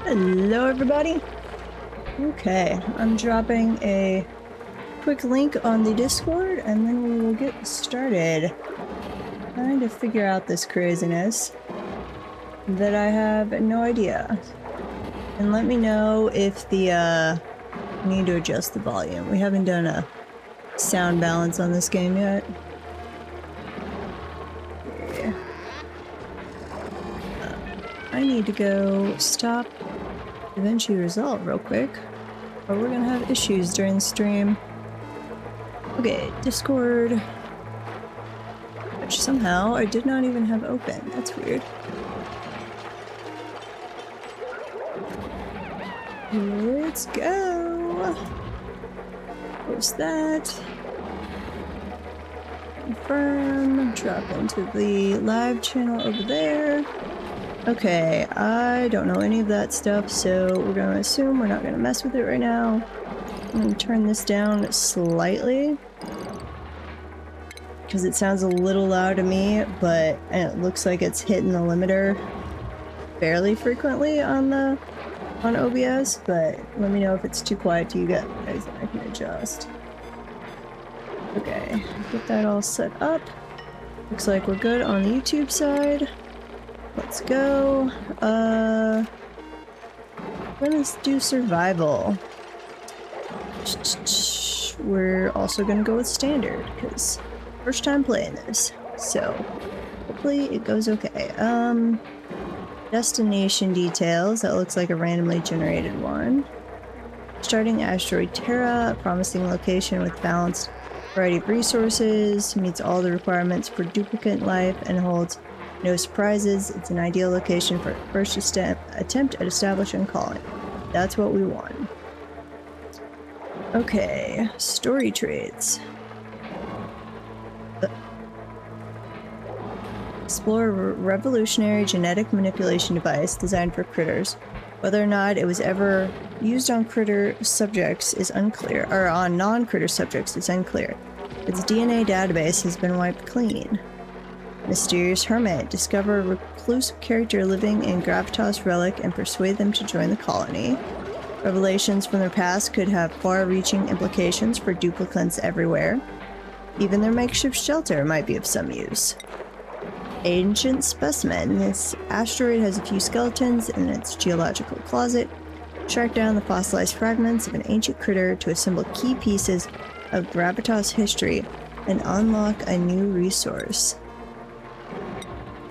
Hello everybody! Okay, I'm dropping a quick link on the Discord and then we will get started. Trying to figure out this craziness that I have no idea. And let me know if the need to adjust the volume. We haven't done a sound balance on this game yet. Yeah. I need to go stop DaVinci Resolve real quick, or we're gonna have issues during the stream. Okay, Discord, which somehow I did not even have open. That's weird. Let's go. Post that. Confirm. Drop into the live channel over there. Okay, I don't know any of that stuff, so we're gonna assume we're not gonna mess with it right now. I'm gonna turn this down slightly because it sounds a little loud to me, but it looks like it's hitting the limiter fairly frequently on OBS, but let me know if it's too quiet to you guys and I can adjust. Okay, get that all set up. Looks like we're good on the YouTube side. Let's go. Let's do survival. We're also gonna go with standard because first time playing this, so hopefully it goes okay. Destination details. That looks like a randomly generated one. Starting asteroid Terra, a promising location with balanced variety of resources, meets all the requirements for duplicate life and holds no surprises. It's an ideal location for first attempt at establishing colony. That's what we want. Okay, story traits. Explore a revolutionary genetic manipulation device designed for critters. Whether or not it was ever used on critter subjects is unclear, or on non-critter subjects is unclear. Its DNA database has been wiped clean. Mysterious hermit. Discover a reclusive character living in Gravitas Relic and persuade them to join the colony. Revelations from their past could have far-reaching implications for duplicants everywhere. Even their makeshift shelter might be of some use. Ancient specimen. This asteroid has a few skeletons in its geological closet. Track down the fossilized fragments of an ancient critter to assemble key pieces of Gravitas history and unlock a new resource.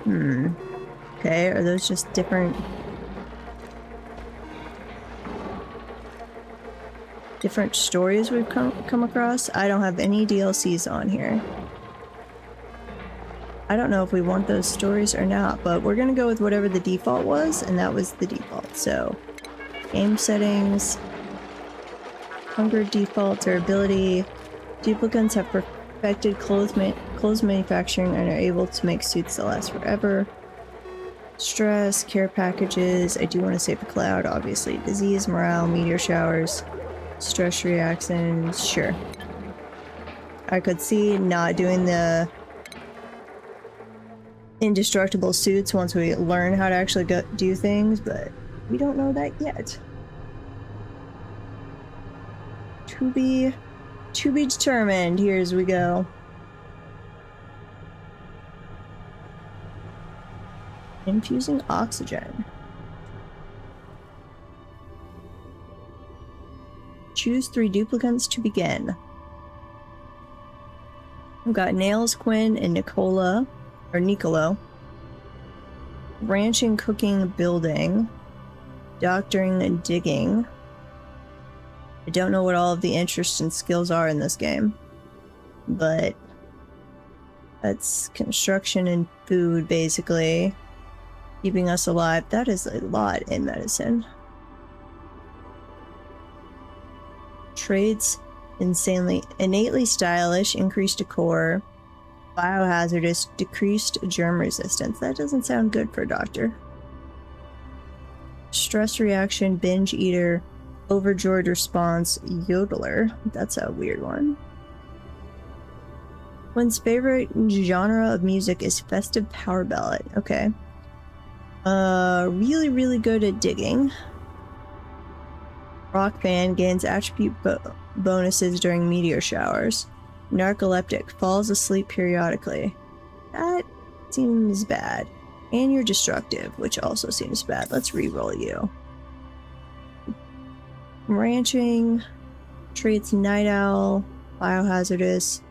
Okay, are those just different stories we've come across? I don't have any DLCs on here. I don't know if we want those stories or not, but we're gonna go with whatever the default was, and that was the default. So, game settings, hunger default, durability. Duplicants have perfected clothes manufacturing and are able to make suits that last forever. Stress, care packages. I do want to save the cloud, obviously. Disease, morale, meteor showers, stress reactions. Sure. I could see not doing the indestructible suits once we learn how to actually do things, but we don't know that yet. To be determined. Here as we go. Infusing oxygen. Choose 3 duplicants to begin. We've got Nails, Quinn, and Nicolo. Ranching, cooking, building. Doctoring, and digging. I don't know what all of the interests and skills are in this game, but that's construction and food, basically. Keeping us alive. That is a lot in medicine. Traits, innately stylish, increased decor, biohazardous, decreased germ resistance. That doesn't sound good for a doctor. Stress reaction, binge eater, overjoyed response, yodeler. That's a weird one. One's favorite genre of music is festive power ballad. Okay. Really good at digging. Rock fan gains attribute bonuses during meteor showers. Narcoleptic falls asleep periodically. That seems bad. And you're destructive, which also seems bad. Let's re-roll you. Ranching, traits night owl, biohazardous,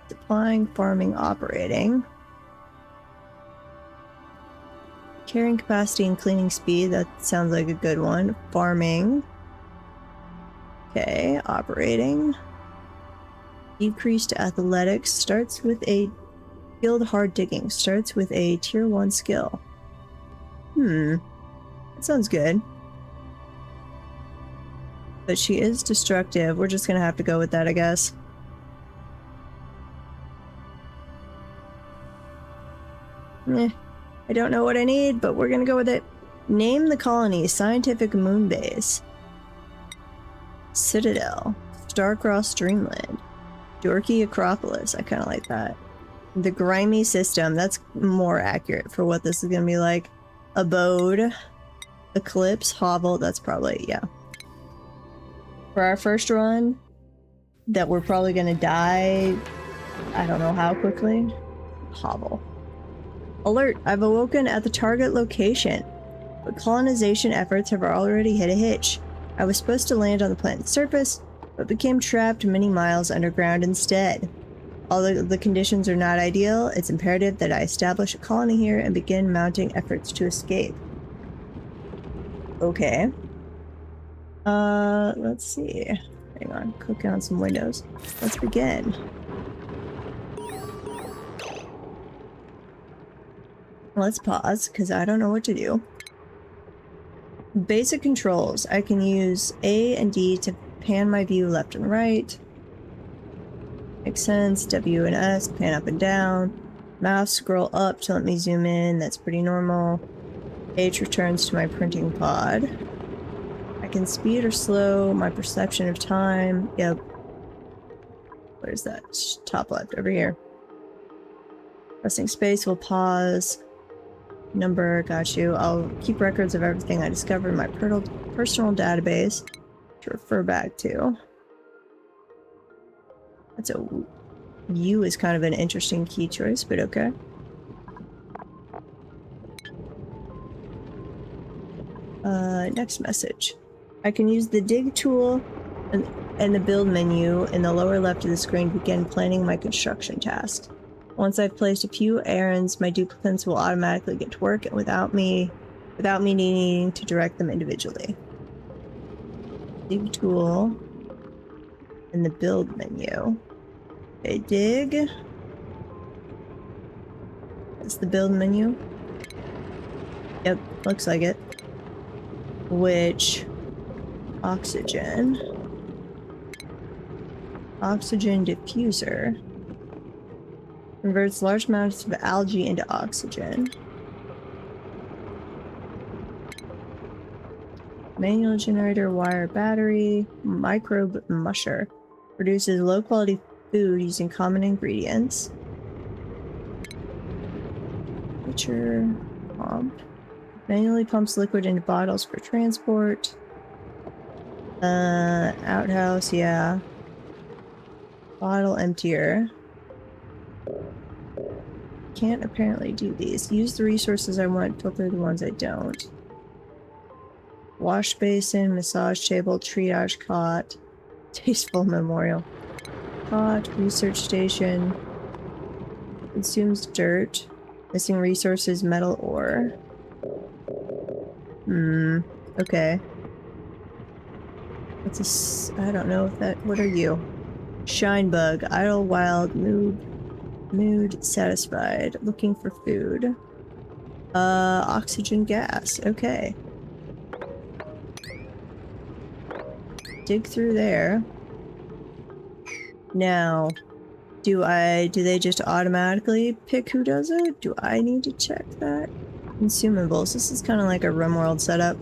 supplying, farming, operating. Carrying capacity and cleaning speed, that sounds like a good one. Farming. Okay, operating. Decreased athletics starts with a skilled hard digging. Starts with a tier 1 skill. That sounds good. But she is destructive. We're just gonna have to go with that, I guess. I don't know what I need, but we're gonna go with it. Name the colony Scientific Moon Base. Citadel. Starcross Dreamland. Dorky Acropolis. I kind of like that. The Grimy System. That's more accurate for what this is gonna be like. Abode. Eclipse. Hovel. That's probably, yeah. For our first run, that we're probably gonna die, I don't know how quickly. Hovel. Alert! I've awoken at the target location, but colonization efforts have already hit a hitch. I was supposed to land on the planet's surface, but became trapped many miles underground instead. Although the conditions are not ideal, it's imperative that I establish a colony here and begin mounting efforts to escape. Okay. Let's see. Hang on, click on some windows. Let's begin. Let's pause, because I don't know what to do. Basic controls. I can use A and D to pan my view left and right. Makes sense. W and S, pan up and down. Mouse scroll up to let me zoom in. That's pretty normal. H returns to my printing pod. I can speed or slow my perception of time. Yep. Where's that? Top left, over here. Pressing space will pause. Number, got you. I'll keep records of everything I discover in my personal database to refer back to. That's a U is kind of an interesting key choice, but okay. Next message. I can use the dig tool and the build menu in the lower left of the screen to begin planning my construction tasks. Once I've placed a few errands, my duplicants will automatically get to work and without me needing to direct them individually. Dig tool and the build menu. Okay, dig. That's the build menu. Yep, looks like it. Which oxygen diffuser converts large amounts of algae into oxygen. Manual generator, wire battery, microbe musher produces low quality food using common ingredients. Pitcher pump manually pumps liquid into bottles for transport. Outhouse, yeah. Bottle emptier. Can't apparently do these. Use the resources I want, filter the ones I don't. Wash basin, massage table, triage cot, tasteful memorial. Cot, research station. Consumes dirt. Missing resources, metal ore. Okay. What's this? I don't know if that. What are you? Shine bug, idle wild, mood satisfied, looking for food. Oxygen gas, okay. Dig through there. Now, do they just automatically pick who does it? Do I need to check that? Consumables, this is kind of like a RimWorld setup.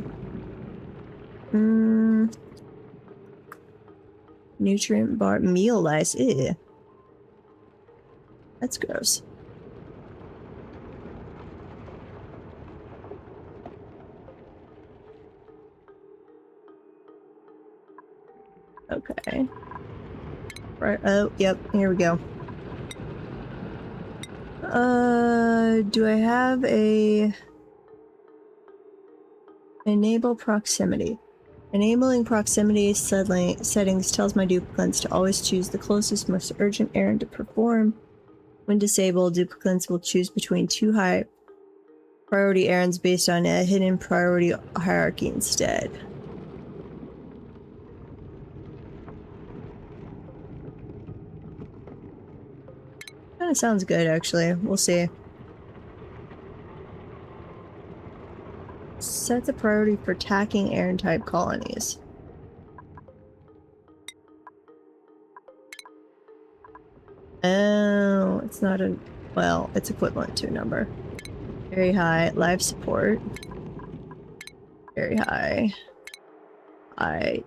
Nutrient bar, meal lice, ew. That's gross. Okay. Right. Oh, yep. Here we go. Do I have a enable proximity? Enabling proximity settings tells my duplicants to always choose the closest, most urgent errand to perform. When disabled, duplicants will choose between two high priority errands based on a hidden priority hierarchy instead. Kind of sounds good, actually. We'll see. Set the priority for attacking errand type colonies. Oh, it's not a... well, it's equivalent to a number. Very high. Life support. Very high. High.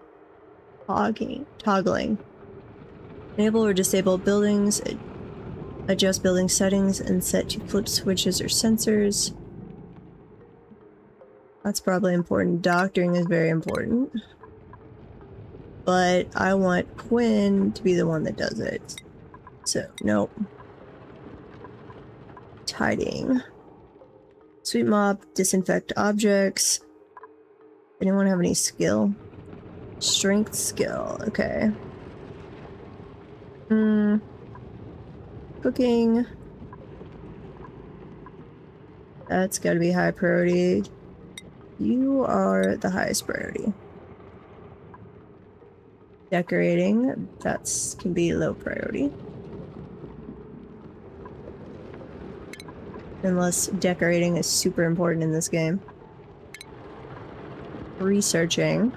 Toggling. Enable or disable buildings. Adjust building settings and set to flip switches or sensors. That's probably important. Doctoring is very important. But I want Quinn to be the one that does it. So, nope. Tidying. Sweep mop, disinfect objects. Anyone have any skill? Strength skill, okay. Cooking. That's gotta be high priority. You are the highest priority. Decorating, that's can be low priority. Unless decorating is super important in this game. Researching.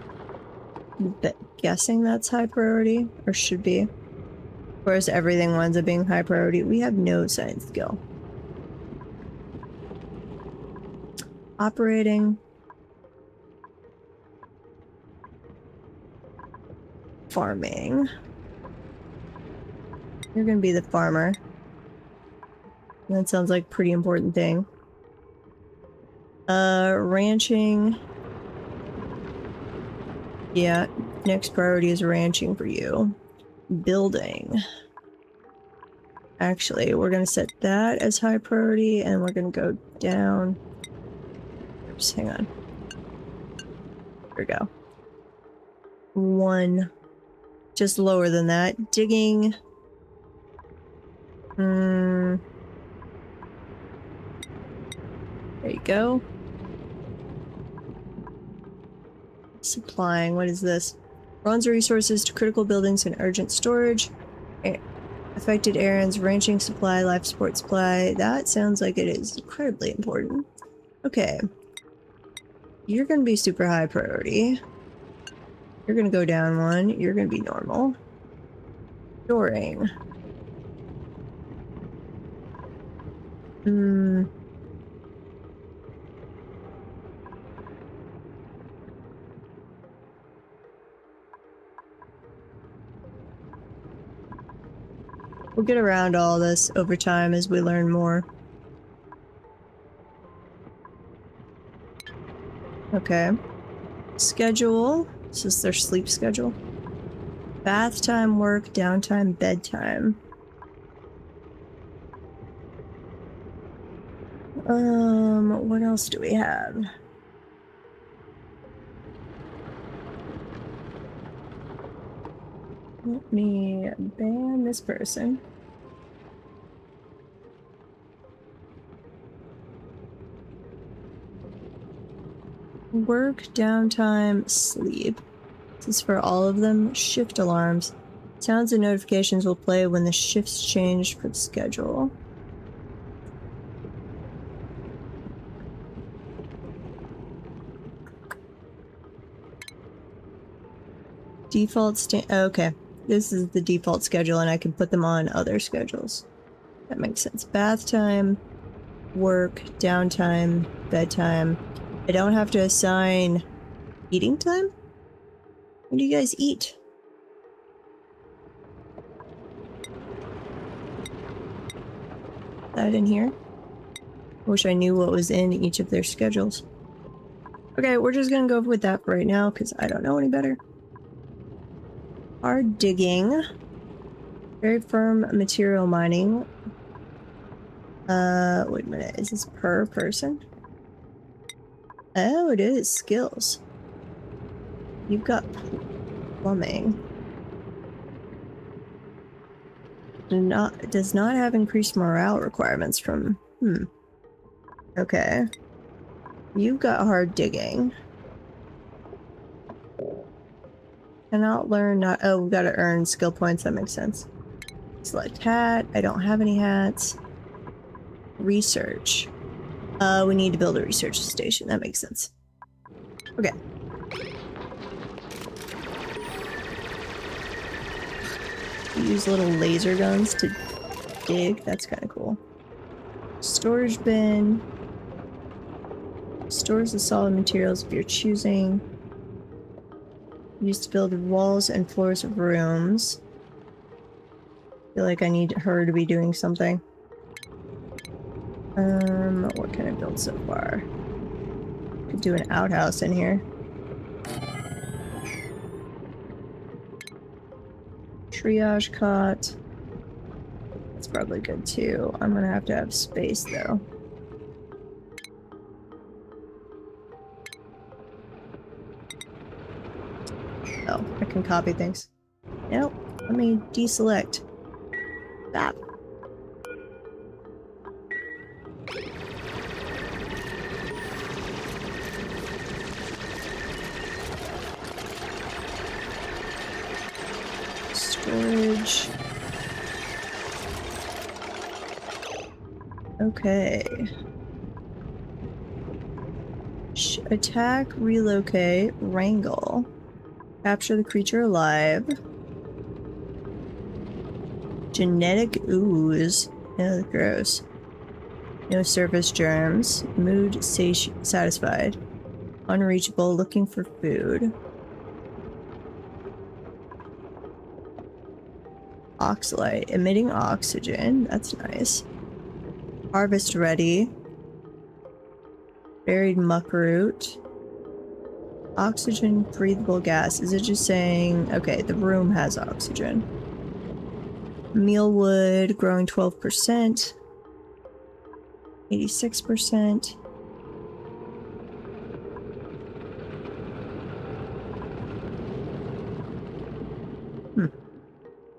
Guessing that's high priority, or should be. Of course, everything winds up being high priority. We have no science skill. Operating. Farming. You're gonna be the farmer. That sounds like a pretty important thing. Ranching. Yeah, next priority is ranching for you. Building. Actually, we're gonna set that as high priority and we're gonna go down. Oops, hang on. There we go. 1. Just lower than that. Digging. There you go. Supplying. What is this? Runs resources to critical buildings and urgent storage. Affected errands, ranching supply, life support supply. That sounds like it is incredibly important. Okay. You're gonna be super high priority. You're gonna go down 1. You're gonna be normal. Storing. We'll get around all this over time as we learn more. Okay. Schedule. This is their sleep schedule. Bath time, work, downtime, bedtime. What else do we have? Let me ban this person. Work, downtime, sleep. This is for all of them. Shift alarms. Sounds and notifications will play when the shifts change for the schedule. Default okay. This is the default schedule and I can put them on other schedules. That makes sense. Bath time, work, downtime, bedtime. I don't have to assign eating time? When do you guys eat? That in here? I wish I knew what was in each of their schedules. Okay, we're just gonna go with that for right now because I don't know any better. Hard digging. Very firm material mining. Wait a minute. Is this per person? Oh, it is. Skills. You've got plumbing. Does not have increased morale requirements from... Okay. You've got hard digging. Cannot learn not... Oh, we gotta earn skill points. That makes sense. Select hat. I don't have any hats. Research. We need to build a research station. That makes sense. Okay. Use little laser guns to dig. That's kind of cool. Storage bin. Stores the solid materials of your choosing. Used to build walls and floors of rooms. Feel like I need her to be doing something. What can I build so far? Could do an outhouse in here. Triage cot. That's probably good too. I'm gonna have to have space though. Oh, I can copy things. Nope. Let me deselect. Stop. Storage. Okay. Attack, relocate, wrangle. Capture the creature alive. Genetic ooze. Oh, gross. No surface germs. Mood satisfied. Unreachable, looking for food. Oxalite, emitting oxygen. That's nice. Harvest ready. Buried muckroot. Oxygen, breathable gas. Is it just saying... Okay, the room has oxygen. Mealwood, growing 12%. 86%.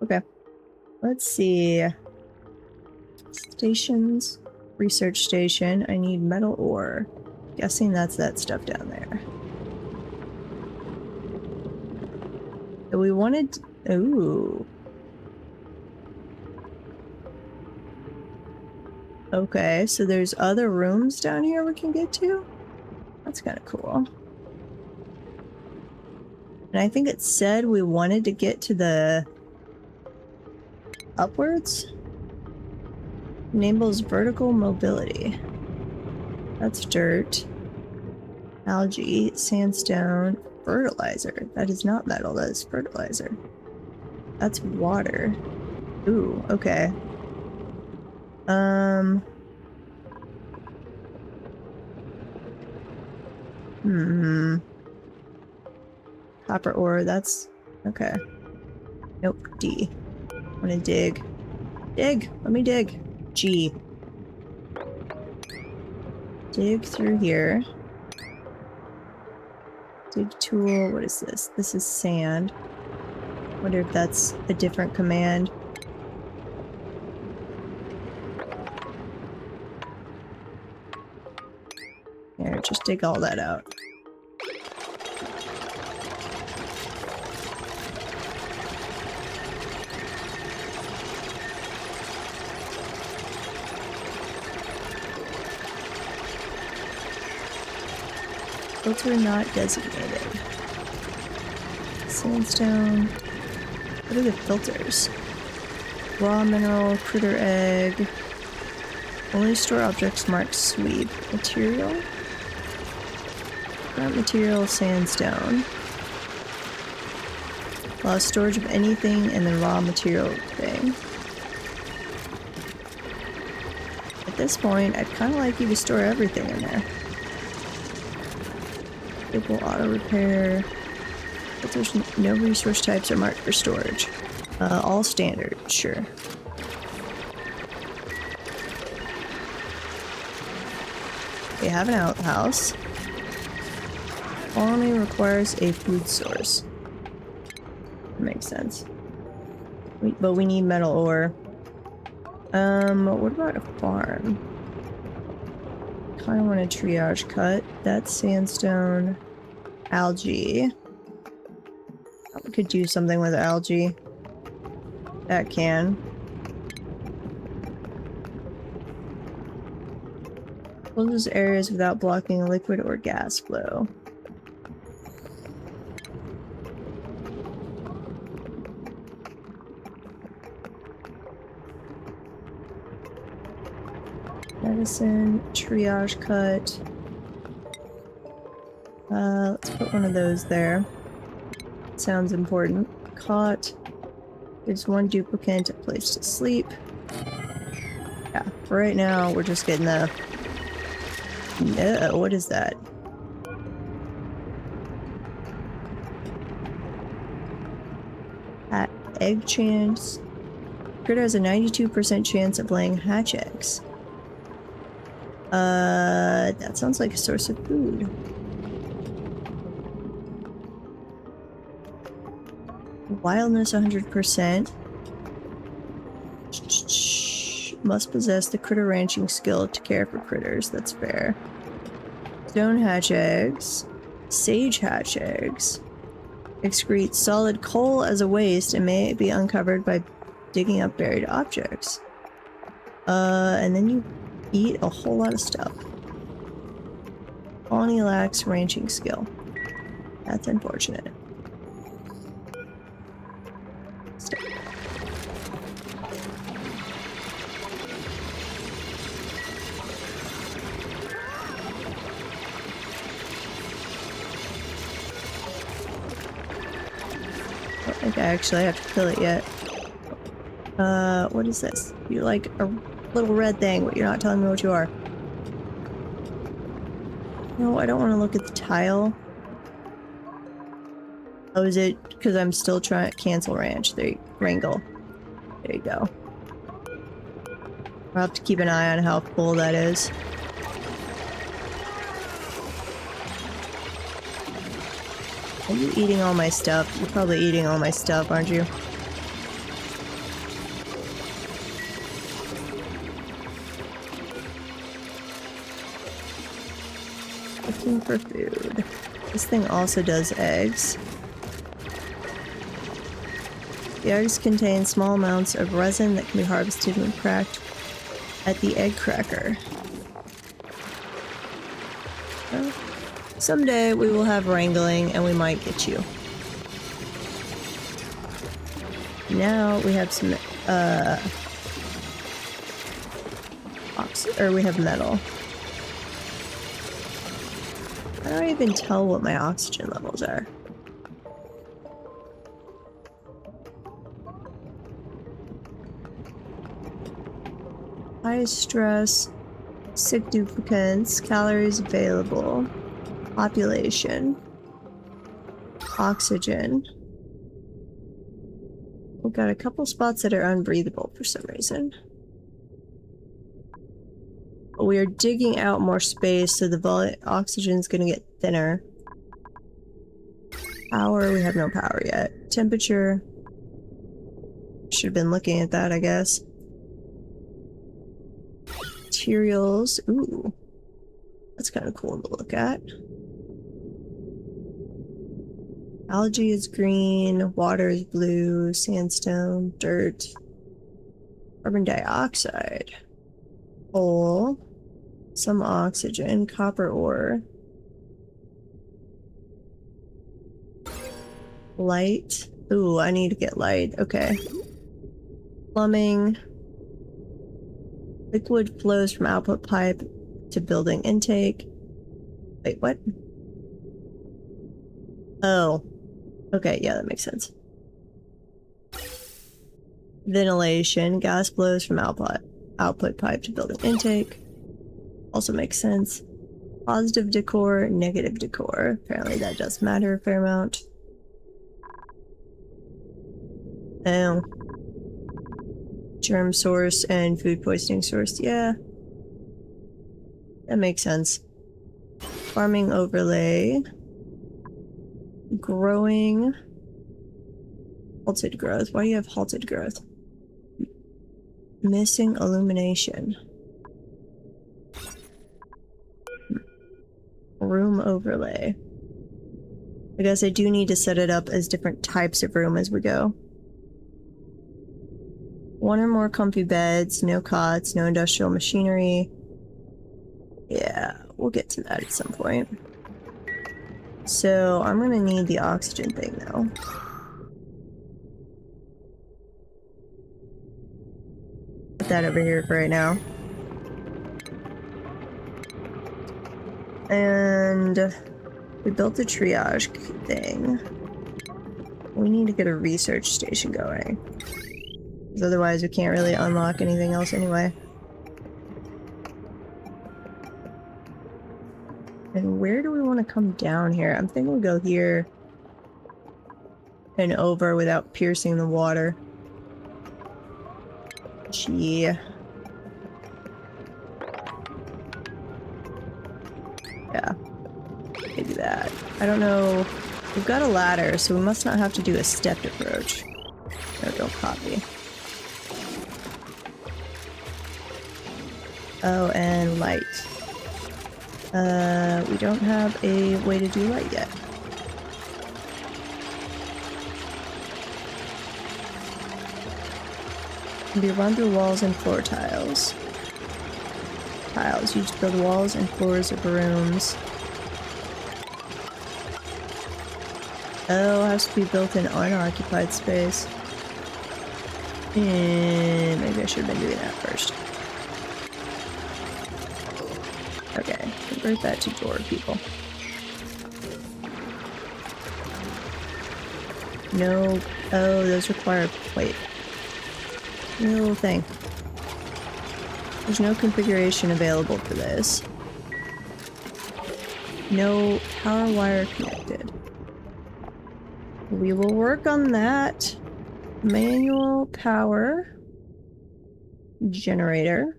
Okay. Let's see. Stations. Research station. I need metal ore. Guessing that's that stuff down there. So we wanted... Ooh. Okay, so there's other rooms down here we can get to? That's kind of cool. And I think it said we wanted to get to the... upwards? Enables vertical mobility. That's dirt. Algae, sandstone, fertilizer. That is not metal, that is fertilizer. That's water. Ooh, okay. Copper ore, that's... okay. Nope, D. I wanna dig. Dig! Let me dig! G. Dig through here. Dig tool, what is this? This is sand. Wonder if that's a different command. Here, just dig all that out. Filter not designated. Sandstone. What are the filters? Raw mineral, critter egg. Only store objects marked sweep. Material? Ground material, sandstone. Allow storage of anything and then raw material thing. At this point, I'd kind of like you to store everything in there. Stable auto repair. But there's no resource types are marked for storage. All standard, sure. They have an outhouse. Colony requires a food source. Makes sense. But we need metal ore. What about a farm? Kinda want a triage cut. That's sandstone. Algae. We could do something with algae. That can. Closes areas without blocking liquid or gas flow. Medicine, triage cut. Let's put one of those there. Sounds important. Cot. Gives one duplicant a place to sleep. Yeah, for right now, we're just getting the... No, what is that? Egg chance. Critter has a 92% chance of laying hatch eggs. That sounds like a source of food. Wildness 100%. Must possess the critter ranching skill to care for critters. That's fair. Stone hatch eggs. Sage hatch eggs. Excrete solid coal as a waste and may be uncovered by digging up buried objects. And then you eat a whole lot of stuff. Colony lacks ranching skill. That's unfortunate. I don't think I actually have to kill it yet. What is this? You're like a little red thing, but you're not telling me what you are. No, I don't want to look at the tile. Oh, is it because I'm still trying to cancel ranch? There you wrangle. There you go. I'll have to keep an eye on how full that is. Are you eating all my stuff? You're probably eating all my stuff, aren't you? Looking for food. This thing also does eggs. The eggs contain small amounts of resin that can be harvested when cracked at the egg cracker. Well, someday we will have wrangling and we might get you. Now we have some, we have metal. I don't even tell what my oxygen levels are. High stress, sick duplicants, calories available, population, oxygen. We've got a couple spots that are unbreathable for some reason. But we are digging out more space, so the oxygen's gonna get thinner. Power, we have no power yet. Temperature. Should have been looking at that, I guess. Materials. Ooh. That's kind of cool to look at. Algae is green, water is blue, sandstone, dirt, carbon dioxide, coal, some oxygen, copper ore, light. Ooh, I need to get light. Okay. Plumbing. Liquid flows from output pipe to building intake. Wait, what? Oh. Okay, yeah, that makes sense. Ventilation. Gas flows from output pipe to building intake. Also makes sense. Positive decor, negative decor. Apparently that does matter a fair amount. Oh. Germ source and food poisoning source. Yeah. That makes sense. Farming overlay. Growing. Halted growth. Why do you have halted growth? Missing illumination. Room overlay. I guess I do need to set it up as different types of room as we go. One or more comfy beds, no cots, no industrial machinery. Yeah, we'll get to that at some point. So I'm gonna need the oxygen thing though. Put that over here for right now. And we built the triage thing. We need to get a research station going. Because otherwise we can't really unlock anything else anyway. And where do we want to come down here? I'm thinking we'll go here and over without piercing the water. Gee. Yeah. Maybe that. I don't know. We've got a ladder, so we must not have to do a stepped approach. No, don't copy. Oh, and light. We don't have a way to do light yet. Can be run through walls and floor tiles. Tiles used to build walls and floors of rooms. Oh, it has to be built in unoccupied space. And maybe I should have been doing that first. Okay, convert that to door, people. No. Oh, those require plate. Little thing. There's no configuration available for this. No power wire connected. We will work on that. Manual power generator.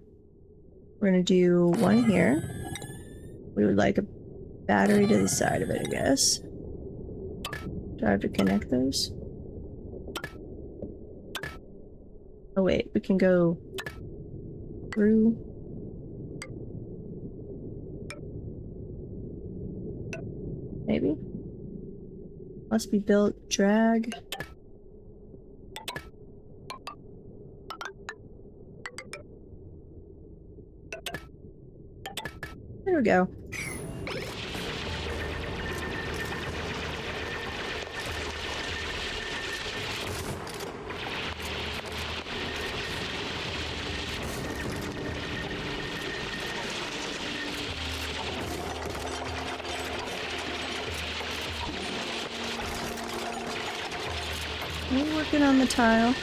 We're gonna do one here. We would like a battery to the side of it, I guess. Do I have to connect those? Oh wait, we can go through. Maybe? Must be built, drag. There we go. We're working on the tile.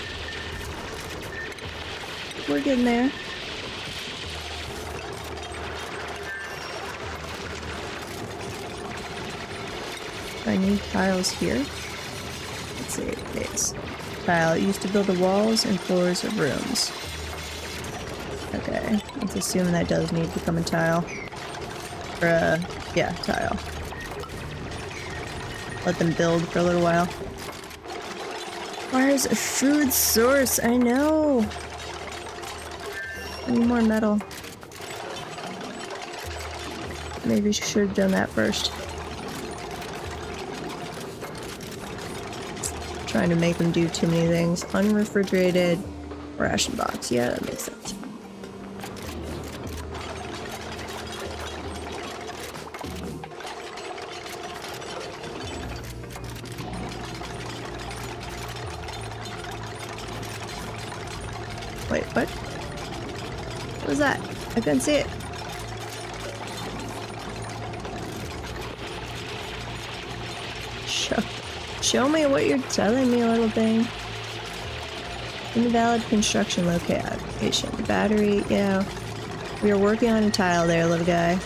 We're getting there. I need tiles here. Let's see, base. Tile used to build the walls and floors of rooms. Okay, let's assume that does need to become a tile. Or, yeah, tile. Let them build for a little while. Where's a food source? I know! I need more metal. Maybe should have done that first. Trying to make them do too many things. Unrefrigerated ration box. Yeah, that makes sense. Wait, what? What was that? I couldn't see it. Show me what you're telling me, little thing. Invalid construction location. Battery, yeah. We are working on a tile there, little guy.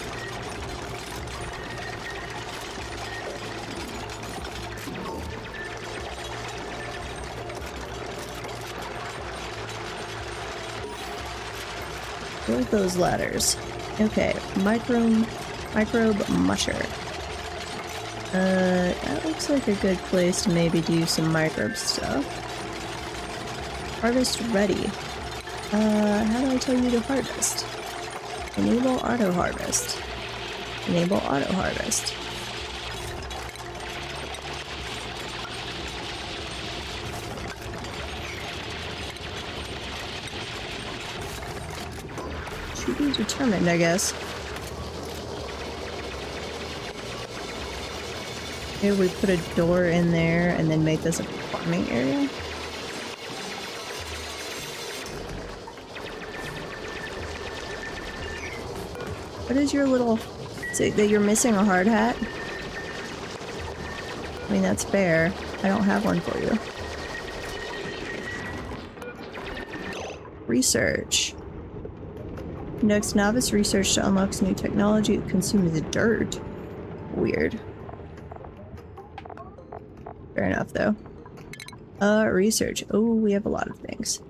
Build those ladders. Okay, microbe musher. That looks like a good place to maybe do some microbe stuff. Harvest ready. How do I tell you to harvest? Enable auto harvest. Enable auto harvest. To be determined, I guess. Maybe we put a door in there and then make this a farming area. What is your little... So that you're missing a hard hat? I mean, that's fair. I don't have one for you. Research. Conducts novice research to unlock new technology. It consumes dirt. Weird. Fair enough, though. Research. Oh, we have a lot of things.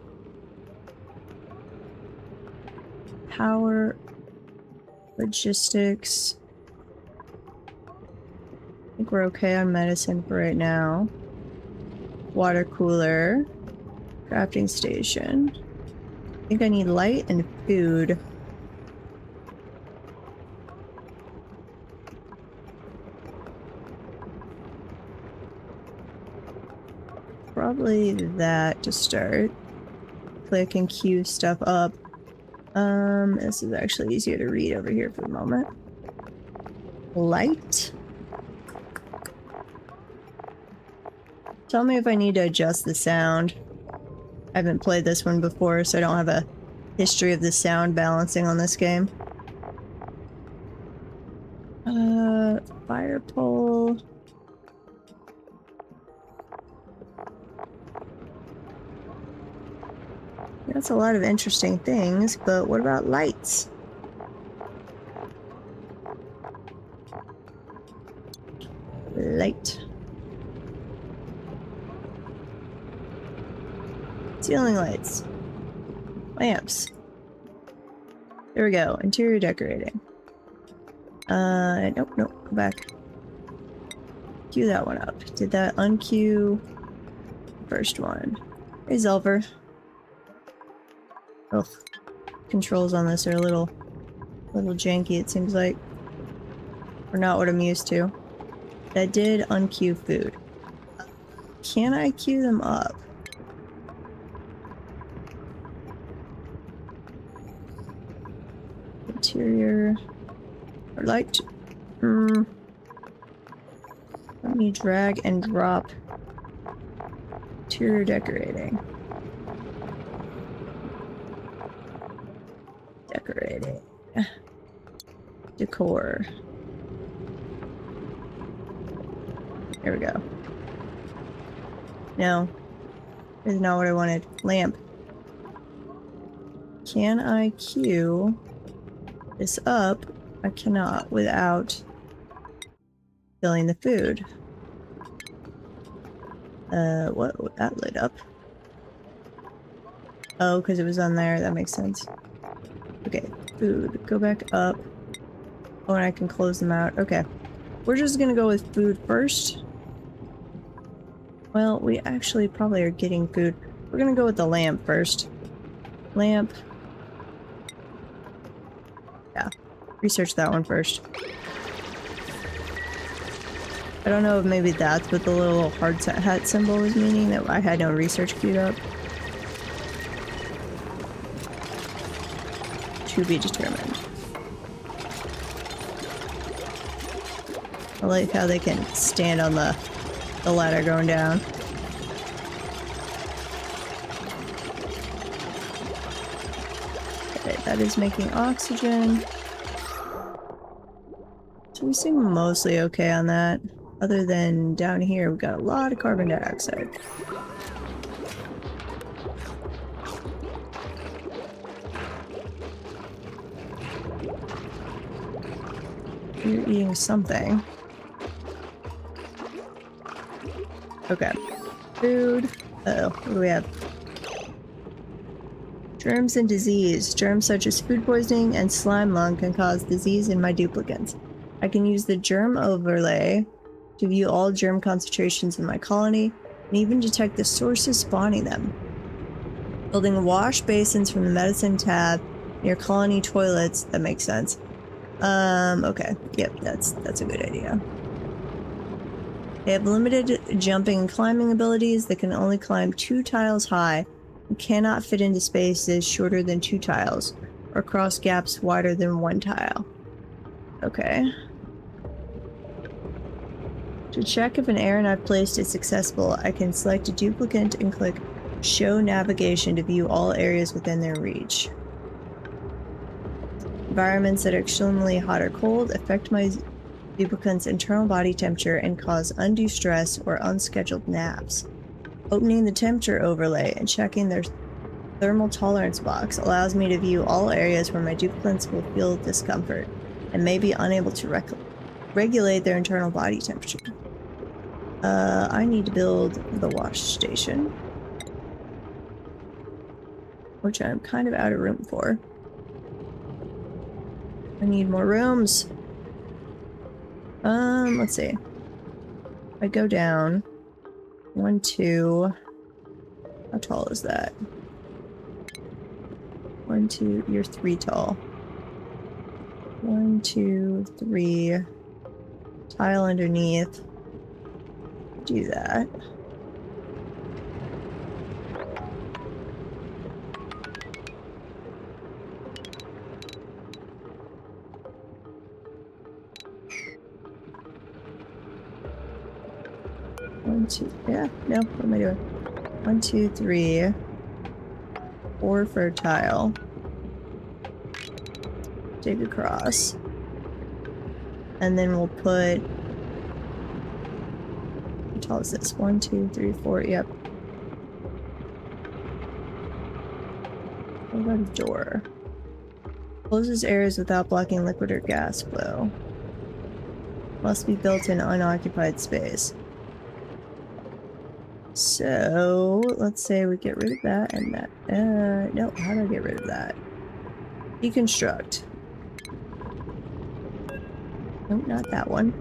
Power. Logistics. I think we're okay on medicine for right now. Water cooler. Crafting station. I think I need light and food. Probably that to start. Click and queue stuff up. This is actually easier to read over here for the moment. Light. Tell me if I need to adjust the sound. I haven't played this one before, so I don't have a history of the sound balancing on this game. Fire pole. That's a lot of interesting things, but what about lights? Light. Ceiling lights. Lamps. There we go. Interior decorating. Nope, nope. Go back. Queue that one up. Did that unqueue the first one? Hey, Zelver. Ugh. Controls on this are a little janky, it seems like. Or not what I'm used to. That did unqueue food. Can I queue them up? Interior. Or light. Let me drag and drop. Interior decorating. Decorating. Decor. There we go. No. This is not what I wanted. Lamp. Can I queue this up? I cannot without filling the food. What? That lit up. Oh, because it was on there. That makes sense. Okay, food. Go back up. Oh, and I can close them out. Okay. We're just gonna go with food first. Well, we actually probably are getting food. We're gonna go with the lamp first. Lamp. Yeah. Research that one first. I don't know if maybe that's what the little hard hat symbol was meaning, that I had no research queued up. To be determined. I like how they can stand on the ladder going down. Okay, that is making oxygen. So we seem mostly okay on that. Other than down here, we've got a lot of carbon dioxide. You're eating something. Okay. Food. Uh-oh, what do we have? Germs and disease. Germs such as food poisoning and slime lung can cause disease in my duplicates. I can use the germ overlay to view all germ concentrations in my colony and even detect the sources spawning them. Building wash basins from the medicine tab near colony toilets. That makes sense. Okay. Yep, that's a good idea. They have limited jumping and climbing abilities. They can only climb 2 tiles high and cannot fit into spaces shorter than 2 tiles or cross gaps wider than 1 tile. Okay. To check if an errand I've placed is successful, I can select a duplicate and click Show Navigation to view all areas within their reach. Environments that are extremely hot or cold affect my duplicant's internal body temperature and cause undue stress or unscheduled naps. Opening the temperature overlay and checking their thermal tolerance box allows me to view all areas where my duplicants will feel discomfort and may be unable to regulate their internal body temperature. I need to build the wash station, which I'm kind of out of room for. I need more rooms. Let's see. I go down. 1, 2. How tall is that? 1, 2. You're 3 tall. 1, 2, 3. Tile underneath. Do that. One, two. Yeah, no, what am I doing? 1, 2, 3. 4 for a tile. Dig across. And then we'll put. How tall is this? 1, 2, 3, 4. Yep. What about a door? Closes areas without blocking liquid or gas flow. Must be built in unoccupied space. So, let's say we get rid of that and that. No, how do I get rid of that? Deconstruct. Nope, not that one.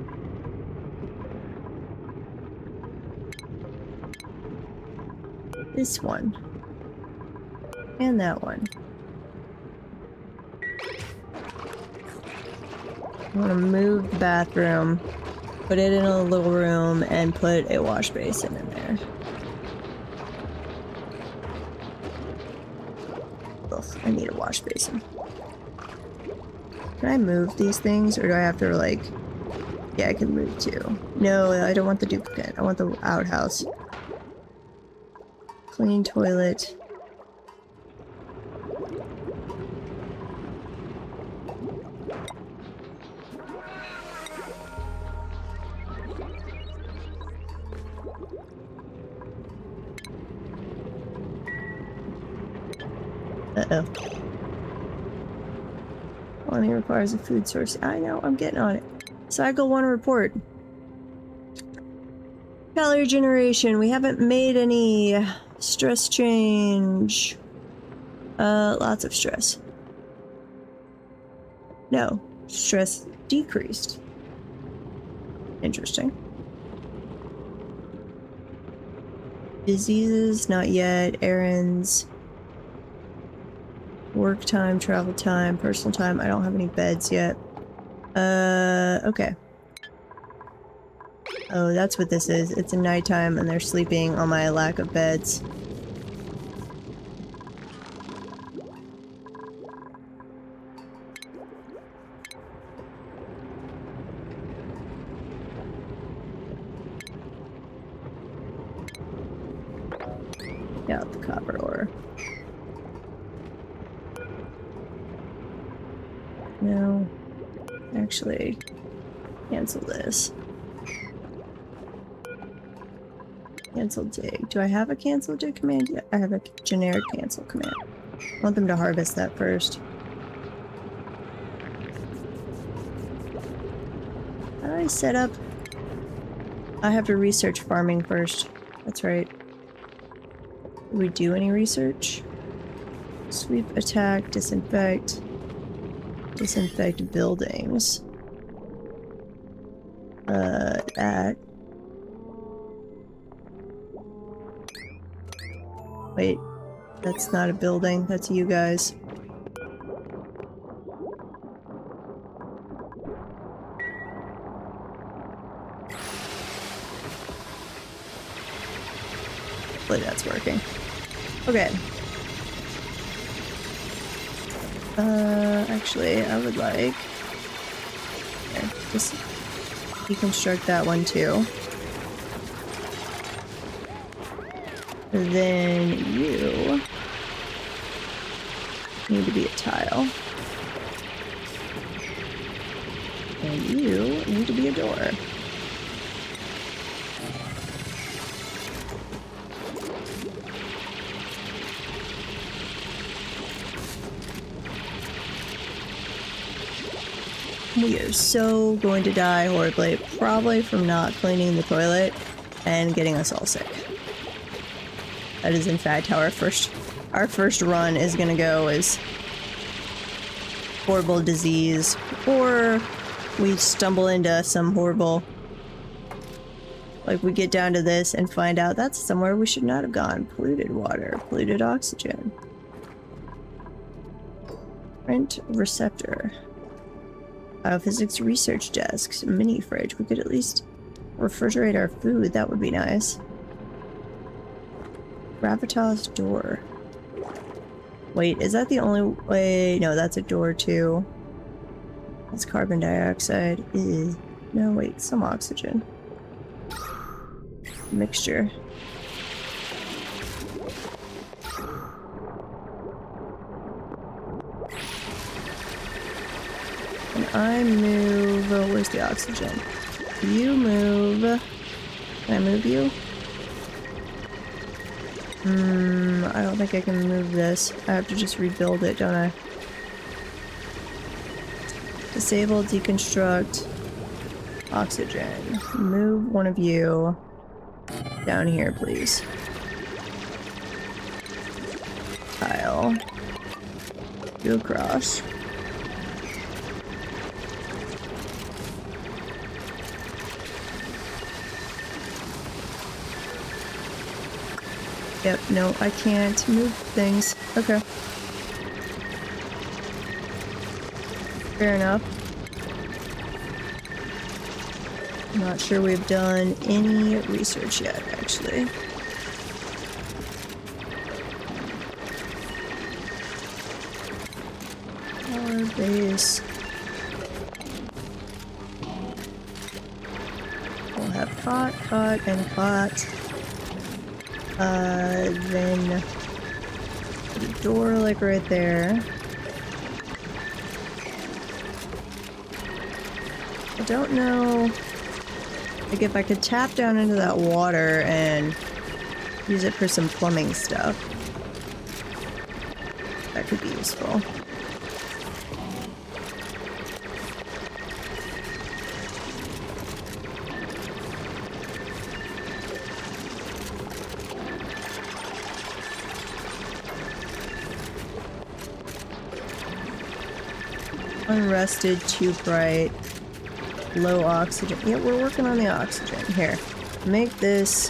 This one. And that one. I want to move the bathroom, put it in a little room, and put a wash basin in there. Ugh, I need a wash basin. Can I move these things, or do I have to, like... Yeah, I can move too. No, I don't want the duplicate. I want the outhouse. Clean toilet. Uh-oh. Only requires a food source. I know, I'm getting on it. Cycle 1 report. Calorie generation. We haven't made any stress change. Lots of stress. No. Stress decreased. Interesting. Diseases, not yet. Errands. Work time, travel time, personal time. I don't have any beds yet. Okay. Oh, that's what this is. It's a nighttime and they're sleeping on my lack of beds. Yeah, the copper ore. No. Actually, cancel this. Cancel dig. Do I have a cancel dig command? Yeah, I have a generic cancel command. I want them to harvest that first. How do I set up? I have to research farming first. That's right. Did we do any research? Sweep, attack, disinfect. Disinfect buildings. That. Wait, that's not a building, that's you guys. Hopefully that's working. Okay. Actually, I would like... Here, just deconstruct that one too. Then you need to be a tile. And you need to be a door. We are so going to die horribly, probably from not cleaning the toilet and getting us all sick. That is in fact how our first run is gonna go, is horrible disease, or we stumble into some horrible, like we get down to this and find out that's somewhere we should not have gone. Polluted water, polluted oxygen. Print receptor. Biophysics research desks, mini fridge. We could at least refrigerate our food, that would be nice. Gravitas door. Wait, is that the only way? No, that's a door too. That's carbon dioxide. Ew. No, wait, some oxygen. Mixture. And I move... Oh, where's the oxygen? You move... Can I move you? I don't think I can move this. I have to just rebuild it, don't I? Disable, deconstruct, oxygen. Move one of you down here, please. Tile. Go across. Yep, no, I can't move things. Okay. Fair enough. I'm not sure we've done any research yet, actually. Power base. We'll have cot, and cot. Then put a door like right there. I don't know, like if I could tap down into that water and use it for some plumbing stuff. That could be useful. Unrested, too bright, low oxygen. Yeah, we're working on the oxygen. Here, make this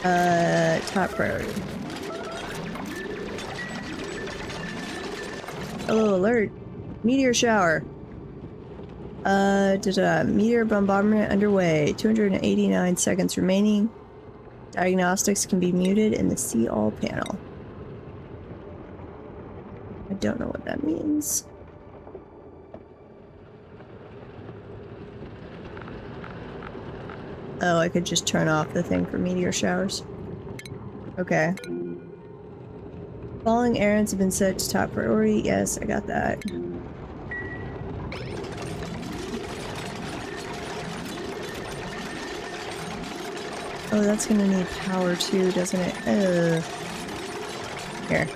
top priority. Hello, alert! Meteor shower. Meteor bombardment underway. 289 seconds remaining. Diagnostics can be muted in the see all panel. I don't know what that means. Oh, I could just turn off the thing for meteor showers. Okay. Following errands have been set to top priority. Yes, I got that. Oh, that's gonna need power too, doesn't it? Here.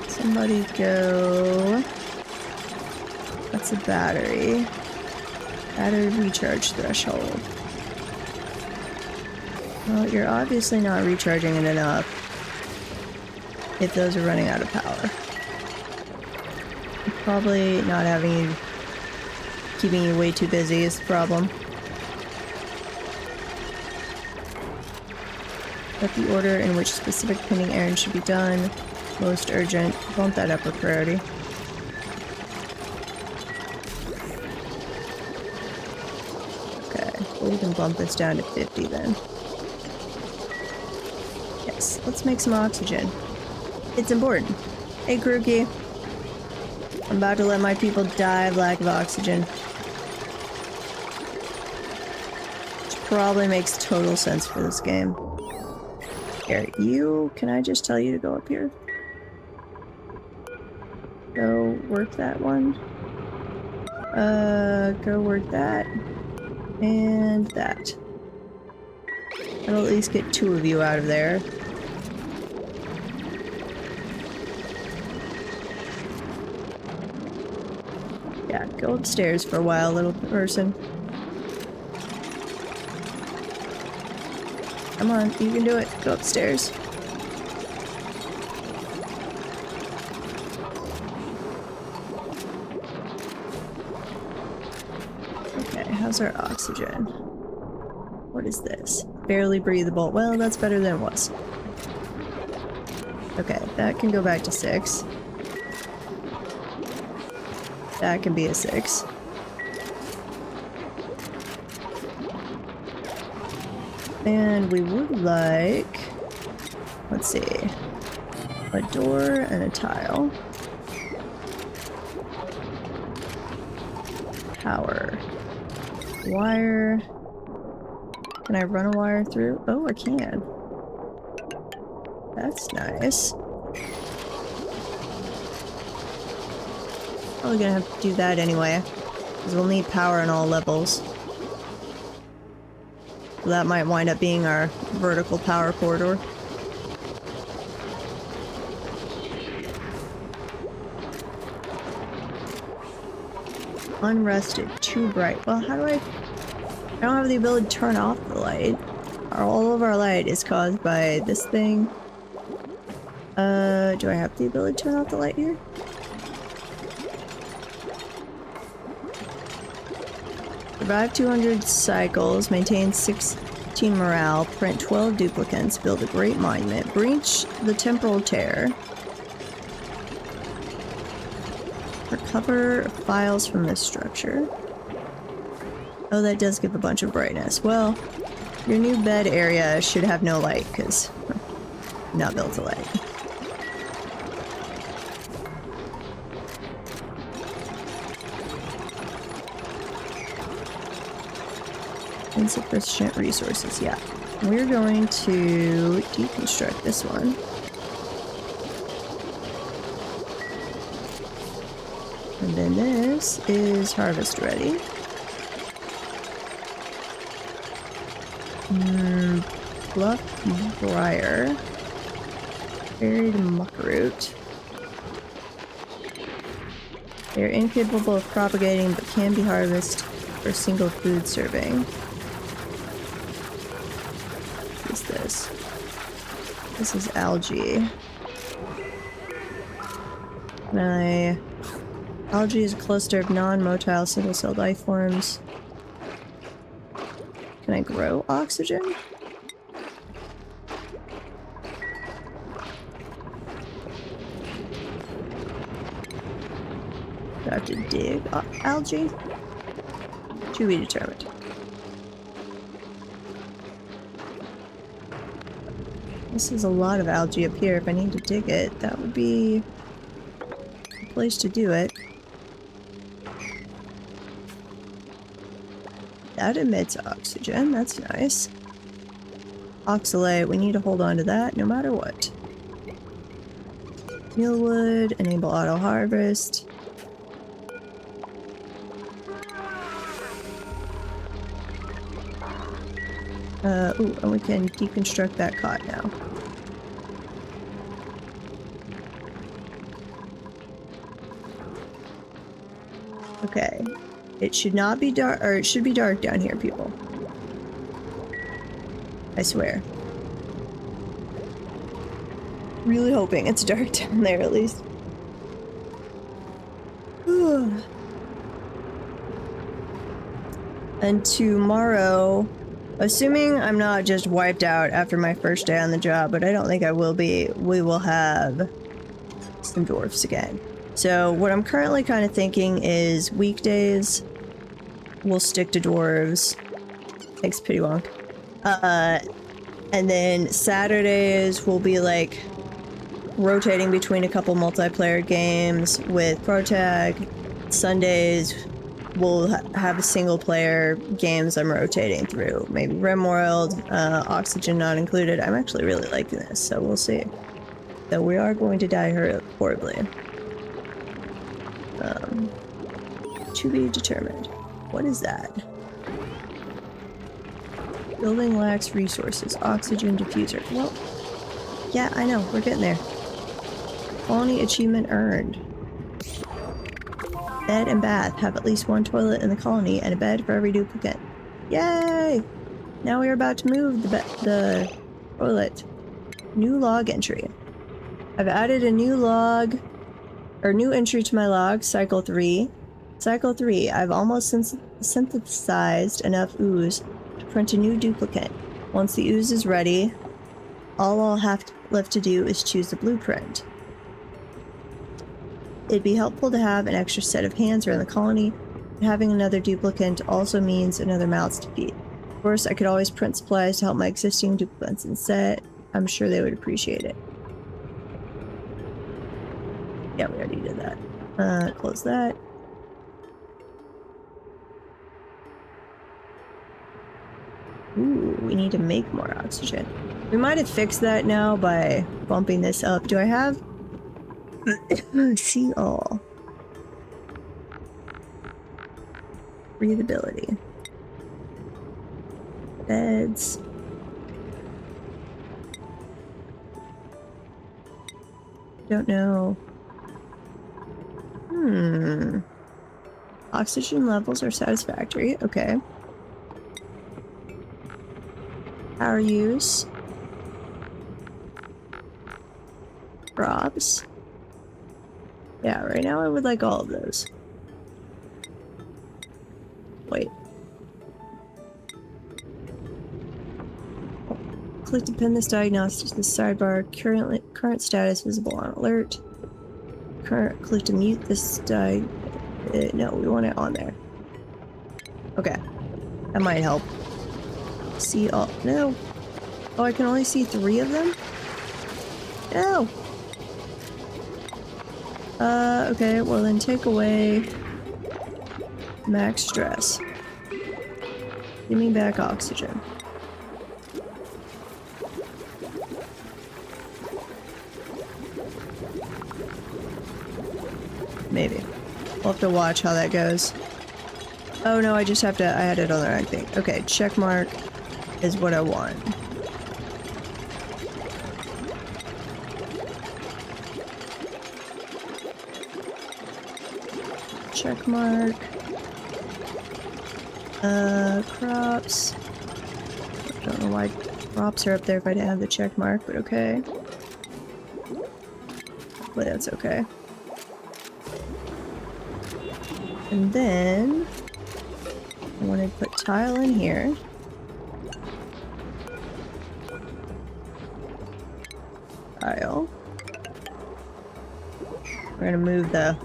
Somebody go. That's a battery. At a recharge threshold. Well, you're obviously not recharging it enough if those are running out of power. Probably not having you, keeping you way too busy is the problem. Set the order in which specific pending errands should be done. Most urgent. Bump that up a priority. Okay, well, we can bump this down to 50 then. Yes, let's make some oxygen. It's important. Hey, Kruki. I'm about to let my people die of lack of oxygen. Which probably makes total sense for this game. Here, you... Can I just tell you to go up here? Go work that one. Go work that. And that. I'll at least get 2 of you out of there. Yeah, go upstairs for a while, little person. Come on, you can do it. Go upstairs. Okay, how's our oxygen? What is this? Barely breathable. Well, that's better than it was. Okay, that can go back to 6. That can be a 6. And we would like... Let's see. A door and a tile. Power. Wire. Can I run a wire through? Oh, I can. That's nice. Probably gonna have to do that anyway, because we'll need power on all levels. So that might wind up being our vertical power corridor. Unrested, too bright. Well, how do I don't have the ability to turn off the light. All of our light is caused by this thing. Do I have the ability to turn off the light here? Survive 200 cycles, maintain 16 morale, print 12 duplicates, build a great monument, breach the temporal tear, recover files from this structure. Oh, that does give a bunch of brightness. Well, your new bed area should have no light, because not built to light. Insufficient resources, yeah. We're going to deconstruct this one. And then this is harvest ready. Bluff briar. Buried muckroot. They're incapable of propagating but can be harvested for single food serving. What is this? This is algae. Algae is a cluster of non-motile single-celled life forms. Can I grow oxygen? Do I have to dig algae? To be determined. This is a lot of algae up here. If I need to dig it, that would be a place to do it. That emits oxygen. That's nice. Oxalate. We need to hold on to that no matter what. Mealwood. Enable auto harvest. Ooh, and we can deconstruct that cot now. Okay. It should not be dark, or it should be dark down here, people. I swear. Really hoping it's dark down there, at least. And tomorrow, assuming I'm not just wiped out after my first day on the job, but I don't think I will be, we will have some dwarfs again. So what I'm currently kind of thinking is weekdays, we'll stick to dwarves. Thanks, Pity Wonk. And then Saturdays will be like rotating between a couple multiplayer games with Protag. Sundays we'll have single player games I'm rotating through. Maybe Rimworld, Oxygen not included. I'm actually really liking this, so we'll see. So we are going to die horribly. To be determined. What is that? Building lacks resources. Oxygen diffuser. Well, yeah, I know. We're getting there. Colony achievement earned. Bed and bath. Have at least one toilet in the colony and a bed for every duplicate. Yay! Now we're about to move the toilet. New log entry. I've added a new log, or new entry to my log, cycle 3. Cycle 3. I've almost synthesized enough ooze to print a new duplicate. Once the ooze is ready, all I'll have left to do is choose the blueprint. It'd be helpful to have an extra set of hands around the colony. Having another duplicate also means another mouth to feed. Of course, I could always print supplies to help my existing duplicates instead. I'm sure they would appreciate it. Yeah, we already did that. Close that. Ooh, we need to make more oxygen. We might have fixed that now by bumping this up. Do I have... See all. Breathability. Beds. Don't know. Oxygen levels are satisfactory. Okay. Power use. Props. Yeah, right now I would like all of those. Wait. Click to pin this diagnostic to the sidebar. Current status visible on alert. Click to mute this no, we want it on there. Okay. That might help. See all... No. Oh, I can only see 3 of them? No! Okay, well then take away max stress. Give me back oxygen. Maybe. We'll have to watch how that goes. Oh no, I just have to, I had it on the right thing. Okay, check mark is what I want. Check mark. Crops. Don't know why crops are up there if I didn't have the check mark, but okay. Hopefully that's okay. And then I want to put tile in here. Tile. We're gonna move the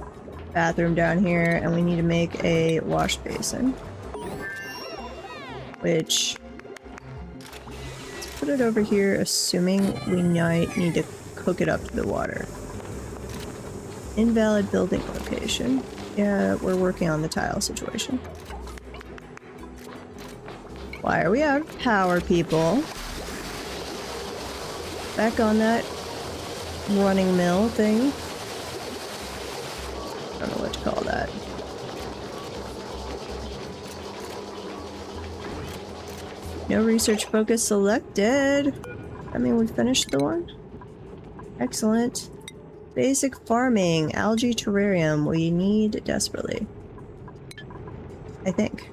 bathroom down here, and we need to make a wash basin. Which, let's put it over here, assuming we might need to hook it up to the water. Invalid building location. Yeah, we're working on the tile situation. Why are we out of power, people? Back on that running mill thing. I don't know what to call that. No research focus selected. I mean, we finished the one. Excellent. Basic farming, algae terrarium, we need desperately. I think.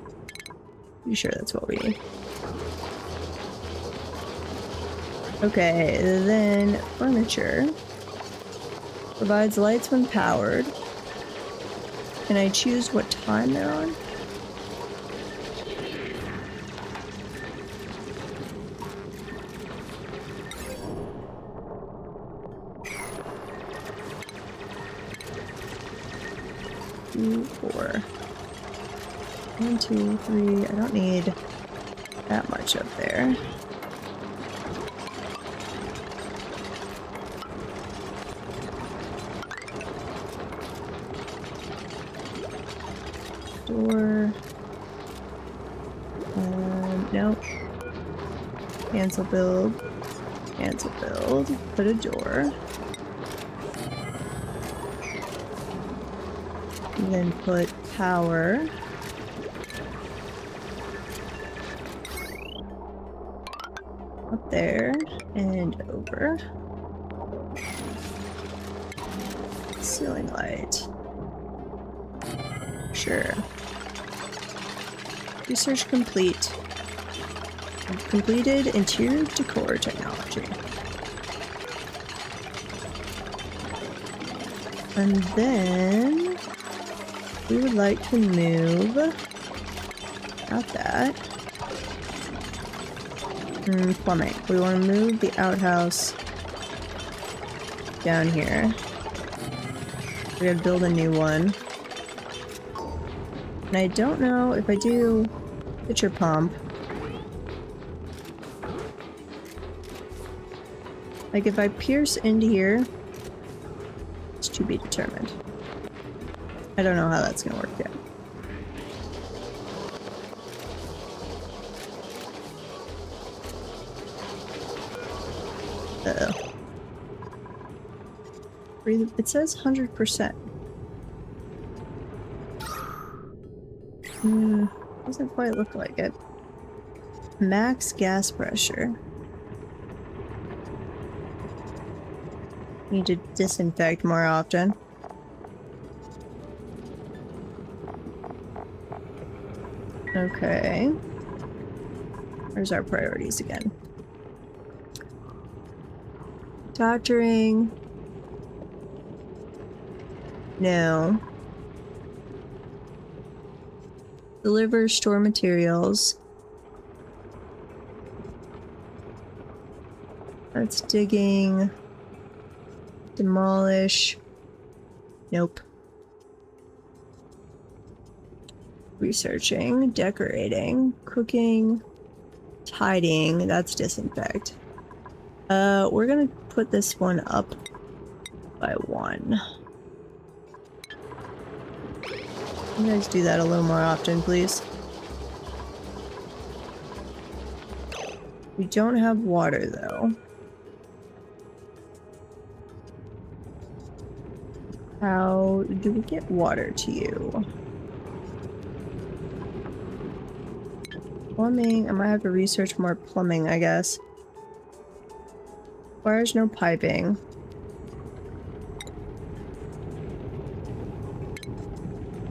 Pretty sure that's what we need. Okay, then furniture provides lights when powered. Can I choose what time they're on? Two, 4. 1, 2, 3. I don't need that much up there. Door. Nope. Cancel build. Cancel build. Put a door. And then put power. Up there and over. Ceiling light. Sure. Research complete. I've completed interior decor technology. And then we would like to move out that. Plumbing. We want to move the outhouse down here. We gotta build a new one. And I don't know if I do pitcher pump. Like if I pierce into here, it's to be determined. I don't know how that's gonna work yet. Uh-oh. It says 100%. Doesn't quite look like it. Max gas pressure. Need to disinfect more often. Okay. Where's our priorities again? Doctoring. No. Deliver, store materials. That's digging. Demolish. Nope. Researching, decorating, cooking, tidying. That's disinfect. We're gonna put this one up by 1. You guys do that a little more often, please. We don't have water, though. How do we get water to you? Plumbing. I might have to research more plumbing, I guess. Requires no piping.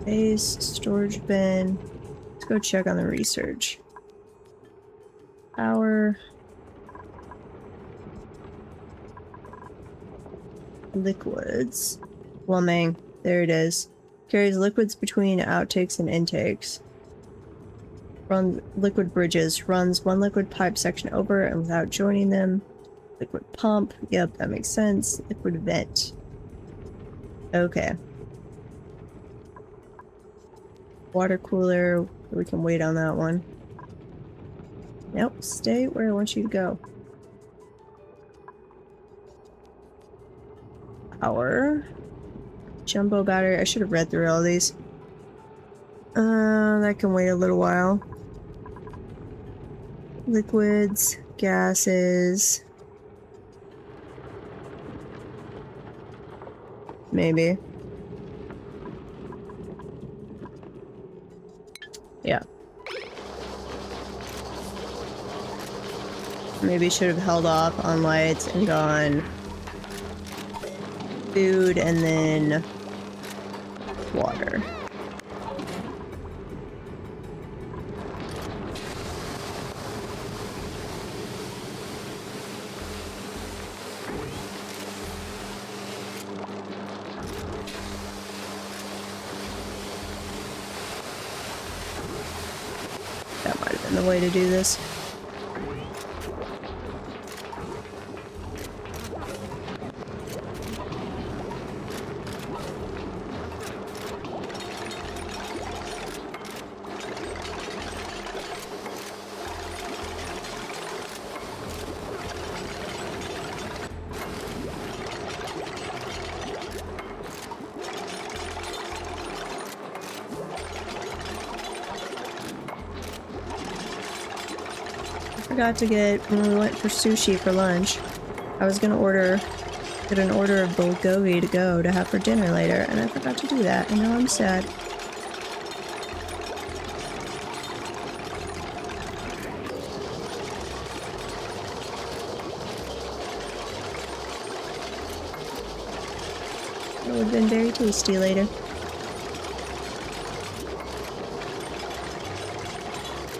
Base, storage bin. Let's go check on the research. Power. Liquids. Plumbing. There it is. Carries liquids between outtakes and intakes. Run liquid bridges. Runs one liquid pipe section over and without joining them. Liquid pump. Yep, that makes sense. Liquid vent. Okay. Water cooler. We can wait on that one. Nope, stay where I want you to go. Power. Jumbo battery. I should have read through all these. That can wait a little while. Liquids. Gases. Maybe. Yeah. Maybe should have held off on lights and gone food and then water. the way to do this. Forgot to get, when we went for sushi for lunch, I was gonna get an order of bulgogi to go to have for dinner later, and I forgot to do that, and now I'm sad. It would have been very tasty later.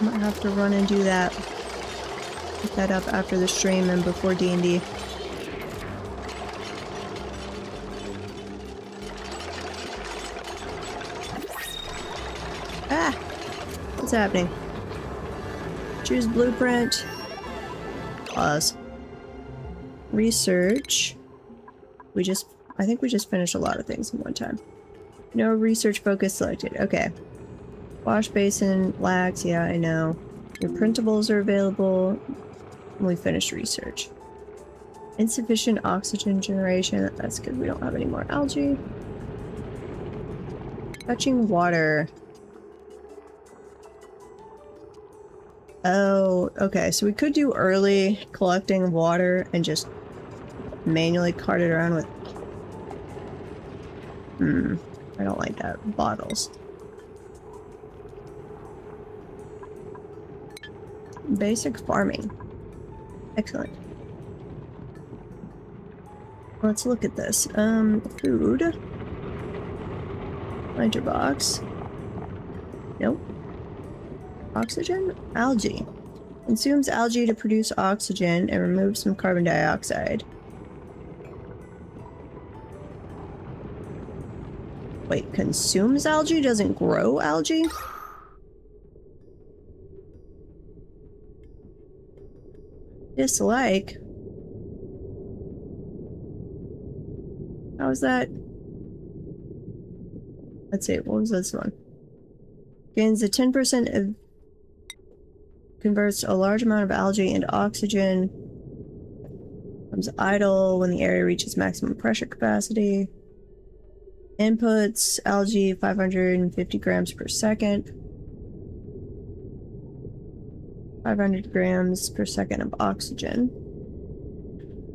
I might have to run and do that. Pick that up after the stream and before D&D. Ah! What's happening? Choose blueprint. Pause. Research. I think we just finished a lot of things in one time. No research focus selected. Okay. Wash basin, lax, yeah, I know. Your printables are available. We finished research. Insufficient oxygen generation. That's because we don't have any more algae. Fetching water. Oh, okay. So we could do early collecting water and just manually cart it around with... I don't like that. Bottles. Basic farming. Excellent. Let's look at this. Food. Planter box. Nope. Oxygen? Algae. Consumes algae to produce oxygen and removes some carbon dioxide. Wait, consumes algae? Doesn't grow algae? Dislike? How is that? Let's see, what was this one? Gains a 10% of... Converts a large amount of algae into oxygen. Becomes idle when the area reaches maximum pressure capacity. Inputs, algae, 550 grams per second. 500 grams per second of oxygen.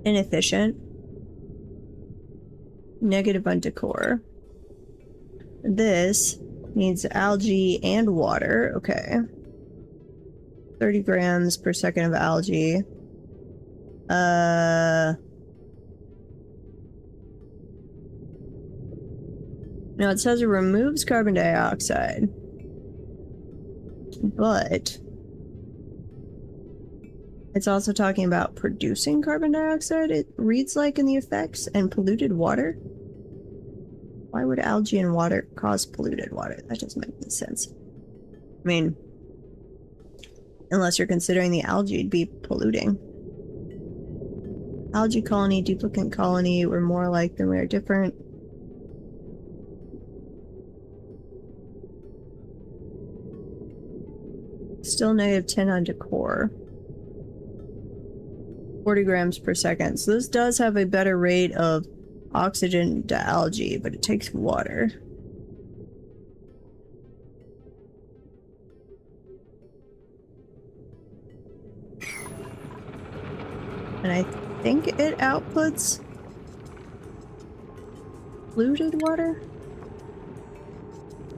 Inefficient. Negative on decor. This needs algae and water. Okay. 30 grams per second of algae. Now it says it removes carbon dioxide. But it's also talking about producing carbon dioxide, it reads like in the effects, and polluted water. Why would algae and water cause polluted water? That doesn't make any sense. I mean, unless you're considering the algae to be polluting. Algae colony, duplicate colony, we're more alike than we are different. Still negative 10 on decor. 40 grams per second. So this does have a better rate of oxygen to algae, but it takes water. And I think it outputs polluted water?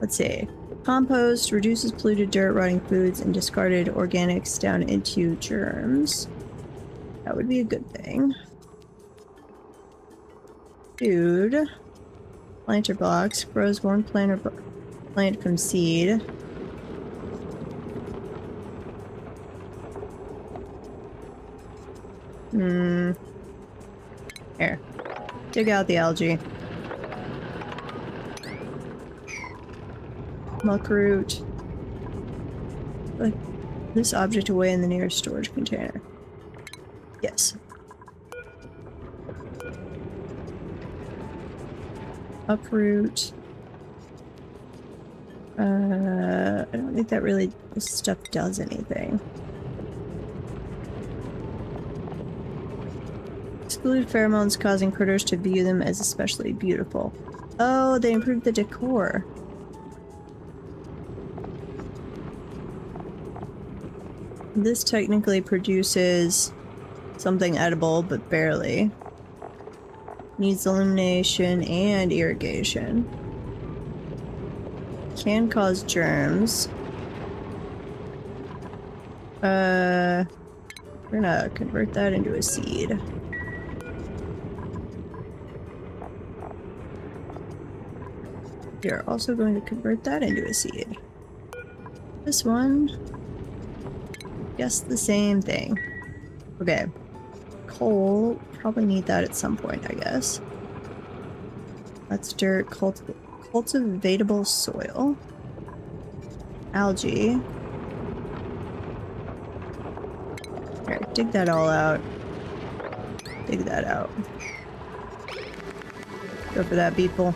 Let's see. Compost reduces polluted dirt, rotting foods, and discarded organics down into germs. That would be a good thing. Food. Planter box. Grows one plant from seed. Here. Dig out the algae. Muckroot. this object away in the nearest storage container. Yes. Uproot. I don't think that really this stuff does anything. Exclude pheromones causing critters to view them as especially beautiful. Oh, they improved the decor. This technically produces something edible, but barely. Needs illumination and irrigation. Can cause germs. We're gonna convert that into a seed. You're also going to convert that into a seed. This one. Guess the same thing. Okay. Coal. Probably need that at some point, I guess. That's dirt. Cultivatable soil. Algae. Alright, dig that all out. Dig that out. Go for that, people.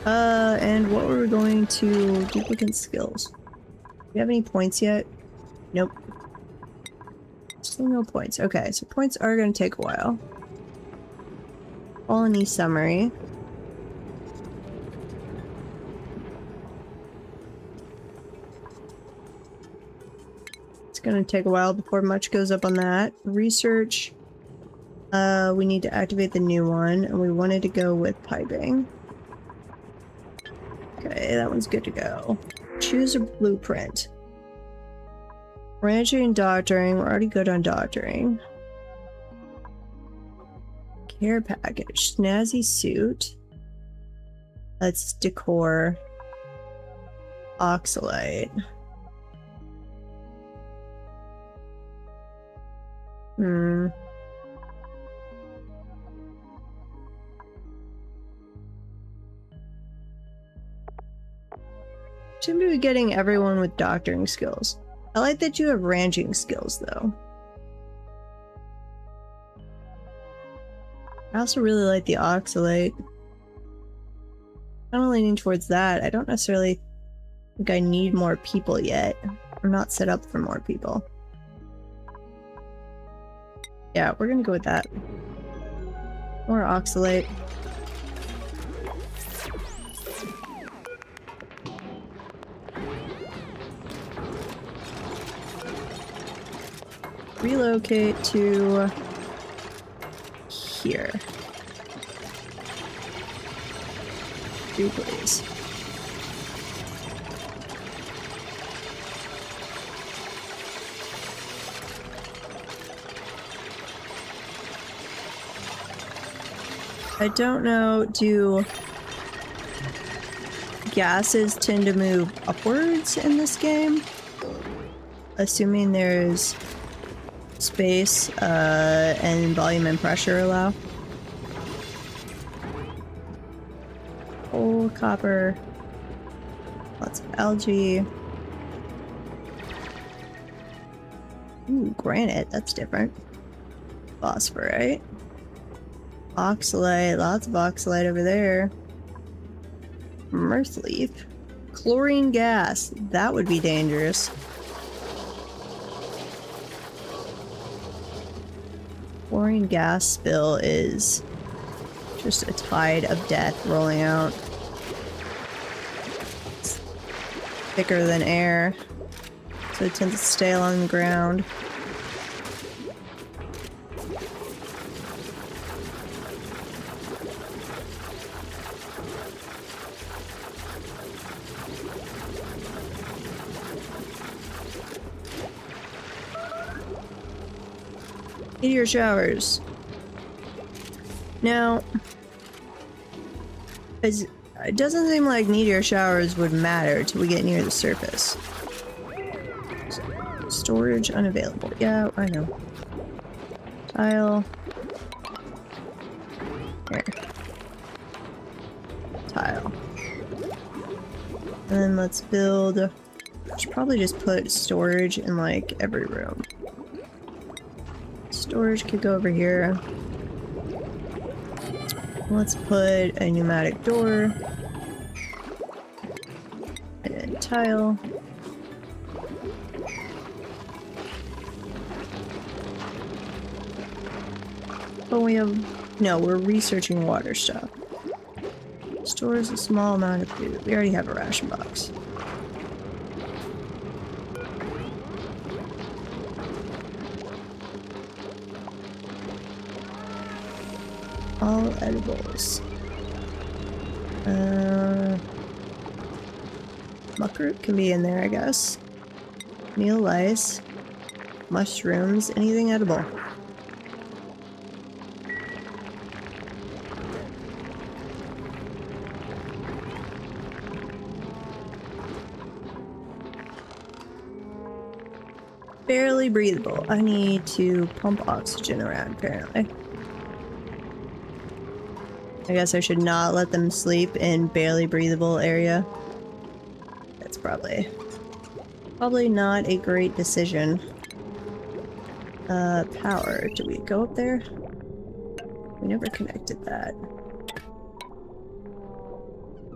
And what were we going to... Duplicate skills. Do you have any points yet? Nope. Still no points. Okay, so points are going to take a while. Colony summary. It's going to take a while before much goes up on that. Research. We need to activate the new one, and we wanted to go with piping. Okay, that one's good to go. Choose a blueprint. Ranching and doctoring. We're already good on doctoring. Care package. Snazzy suit. That's decor. Oxalite. Seem to be getting everyone with doctoring skills. I like that you have ranching skills, though. I also really like the oxalate. I'm leaning towards that. I don't necessarily think I need more people yet. I'm not set up for more people. Yeah, we're gonna go with that. More oxalate. Relocate to here. Do please. I don't know, do gases tend to move upwards in this game? Assuming there's space and volume and pressure allow. Coal, copper, lots of algae. Ooh, granite, that's different. Phosphorite. Oxalite, lots of oxalite over there. Mirth leaf. Chlorine gas, that would be dangerous. Chlorine gas spill is just a tide of death rolling out. It's thicker than air, so it tends to stay along the ground. Meteor showers. Now, it doesn't seem like meteor showers would matter till we get near the surface. Storage unavailable. Yeah, I know. Tile. Here. Tile. And then let's build Should probably just put storage in like every room. Storage could go over here. Let's put a pneumatic door. And tile. Oh, we have... No, we're researching water stuff. Stores a small amount of food. We already have a ration box. All edibles. Muckroot can be in there, I guess. Meal lice. Mushrooms. Anything edible. Barely breathable. I need to pump oxygen around, apparently. I guess I should not let them sleep in barely breathable area. That's probably not a great decision. Power. Do we go up there? We never connected that.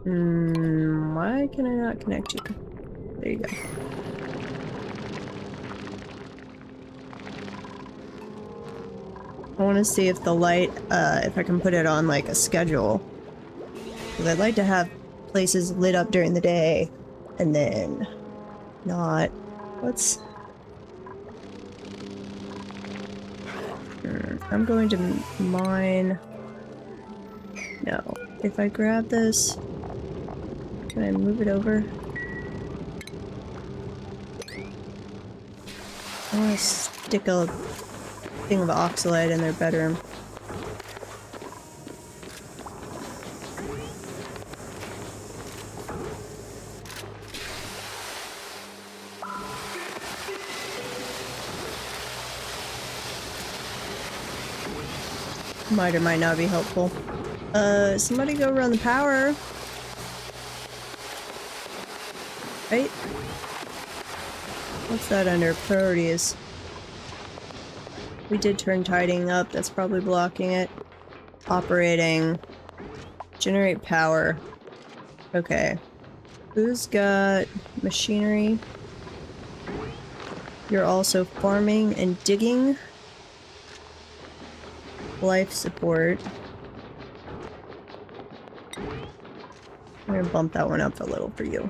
Why can I not connect you? There you go. I want to see if the light, if I can put it on like a schedule. Because I'd like to have places lit up during the day and then not. What's... I'm going to mine... No. If I grab this, can I move it over? I want to stick a thing of oxalate in their bedroom. Might or might not be helpful. Somebody go run the power. Right? What's that under priorities? We did turn tidying up, that's probably blocking it. Operating. Generate power. Okay. Who's got machinery? You're also farming and digging. Life support. I'm gonna bump that one up a little for you.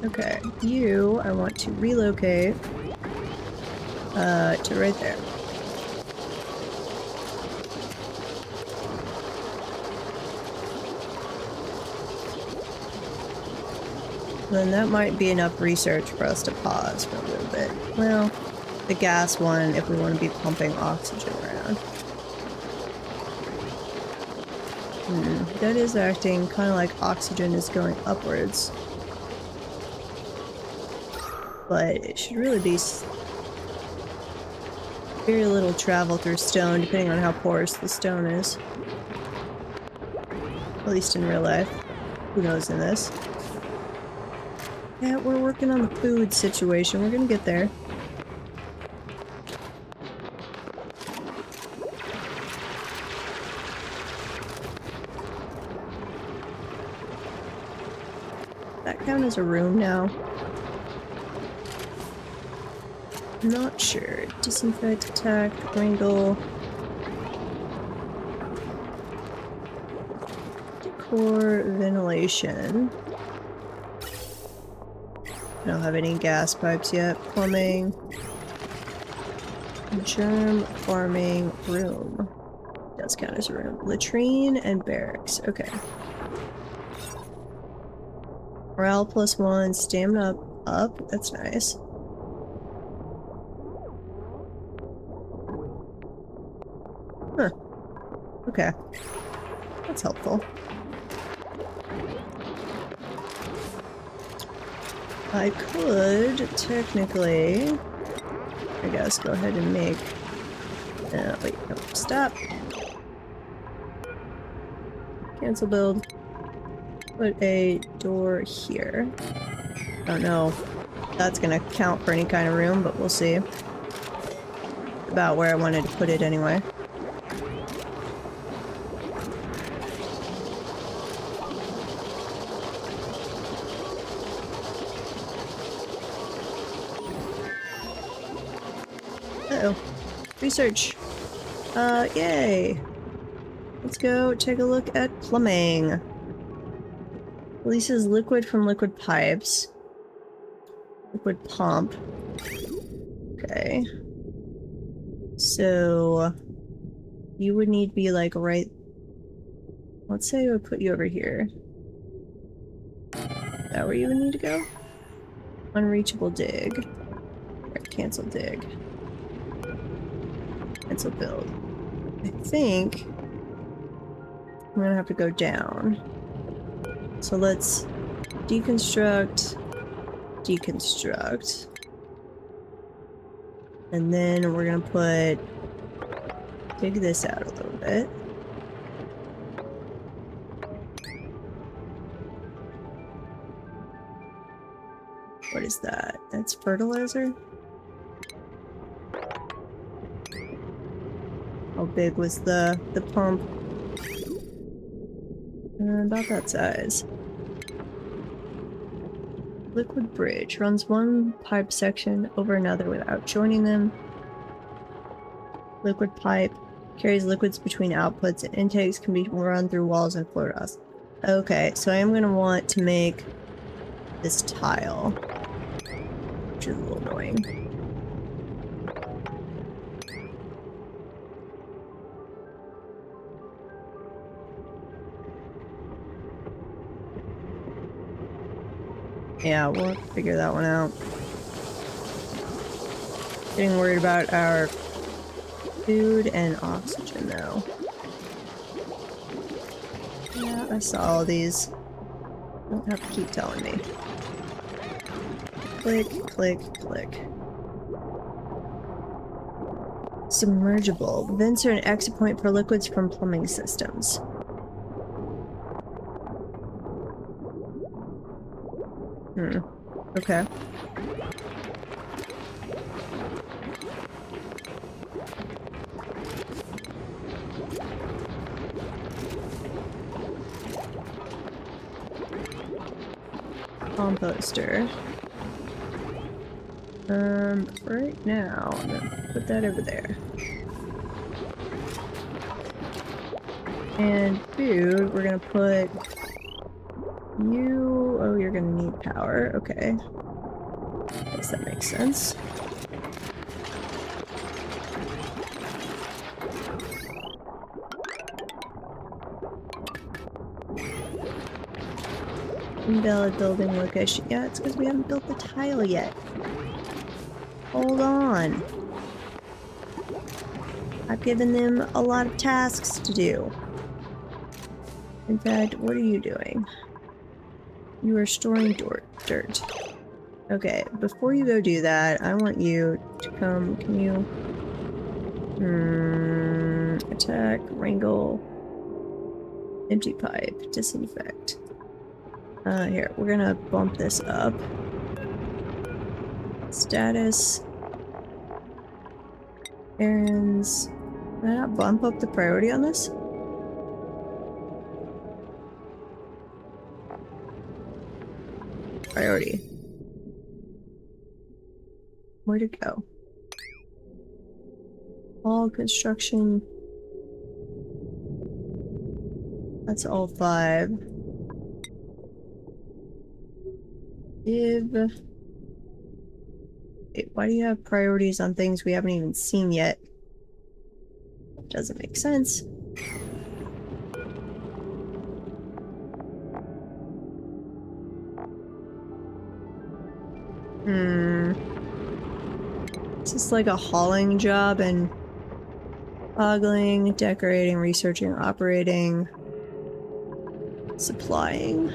Okay, you, I want to relocate to right there. Then that might be enough research for us to pause for a little bit. Well, the gas one if we want to be pumping oxygen around. That is acting kind of like oxygen is going upwards. But it should really be very little travel through stone, depending on how porous the stone is. At least in real life. Who knows in this? Yeah, we're working on the food situation. We're gonna get there. That count as a room now? Not sure. Disinfect, attack, wrangle. Decor, ventilation. I don't have any gas pipes yet. Plumbing. Germ farming room. Does count as a room. Latrine and barracks. Okay. Morale +1. Stamina up. That's nice. Huh. Okay. That's helpful. I could, technically, I guess, go ahead and make Wait, no, stop. Cancel build. Put a door here. Don't know if that's gonna count for any kind of room, but we'll see. About where I wanted to put it anyway. Uh-oh. Research. Yay. Let's go take a look at plumbing. Releases liquid from liquid pipes. Liquid pump. Okay. So you would need to be like right. Let's say I would put you over here. Is that where you would need to go? Unreachable dig. Right, cancel dig. Cancel build. I think I'm gonna have to go down. So let's deconstruct, deconstruct. And then we're gonna put, dig this out a little bit. What is that? That's fertilizer? How big was the pump? About that size. Liquid bridge runs one pipe section over another without joining them. Liquid pipe carries liquids between outputs and intakes, can be run through walls and floor dust. Okay, so I am going to want to make this tile, which is a little annoying. Yeah, we'll figure that one out. Getting worried about our food and oxygen though. Yeah, I saw all these. Don't have to keep telling me. Click, click, click. Submergible. Vents are an exit point for liquids from plumbing systems. Okay. Composter. Right now, I'm gonna put that over there. And food, we're gonna put you. Oh, you're gonna need power. Okay. Guess that makes sense. Invalid building location. Yeah, it's because we haven't built the tile yet. Hold on. I've given them a lot of tasks to do. In fact, what are you doing? You are storing dirt. Okay, before you go do that, I want you to come. Can you... attack, wrangle, empty pipe, disinfect. Here, we're gonna bump this up. Status. Errands. Can I not bump up the priority on this? Priority. Where'd it go? All construction. That's all 5. Wait, why do you have priorities on things we haven't even seen yet? Doesn't make sense. Is this like a hauling job and ogling, decorating, researching, operating, supplying,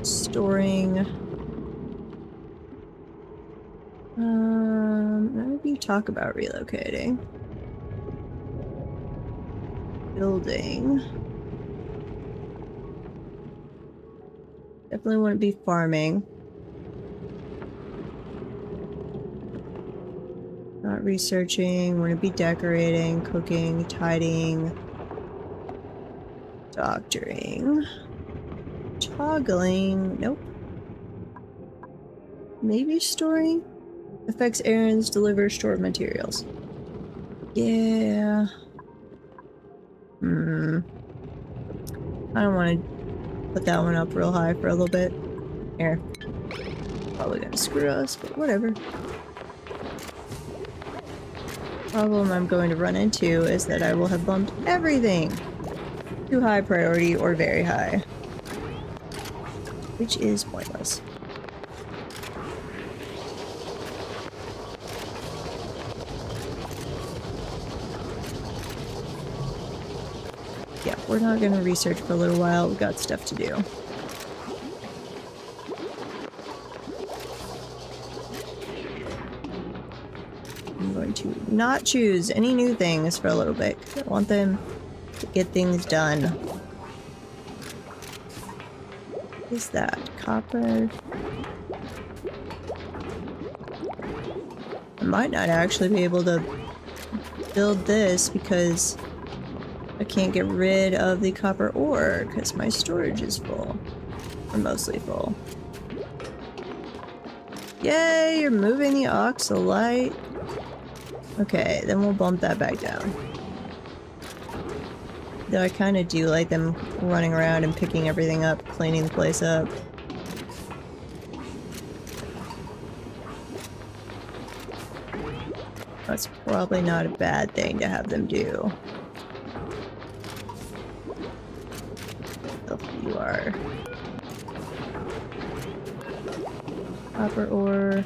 storing. None of you talk about relocating. Building. Definitely wouldn't be farming. Not researching, wouldn't be decorating, cooking, tidying, doctoring, toggling, nope. Maybe storing? Affects errands, deliver, store materials. Yeah. I don't want to put that one up real high for a little bit. Here. Probably gonna screw us, but whatever. Problem I'm going to run into is that I will have bumped everything to high priority or very high. Which is pointless. Yeah, we're not going to research for a little while. We've got stuff to do. I'm going to not choose any new things for a little bit. I want them to get things done. What is that? Copper? I might not actually be able to build this because I can't get rid of the copper ore because my storage is full. Or mostly full. Yay, you're moving the oxalite. Okay, then we'll bump that back down. Though I kind of do like them running around and picking everything up, cleaning the place up. That's probably not a bad thing to have them do. You are. Copper ore.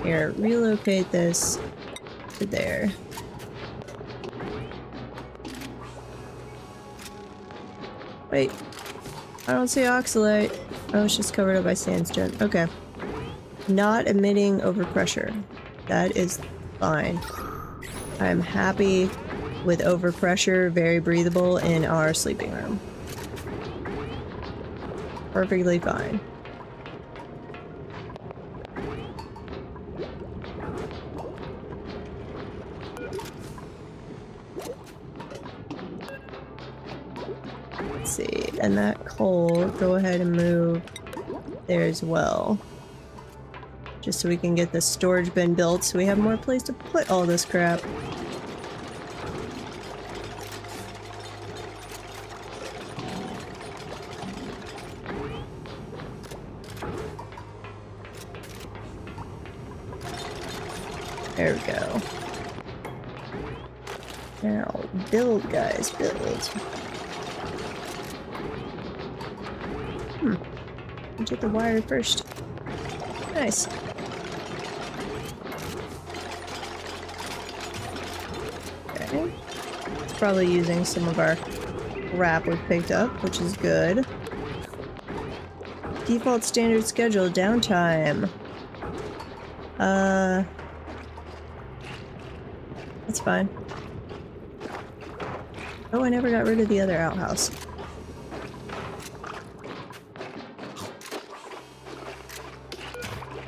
Here, relocate this to there. Wait. I don't see oxalate. Oh, it's just covered up by sandstone. Okay. Not emitting overpressure. That is fine. I'm happy with overpressure, very breathable in our sleeping room. Perfectly fine. Let's see, and that coal, go ahead and move there as well. Just so we can get the storage bin built so we have more place to put all this crap. There we go. Now, build, guys, build. I'll get the wire first. Nice. Okay. Probably using some of our wrap we've picked up, which is good. Default standard schedule, downtime. That's fine. Oh, I never got rid of the other outhouse.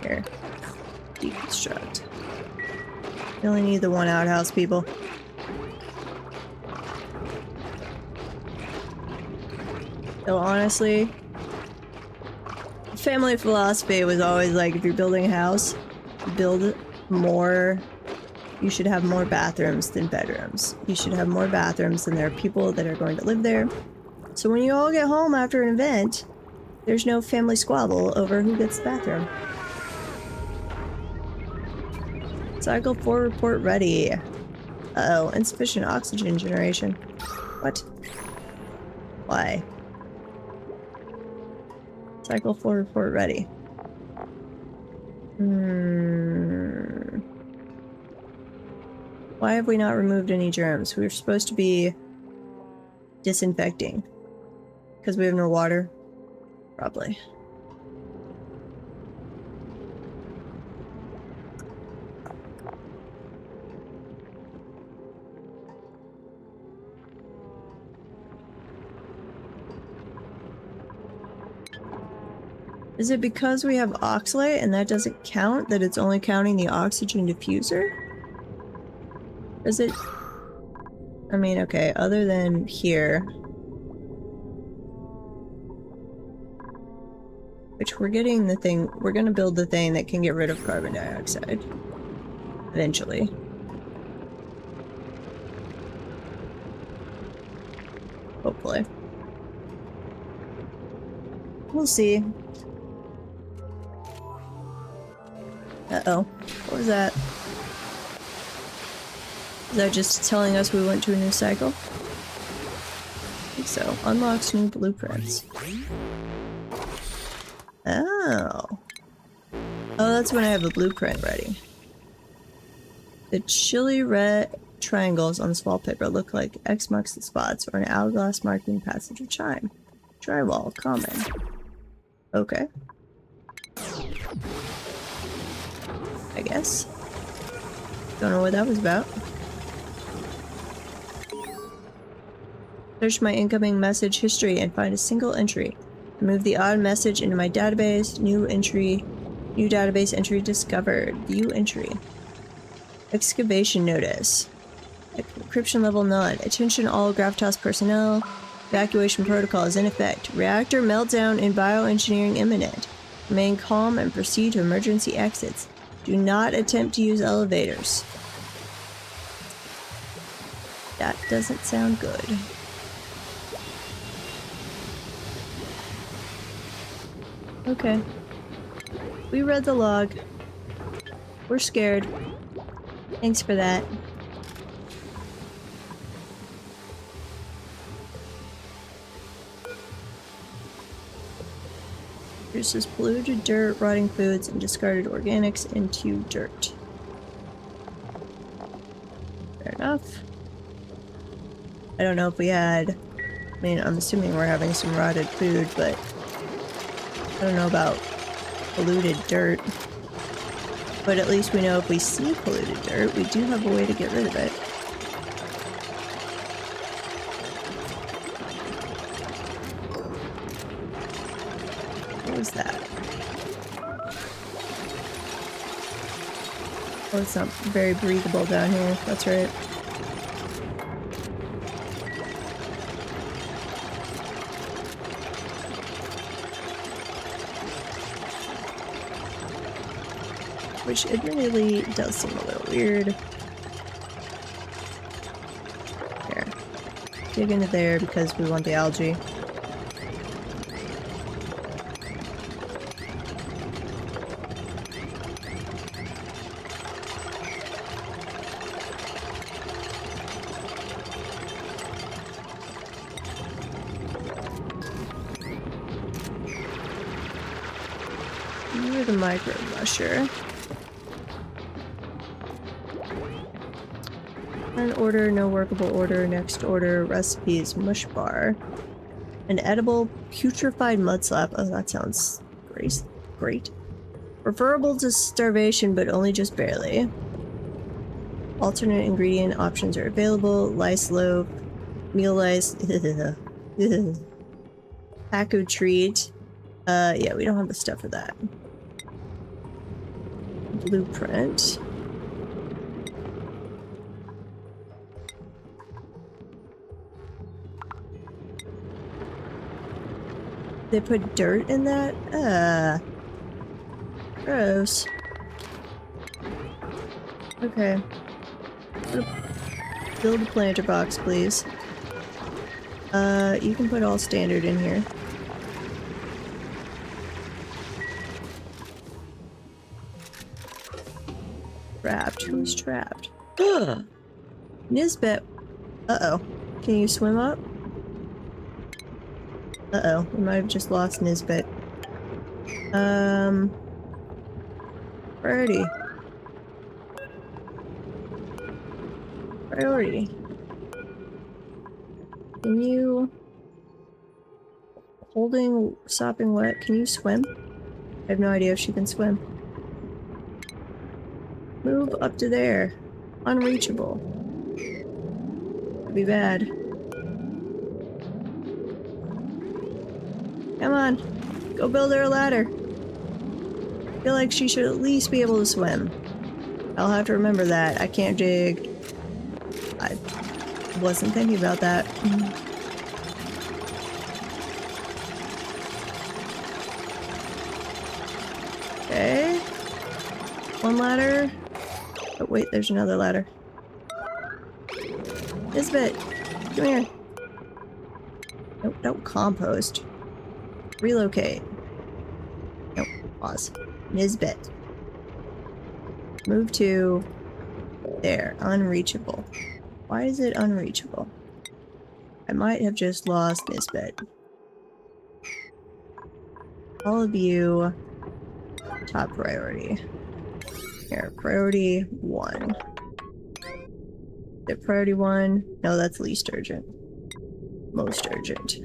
Here. Deconstruct. You only need the one outhouse, people. So honestly, family philosophy was always like, if you're building a house, build more. You should have more bathrooms than bedrooms. You should have more bathrooms than there are people that are going to live there. So when you all get home after an event, there's no family squabble over who gets the bathroom. Cycle 4 report ready. Uh-oh, insufficient oxygen generation. What? Why? Cycle 4 report ready. Why have we not removed any germs? We were supposed to be disinfecting. Because we have no water? Probably. Is it because we have oxalate and that doesn't count, that it's only counting the oxygen diffuser? Is it? I mean, okay, other than here. Which we're getting the thing, we're gonna build the thing that can get rid of carbon dioxide. Eventually. Hopefully. We'll see. Uh-oh. What was that? Is that just telling us we went to a new cycle? I think so. Unlocks new blueprints. Oh. Oh, that's when I have a blueprint ready. The chilly red triangles on this wallpaper look like X marks the spots or an hourglass marking passage of chime. Drywall, common. Okay. I guess. Don't know what that was about. Search my incoming message history and find a single entry. Remove the odd message into my database. New entry. New database entry discovered. View entry. Excavation notice. Encryption level none. Attention all Gravitas personnel. Evacuation protocol is in effect. Reactor meltdown in bioengineering imminent. Remain calm and proceed to emergency exits. Do not attempt to use elevators. That doesn't sound good. Okay. We read the log. We're scared. Thanks for that. Reduces polluted dirt, rotting foods, and discarded organics into dirt. Fair enough. I don't know if we had... I mean, I'm assuming we're having some rotted food, but... I don't know about polluted dirt. But at least we know if we see polluted dirt, we do have a way to get rid of it. What was that? Oh, it's not very breathable down here. That's right. Which admittedly does seem a little weird. Here. Dig into there because we want the algae. You're the micro musher. Current order, no workable order, next order, recipes, mush bar. An edible putrefied mud slab. Oh, that sounds great. Preferable to starvation, but only just barely. Alternate ingredient options are available. Lice loaf, meal lice, Pacu treat. Yeah, we don't have the stuff for that. Blueprint. They put dirt in that? Gross. Okay. Build a planter box, please. You can put all standard in here. Trapped. Who's trapped? Ugh! Nisbet. Uh-oh. Can you swim up? Uh-oh. We might have just lost Nisbet. Priority. Priority. Can you... Holding sopping wet, can you swim? I have no idea if she can swim. Move up to there. Unreachable. Could be bad. Come on. Go build her a ladder. feel like she should at least be able to swim. I'll have to remember that. I can't dig. I wasn't thinking about that. Okay. One ladder. Oh wait, there's another ladder. Nisbet, come here. Nope, don't compost. Relocate. Nope, pause. Nisbet. Move to there. Unreachable. Why is it unreachable? I might have just lost Nisbet. All of you, top priority. Here, priority 1. Is it priority 1? No, that's least urgent. Most urgent.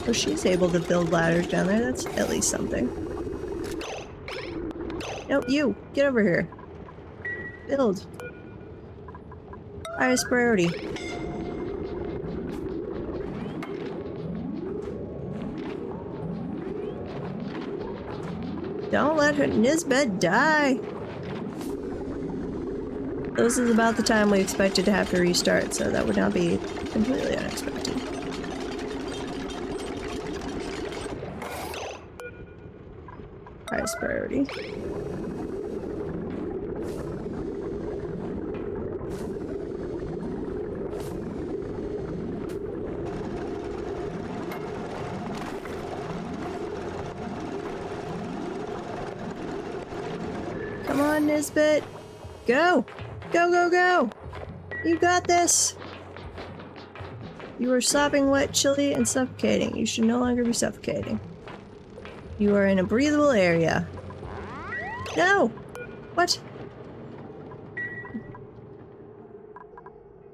Oh, she's able to build ladders down there. That's at least something. Nope, you! Get over here. Build. Highest priority. Don't let her Nisbet die! This is about the time we expected to have to restart, so that would not be completely unexpected. Highest priority. Come on, Nisbet! Go! Go, go, go! You got this! You are sopping wet, chilly, and suffocating. You should no longer be suffocating. You are in a breathable area. No! What?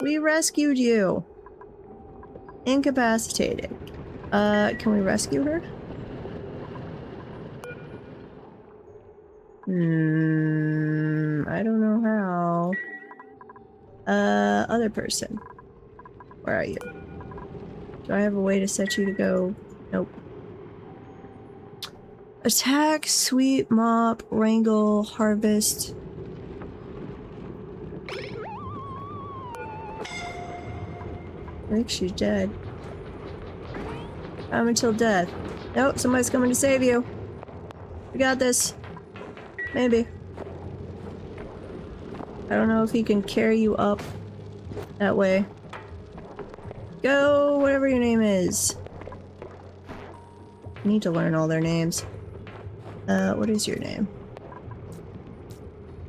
We rescued you! Incapacitated. Can we rescue her? I don't know how. Other person. Where are you? Do I have a way to set you to go? Nope. Attack, sweep, mop, wrangle, harvest. I think she's dead. Time until death. Nope, somebody's coming to save you. We got this. Maybe. I don't know if he can carry you up that way. Go, whatever your name is. I need to learn all their names. What is your name?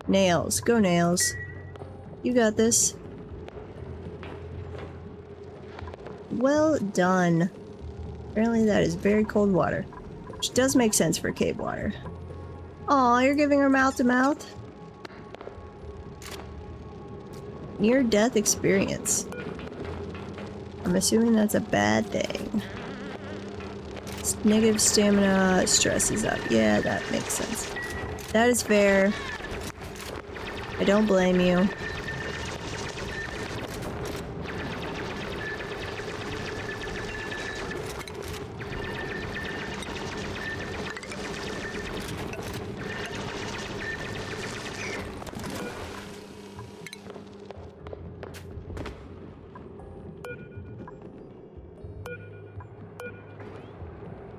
Nails. Go, Nails. You got this. Well done. Apparently that is very cold water. Which does make sense for cave water. Aw, you're giving her mouth to mouth? Near-death experience. I'm assuming that's a bad thing. Negative stamina, stress is up. Yeah, that makes sense. That is fair. I don't blame you.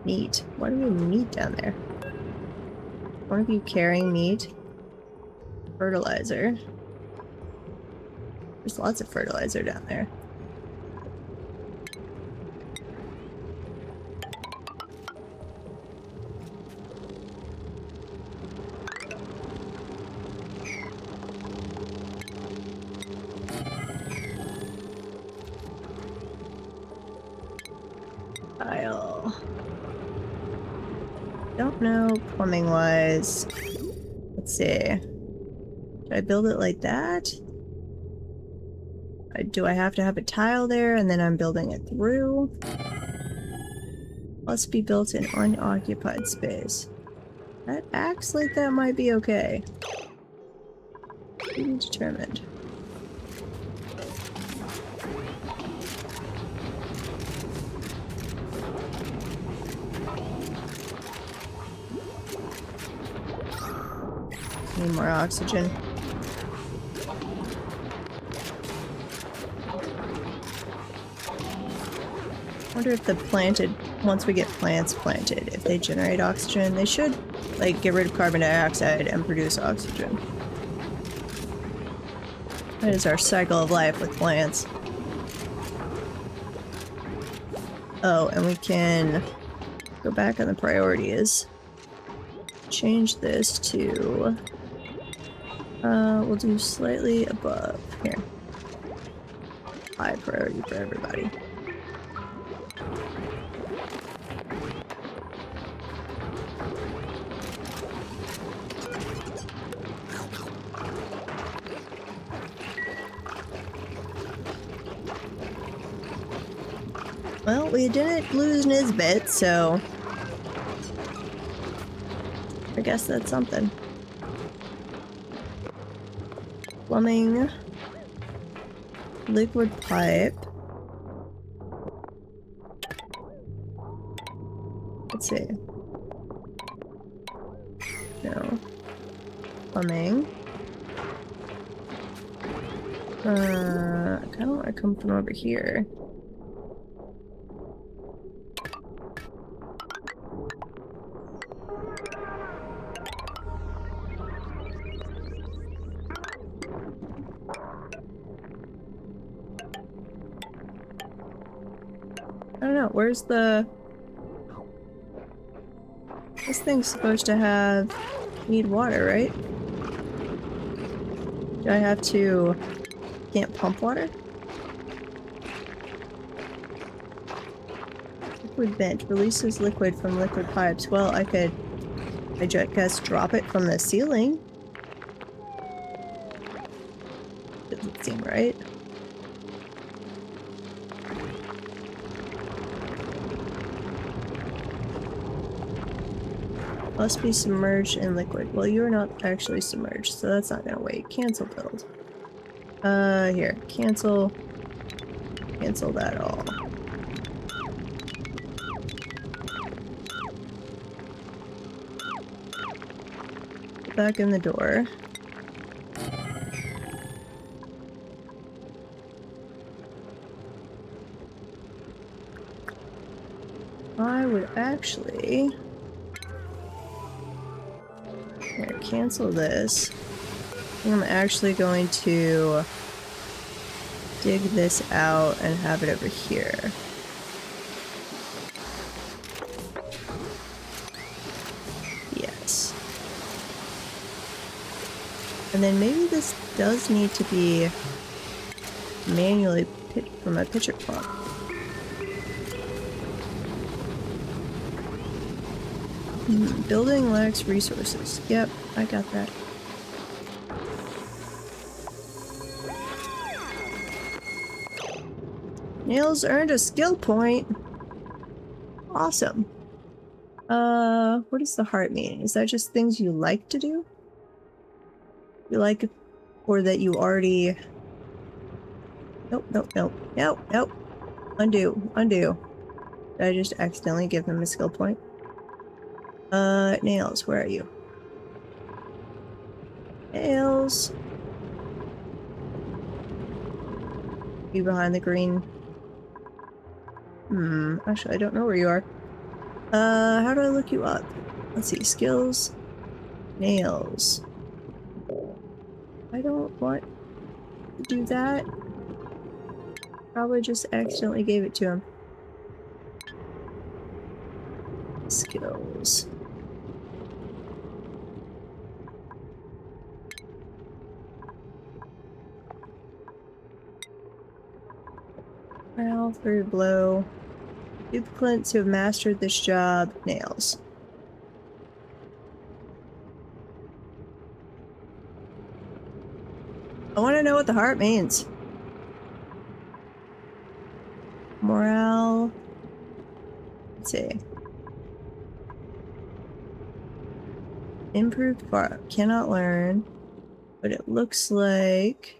Meat. What do we meat down there? One of you carrying meat? Fertilizer. There's lots of fertilizer down there. Tile. Don't know plumbing wise. Let's see. Should I build it like that? Do I have to have a tile there and then I'm building it through? Must be built in unoccupied space. That acts like that might be okay. To be determined. Need more oxygen. I wonder if once we get plants planted, if they generate oxygen, they should, like, get rid of carbon dioxide and produce oxygen. That is our cycle of life with plants. Oh, and we can go back on the priorities. Change this to... we'll do slightly above. Here. High priority for everybody. Well, we didn't lose Nisbet, so I guess that's something. Plumbing. Liquid pipe. Let's see. No. Plumbing. I kind of want to come from over here. I don't know, where's the... This thing's supposed to need water, right? Do I have to... Can't pump water? Liquid vent releases liquid from liquid pipes. Well, I guess drop it from the ceiling. Doesn't seem right. Must be submerged in liquid. Well, you're not actually submerged, so that's not gonna wait. Cancel build. Here. Cancel that all. Back in the door. I would actually... Here, cancel this. I'm actually going to dig this out and have it over here. Yes. And then maybe this does need to be manually from a pitcher pump. Building lacks resources. Yep, I got that. Nails earned a skill point. Awesome. What does the heart mean? Is that just things you like to do? You like, or that you already... Nope, nope, nope, nope, nope. Undo, undo. Did I just accidentally give him a skill point? Nails, where are you? Nails. You behind the green? Actually, I don't know where you are. How do I look you up? Let's see, skills. Nails. I don't want to do that. Probably just accidentally gave it to him. Skills. Well, through blow. Duplicates who have mastered this job. Nails. I want to know what the heart means. Morale. Let's see. Improved bar. Cannot learn. But it looks like...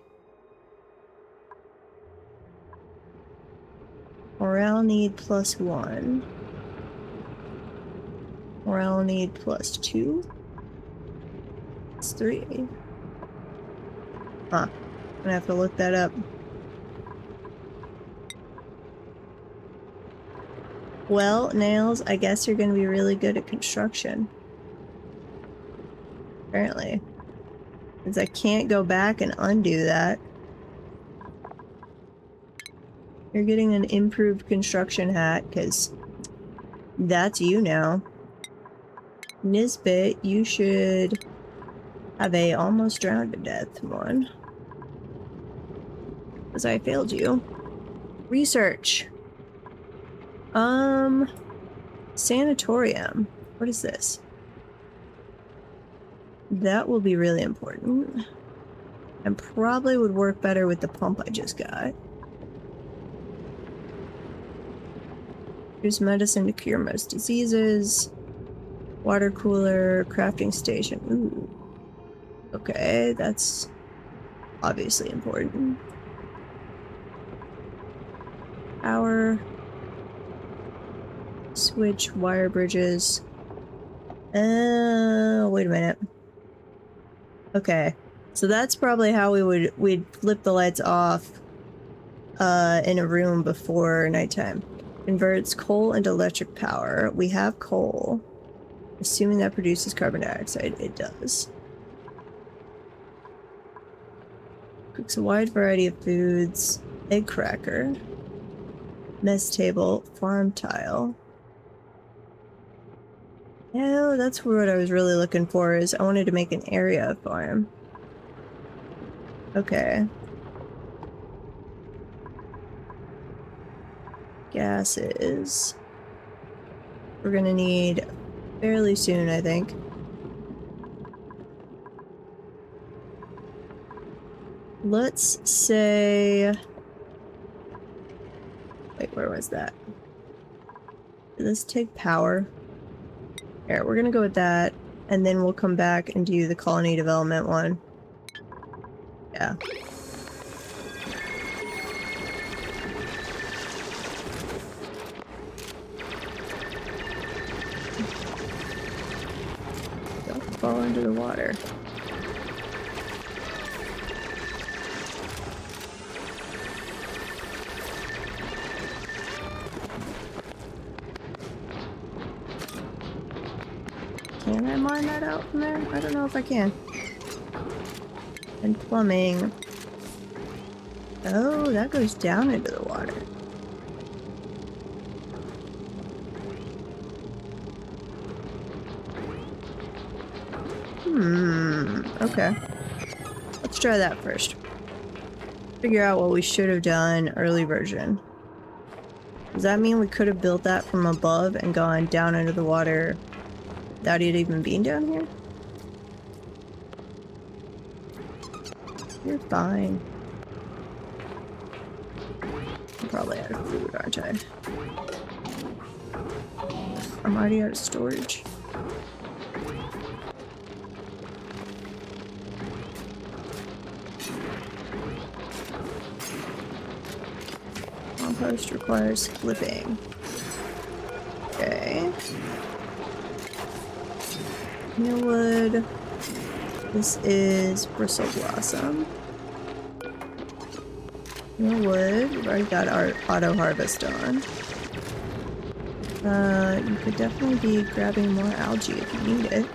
Morale need +1. Morale need +2. That's 3. Huh. I'm gonna have to look that up. Well, Nails, I guess you're gonna be really good at construction. Apparently. Because I can't go back and undo that. You're getting an improved construction hat, because that's you now. Nisbet, you should have a almost drowned to death one. Because I failed you. Research. Sanatorium. What is this? That will be really important. And probably would work better with the pump I just got. Use medicine to cure most diseases. Water cooler, crafting station. Ooh. Okay, that's obviously important. Power. Switch, wire bridges. Wait a minute. Okay, so that's probably how we'd flip the lights off in a room before nighttime. Converts coal into electric power. We have coal. Assuming that produces carbon dioxide, it does. Cooks a wide variety of foods. Egg cracker. Mess table. Farm tile. Oh, that's what I was really looking for, is I wanted to make an area farm. Okay. Gases. We're gonna need fairly soon, I think. Let's say... Wait, where was that? Did this take power? Here, we're gonna go with that, and then we'll come back and do the colony development one. Yeah. Don't fall into the water. Can I mine that out from there? I don't know if I can. And plumbing. Oh, that goes down into the water. Okay. Let's try that first. Figure out what we should have done early version. Does that mean we could have built that from above and gone down into the water without it even being down here? You're fine. I'm probably out of food, aren't I? I'm already out of storage. Compost requires flipping. Okay. Millwood. This is bristle blossom. Millwood. We've already got our auto harvest on. You could definitely be grabbing more algae if you need it.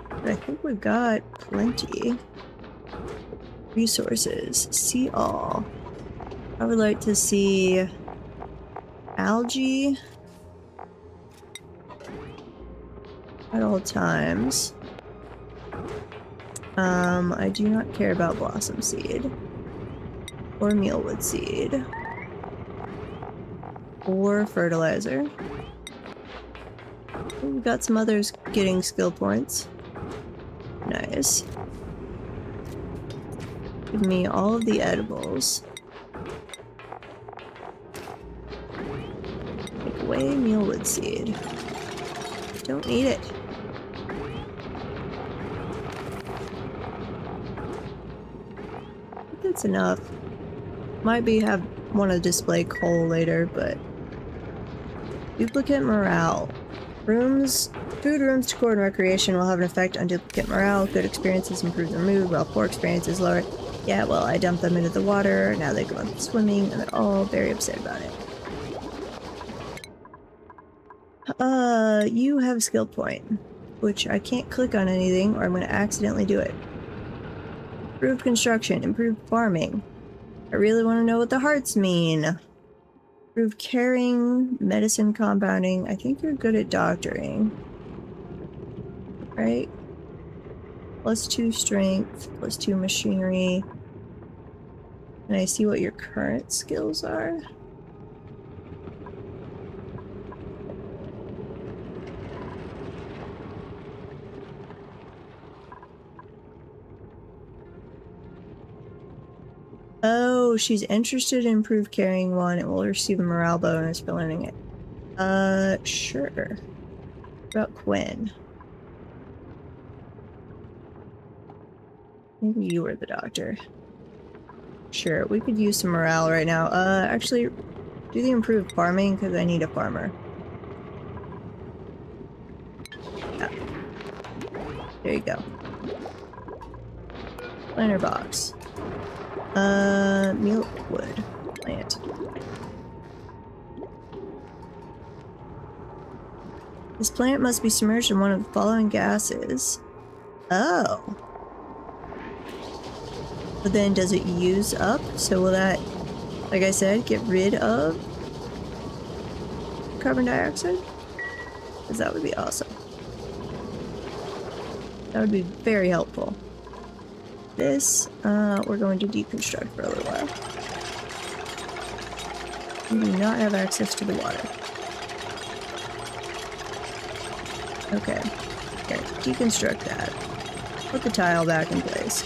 But I think we've got plenty. Resources. See all. I would like to see algae at all times. I do not care about blossom seed or mealwood seed or fertilizer. We've got some others getting skill points. Nice. Give me all of the edibles. Take away mealwood seed. Don't need it. I think that's enough. Might be want to display coal later, but duplicate morale. Rooms, food, rooms, decor, and recreation will have an effect on duplicate morale. Good experiences improve their mood, while poor experiences lower it. Yeah, well, I dumped them into the water, now they go out swimming, and they're all very upset about it. You have a skill point, which I can't click on anything or I'm gonna accidentally do it. Improved construction, improved farming. I really want to know what the hearts mean. Improved caring, medicine compounding. I think you're good at doctoring. Right? +2 strength, +2 machinery. Can I see what your current skills are? Oh, she's interested in improved carrying 1 and will receive a morale bonus for learning it. Sure. What about Quinn? Maybe you were the doctor. Sure, we could use some morale right now. Actually, do the improved farming because I need a farmer. Yeah. There you go. Planter box. Milkwood plant. This plant must be submerged in one of the following gases. Oh. But then does it use up? So will that, like I said, get rid of carbon dioxide? Because that would be awesome. That would be very helpful. This, we're going to deconstruct for a little while. We do not have access to the water. Okay. Here, deconstruct that. Put the tile back in place.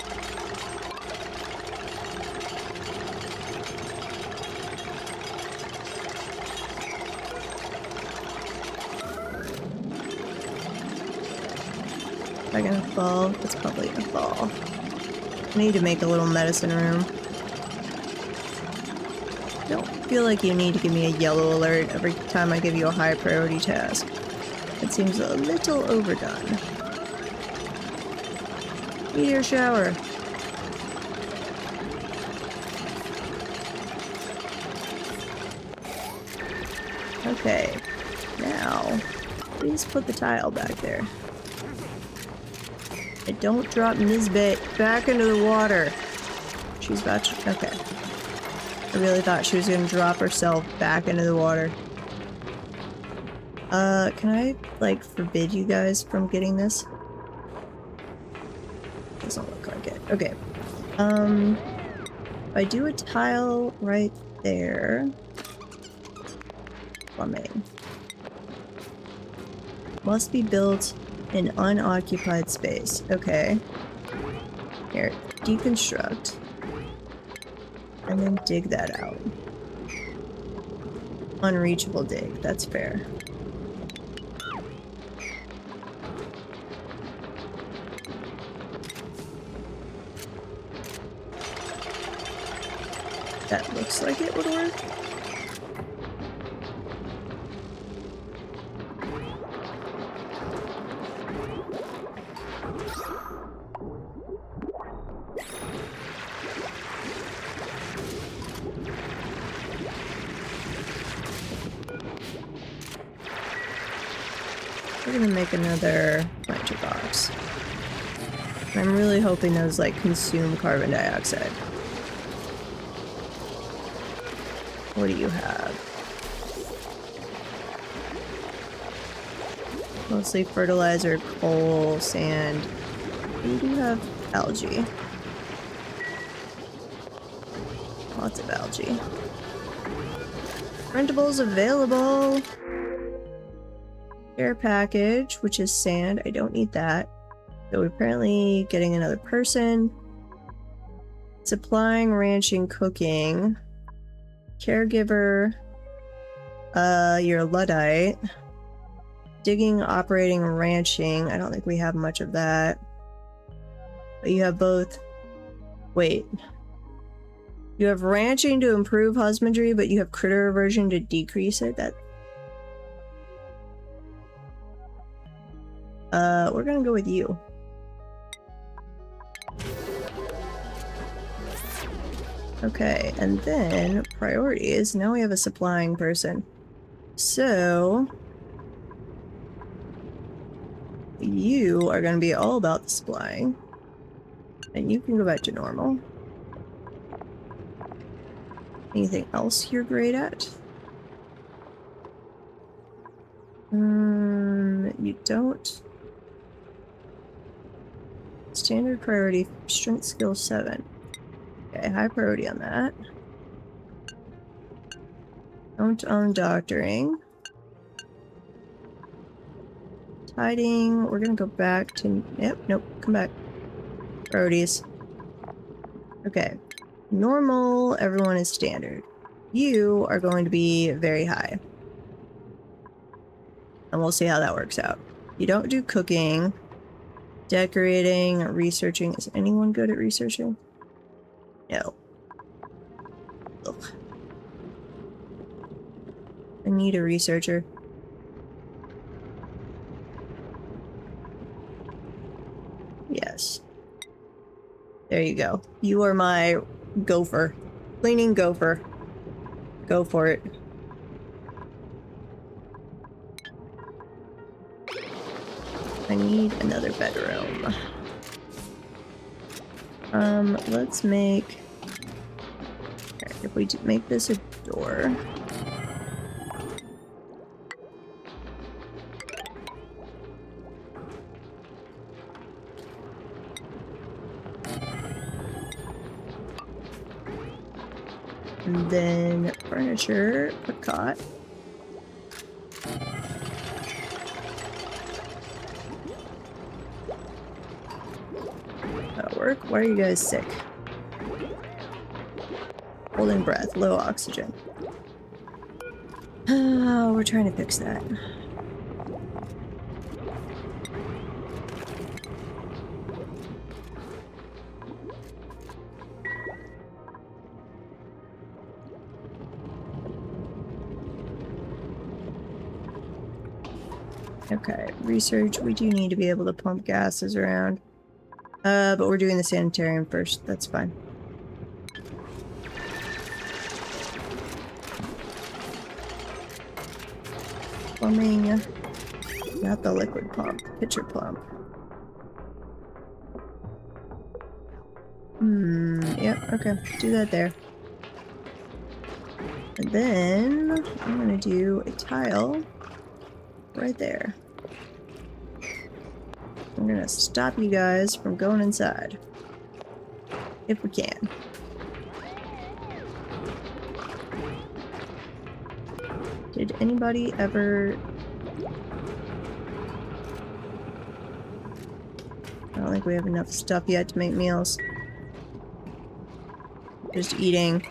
Is that gonna fall? It's probably gonna fall. I need to make a little medicine room. I don't feel like you need to give me a yellow alert every time I give you a high priority task. It seems a little overdone. Meteor shower. Okay, now please put the tile back there. And don't drop Nisbet back into the water. She's about to. Okay. I really thought she was gonna drop herself back into the water. Can I, like, forbid you guys from getting this? Doesn't look like it. Okay. If I do a tile right there. Plumbing. Must be built in unoccupied space. Okay. Here, deconstruct. And then dig that out. Unreachable dig, that's fair. That looks like it would work. We're gonna make another planter box. I'm really hoping those, like, consume carbon dioxide. What do you have? Mostly fertilizer, coal, sand. You do have algae. Lots of algae. Rentables available! Care package, which is sand. I don't need that. So we're apparently getting another person. Supplying, ranching, cooking. Caregiver. You're a Luddite. Digging, operating, ranching. I don't think we have much of that. But you have both. Wait. You have ranching to improve husbandry, but you have critter aversion to decrease it? We're gonna go with you. Okay, and then priorities. Now we have a supplying person. So you are going to be all about the supplying. And you can go back to normal. Anything else you're great at? You don't. Standard priority, strength skill 7. Okay, high priority on that. Don't own doctoring. Tiding, we're gonna go back to, yep, nope, come back. Priorities. Okay. Normal, everyone is standard. You are going to be very high. And we'll see how that works out. You don't do cooking, decorating, researching. Is anyone good at researching? No. Ugh. I need a researcher. Yes. There you go. You are my gopher. Cleaning gopher. Go for it. I need another bedroom. Let's make... if we make this a door... And then furniture, a cot. That'll work. Why are you guys sick? Holding breath, low oxygen. Oh, we're trying to fix that. Okay, research. We do need to be able to pump gases around. But we're doing the sanitarium first. That's fine. Plumbing. Not the liquid pump. Pitcher pump. Yep, okay. Do that there. And then I'm gonna do a tile right there. I'm gonna stop you guys from going inside. If we can. Did anybody ever... I don't think we have enough stuff yet to make meals. Just eating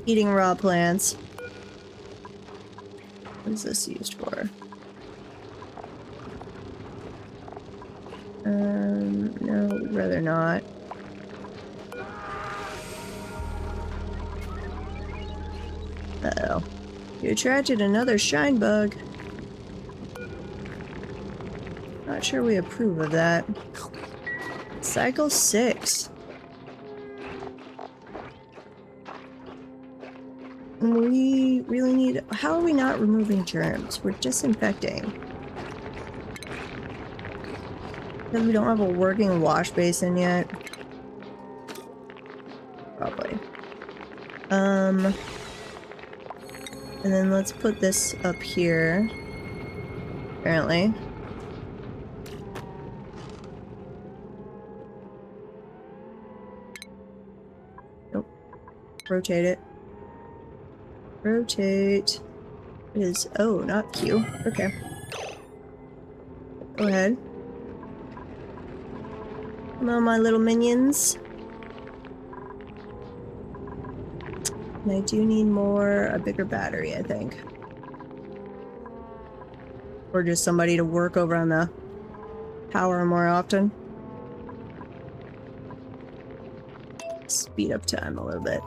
raw plants. What is this used for? No, we'd rather not. Uh-oh. You attracted another shine bug. Not sure we approve of that. Cycle 6. We really need... How are we not removing germs? We're disinfecting. Because we don't have a working wash basin yet. Probably. And then let's put this up here. Apparently. Nope. Rotate it. Rotate. It is... Oh, not Q. Okay. Go ahead. Come on, my little minions. And I do need a bigger battery, I think. Or just somebody to work over on the power more often. Speed up time a little bit.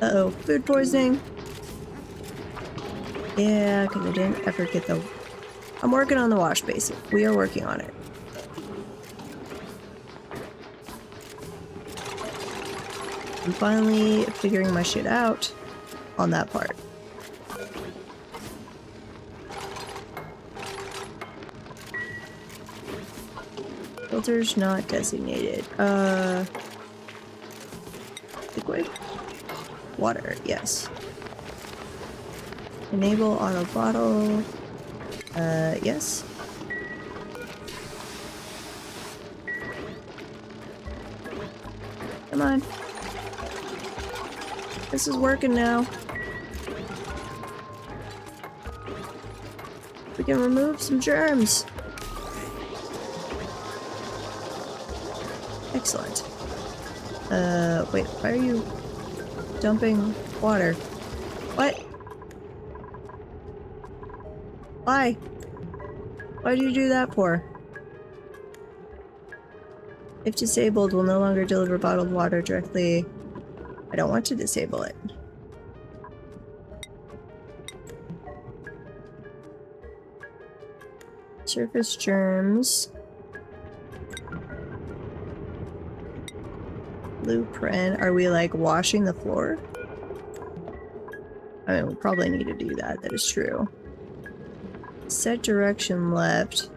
Uh-oh, food poisoning. Yeah, because I didn't ever get the... I'm working on the wash basin. We are working on it. I'm finally figuring my shit out on that part. Filters not designated. Liquid? Water, yes. Enable auto bottle. Yes. Come on. This is working now. We can remove some germs. Excellent. Wait, why are you dumping water? What? Why? Why do you do that for? If disabled, will no longer deliver bottled water directly. I don't want to disable it. Surface germs. Blueprint. Are we like washing the floor? I mean, we'll probably need to do that. That is true. Set direction left.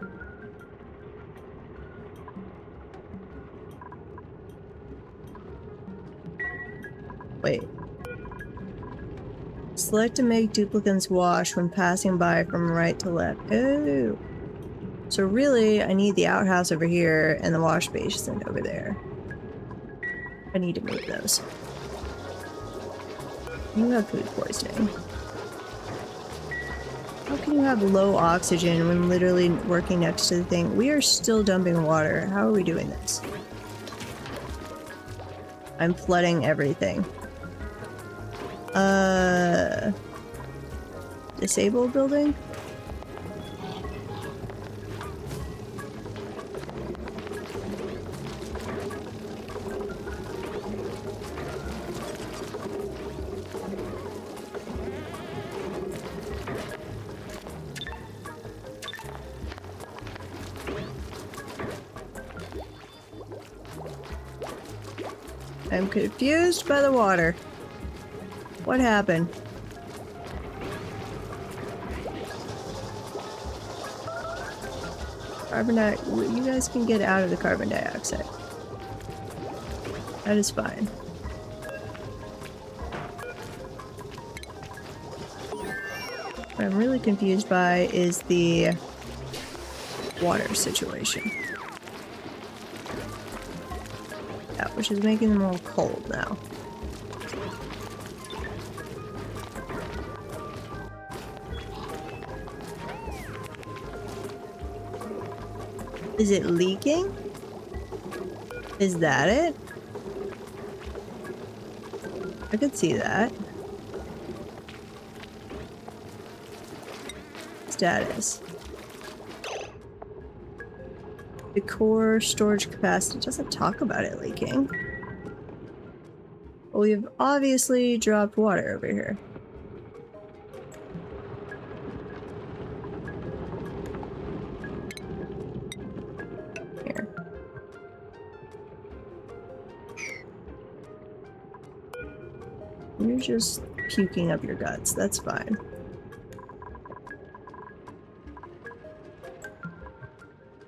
Wait. Select to make duplicants wash when passing by from right to left. Oh. So really, I need the outhouse over here and the wash basin over there. I need to move those. You have food poisoning. How can you have low oxygen when literally working next to the thing? We are still dumping water. How are we doing this? I'm flooding everything. Disabled building? I'm confused by the water. What happened? Carbon dioxide. You guys can get out of the carbon dioxide. That is fine. What I'm really confused by is the water situation. Yeah, which is making them all cold now. Is it leaking? Is that it? I could see that. Status. The core storage capacity doesn't talk about it leaking. Well, we've obviously dropped water over here. Here. You're just puking up your guts. That's fine.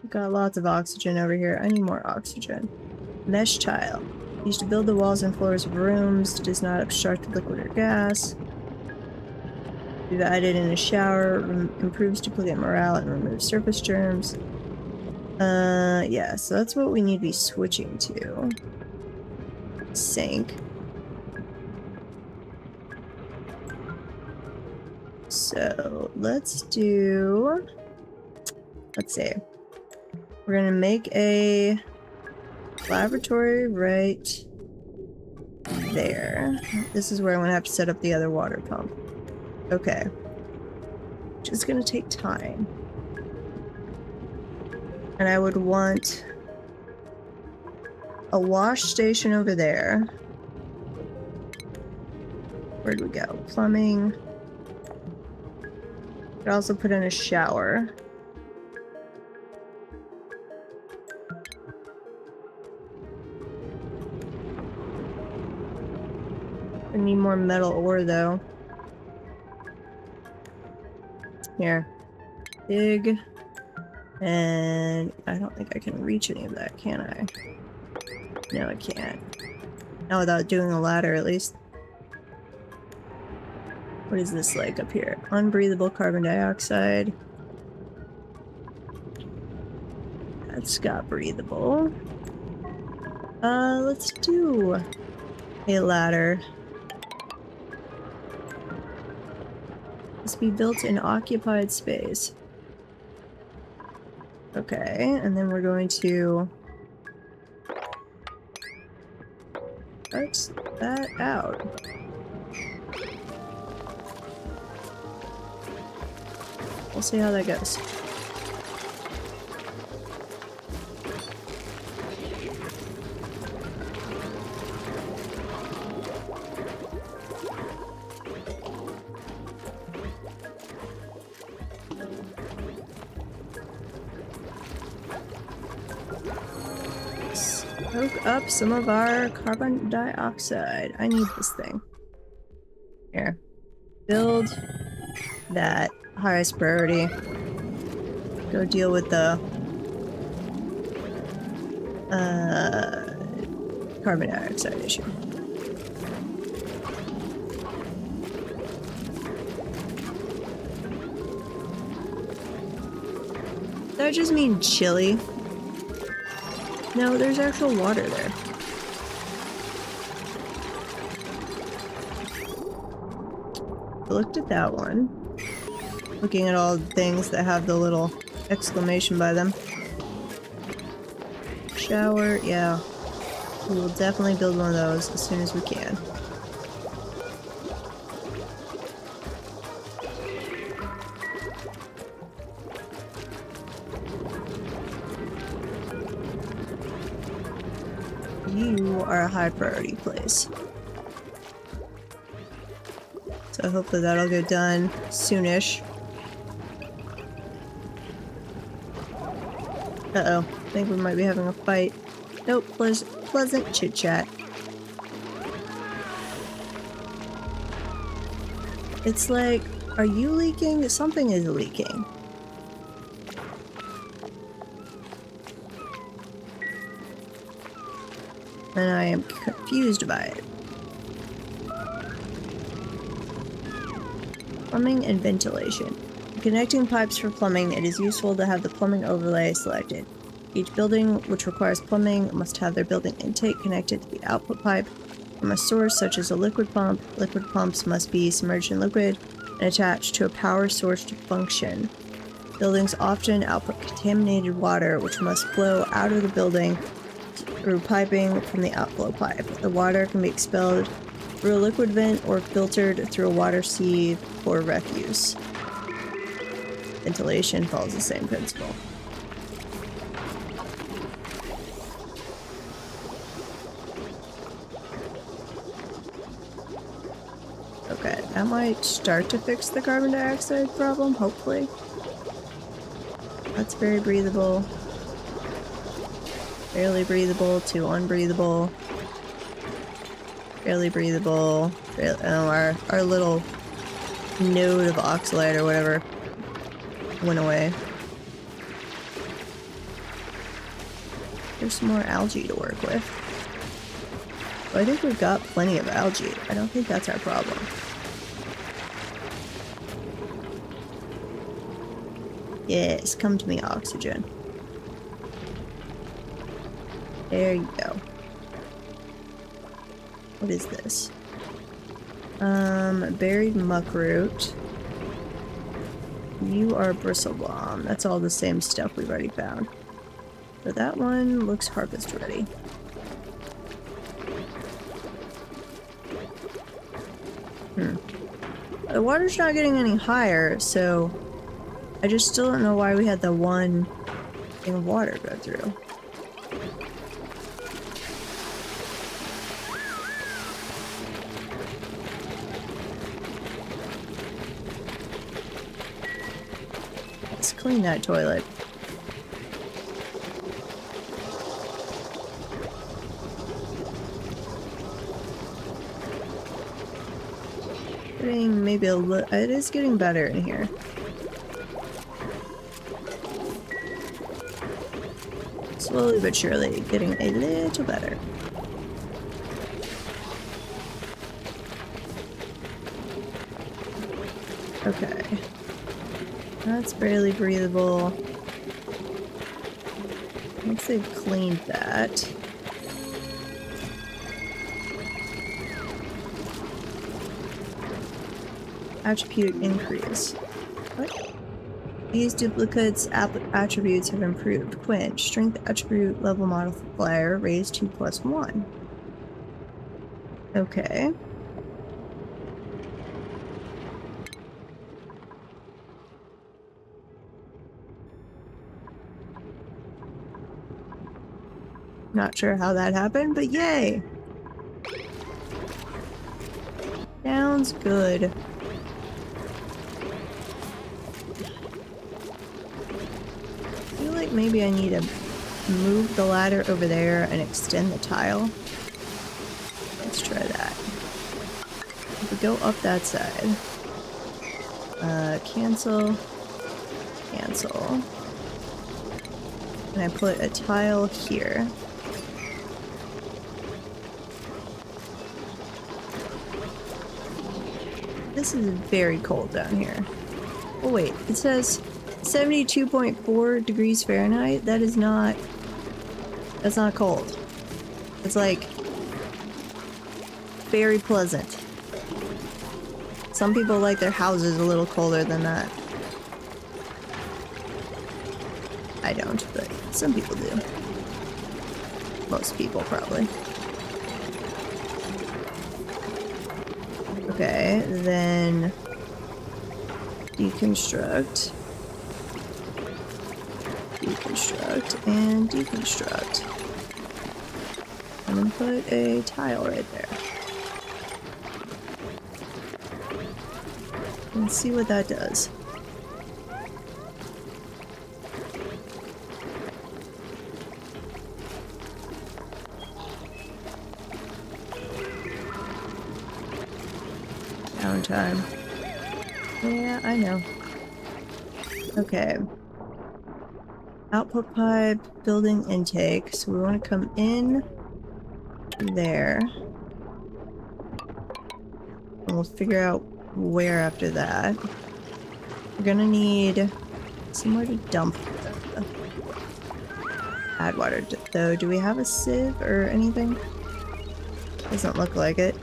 Got lots of oxygen over here. I need more oxygen. Mesh tile. Used to build the walls and floors of rooms. Does not obstruct liquid or gas. We've added in a shower. Improves duplicate morale and removes surface germs. Yeah, so that's what we need to be switching to. Sink. So let's do... Let's see. We're gonna make a laboratory right there. This is where I'm gonna have to set up the other water pump. Okay. Which is gonna take time. And I would want a wash station over there. Where'd we go? Plumbing. Could also put in a shower. I need more metal ore though. Here. Dig. And I don't think I can reach any of that, can I? No, I can't. Not without doing a ladder, at least. What is this like up here? Unbreathable carbon dioxide. That's got breathable. Let's do a ladder. Must be built in occupied space. Okay, and then we're going to cut that out. We'll see how that goes. Soak up some of our carbon dioxide. I need this thing. Here. Build that. Highest priority. Go deal with the carbon dioxide issue. Does that just mean chilly? No, there's actual water there. I looked at that one. Looking at all the things that have the little exclamation by them. Shower, yeah. We will definitely build one of those as soon as we can. You are a high priority place. So hopefully that'll get done soonish. Uh-oh. I think we might be having a fight. Nope, pleasant chit-chat. It's like, are you leaking? Something is leaking. And I am confused by it. Plumbing and ventilation. Connecting pipes for plumbing, it is useful to have the plumbing overlay selected. Each building which requires plumbing must have their building intake connected to the output pipe from a source such as a liquid pump. Liquid pumps must be submerged in liquid and attached to a power source to function. Buildings often output contaminated water which must flow out of the building through piping from the outflow pipe. The water can be expelled through a liquid vent or filtered through a water sieve for refuse. Ventilation follows the same principle. Okay, that might start to fix the carbon dioxide problem, hopefully. That's very breathable. Barely breathable to unbreathable. Barely breathable. Our little node of oxalate or whatever went away. There's some more algae to work with. But I think we've got plenty of algae. I don't think that's our problem. Yes, come to me, oxygen. There you go. What is this? Buried muckroot. You are bristlebomb. That's all the same stuff we've already found. So that one looks harvest ready. The water's not getting any higher, so I just still don't know why we had the one thing of water go through. Let's clean that toilet. Getting maybe a little. It is getting better in here. Slowly but surely, getting a little better. Okay. That's barely breathable. Once they've cleaned that. Attribute increase. What? These duplicates attributes have improved. Quench. Strength attribute level modifier raised to +1. Okay. Not sure how that happened, but yay! Sounds good. I feel like maybe I need to move the ladder over there and extend the tile. Let's try that. If we go up that side. Cancel. Cancel. And I put a tile here. This is very cold down here. Oh wait, it says 72.4 degrees Fahrenheit. That is not... That's not cold. It's like... very pleasant. Some people like their houses a little colder than that. I don't, but some people do. Most people, probably. Okay, then... deconstruct. Deconstruct, and deconstruct. And then put a tile right there. Let's see what that does. Downtime. Yeah, I know. Okay. Output pipe, building intake. So we want to come in there. And we'll figure out where after that. We're gonna need somewhere to dump the add water though. Do we have a sieve or anything? Doesn't look like it.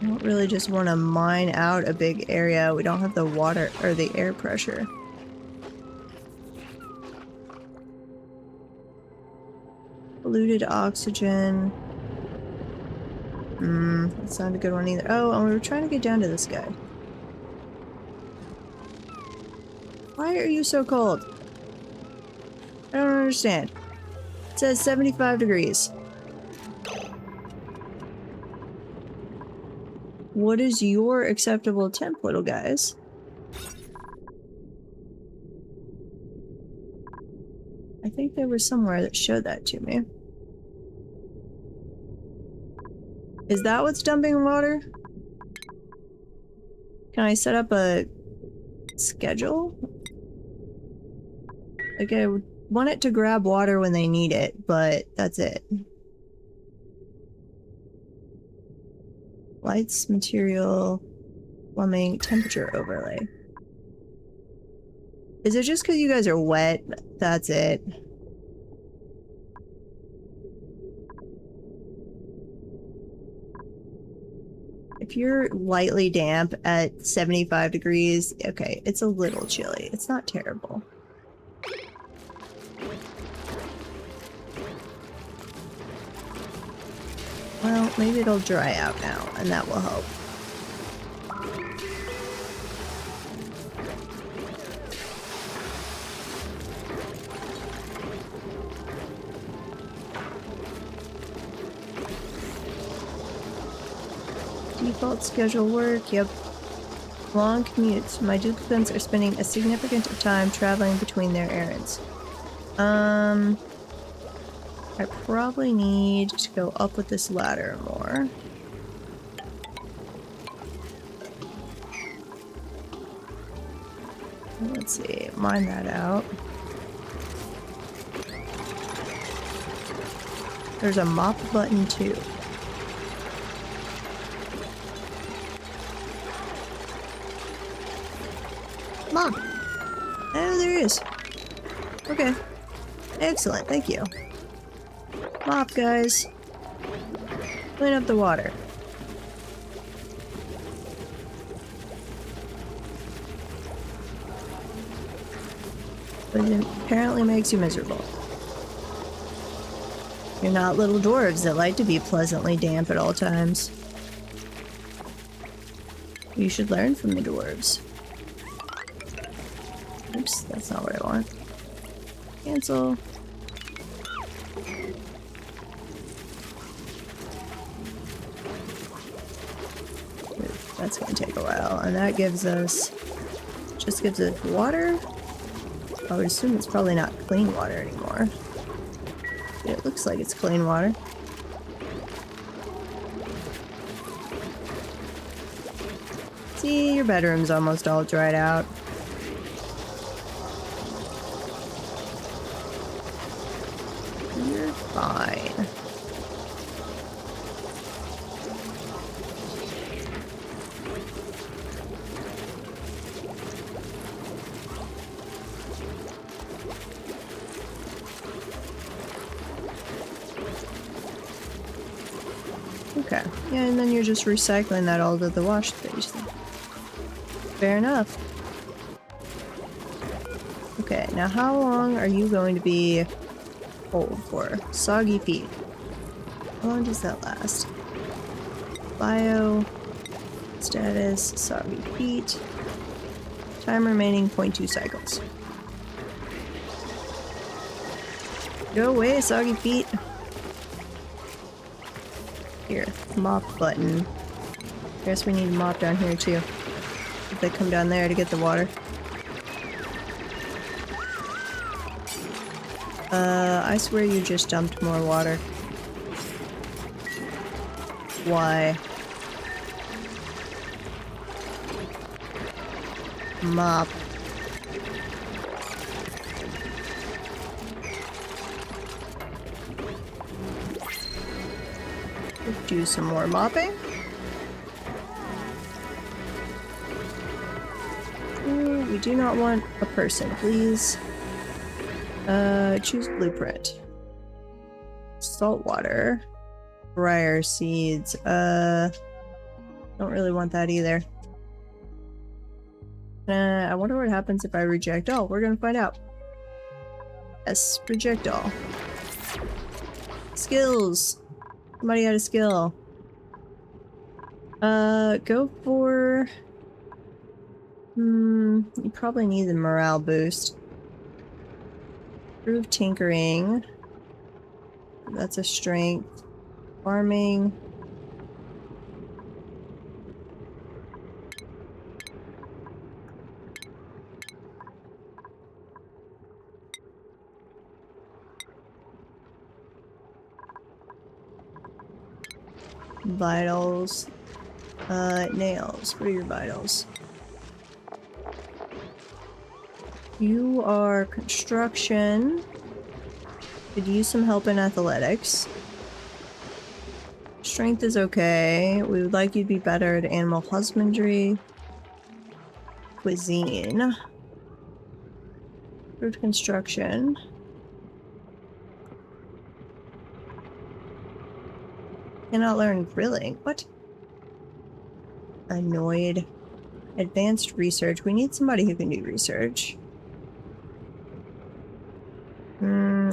I don't really just want to mine out a big area. We don't have the water or the air pressure. Polluted oxygen. That's not a good one either. Oh, and we were trying to get down to this guy. Why are you so cold? I don't understand. It says 75 degrees. What is your acceptable temp, little guys? I think there was somewhere that showed that to me. Is that what's dumping water? Can I set up a schedule? Like, I want it to grab water when they need it, but that's it. Lights, material, plumbing, temperature overlay. Is it just because you guys are wet? That's it. If you're lightly damp at 75 degrees, okay, it's a little chilly. It's not terrible. Well, maybe it'll dry out now, and that will help. Default schedule work, yep. Long commutes. My duplicants are spending a significant time traveling between their errands. I probably need to go up with this ladder more. Let's see, mine that out. There's a mop button too. Mop! Oh, there is. Okay. Excellent, thank you. Mop, guys. Clean up the water. But it apparently makes you miserable. You're not little dwarves that like to be pleasantly damp at all times. You should learn from the dwarves. Oops, that's not what I want. Cancel. That's gonna take a while, and that gives us... just gives us water? I would assume it's probably not clean water anymore. It looks like it's clean water. See, your bedroom's almost all dried out. You're fine. Okay, yeah, and then you're just recycling that all to the wash station. Fair enough. Okay, now how long are you going to be cold for? Soggy feet. How long does that last? Bio status, soggy feet. Time remaining 0.2 cycles. Go away, soggy feet. Here, mop button. Guess we need a mop down here too. If they come down there to get the water. I swear you just dumped more water. Why? Mop. Do some more mopping. Ooh, we do not want a person, please. Choose blueprint. Salt water. Briar seeds. Don't really want that either. I wonder what happens if I reject all. We're gonna find out. Yes, reject all. Skills. Somebody had a skill. Go for... you probably need the morale boost. Improve tinkering. That's a strength. Farming. Vitals. Nails. What are your vitals? You are construction. Could use some help in athletics. Strength is okay. We would like you to be better at animal husbandry. Cuisine. Improved construction. Cannot learn grilling. What? Annoyed. Advanced research. We need somebody who can do research.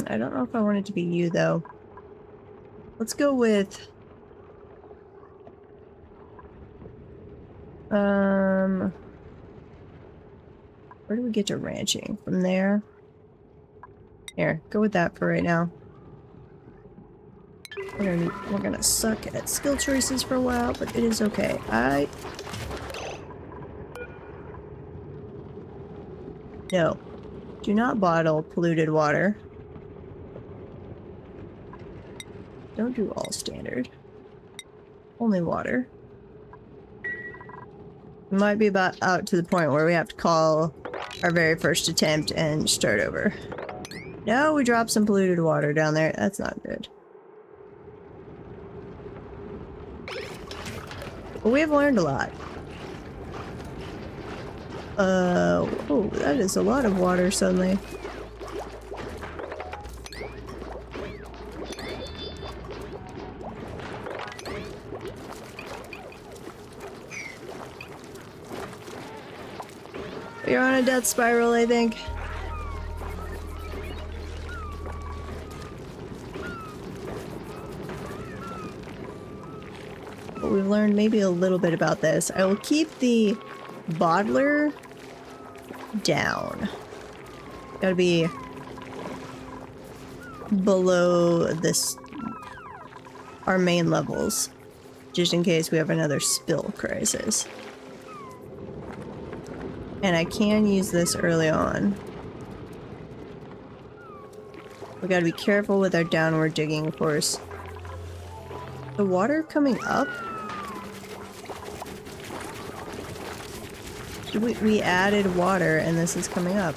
I don't know if I want it to be you, though. Let's go with... where do we get to ranching? From there? Here, go with that for right now. We're gonna suck at skill choices for a while, but it is okay. No. Do not bottle polluted water. Don't do all standard. Only water. We might be about out to the point where we have to call our very first attempt and start over. No, we dropped some polluted water down there. That's not good. But we have learned a lot. Oh, that is a lot of water suddenly. You're on a death spiral, I think. But we've learned maybe a little bit about this. I will keep the bottler down. Gotta be below this, our main levels, just in case we have another spill crisis. And I can use this early on. We gotta be careful with our downward digging, of course. The water coming up? We added water and this is coming up.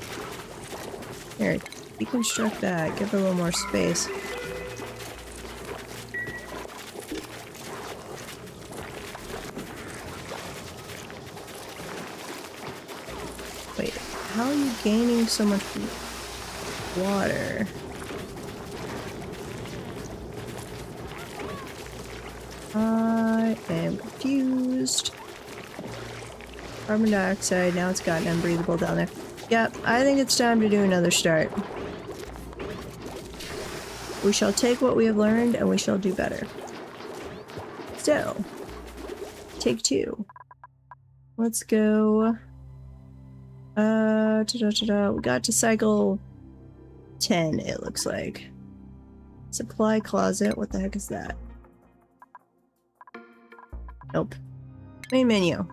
Here, deconstruct that. Give it a little more space. Wait, how are you gaining so much water? I am confused. Carbon dioxide, now it's gotten unbreathable down there. Yep, I think it's time to do another start. We shall take what we have learned and we shall do better. So, take 2. Let's go. We got to cycle 10, it looks like. Supply closet, what the heck is that? Nope. Main menu.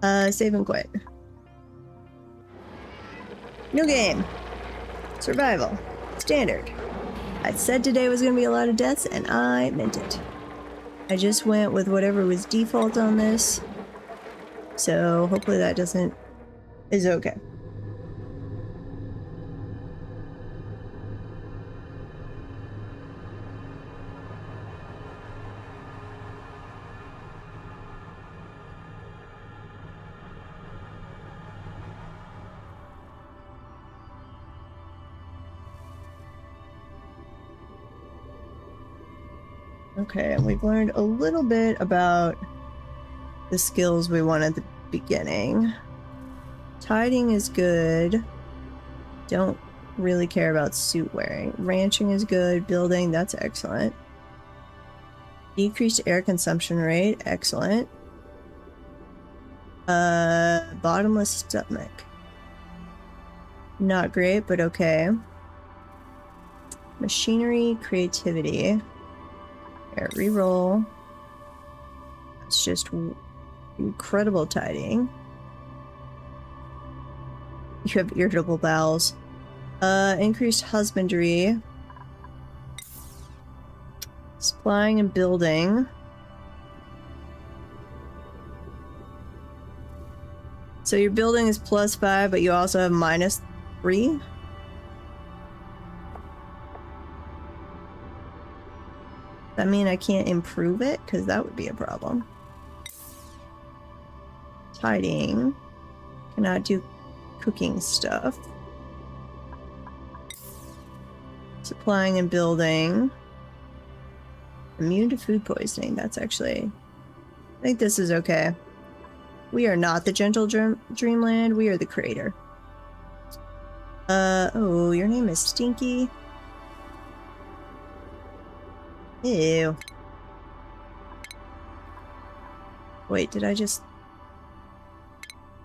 Save and quit. New game. Survival. Standard. I said today was gonna be a lot of deaths, and I meant it. I just went with whatever was default on this. So hopefully that is okay. Okay, and we've learned a little bit about the skills we want at the beginning. Tiding is good. Don't really care about suit wearing. Ranching is good. Building, that's excellent. Decreased air consumption rate, excellent. Bottomless stomach. Not great, but okay. Machinery, creativity. Here, reroll. It's just incredible tidying. You have irritable bowels. Increased husbandry. Supplying and building. So your building is +5, but you also have -3? That mean I can't improve it? Because that would be a problem. Tidying. Cannot do cooking stuff. Supplying and building. Immune to food poisoning. That's actually... I think this is okay. We are not the gentle dreamland. We are the creator. Oh, your name is Stinky. Ew. Wait, did I just...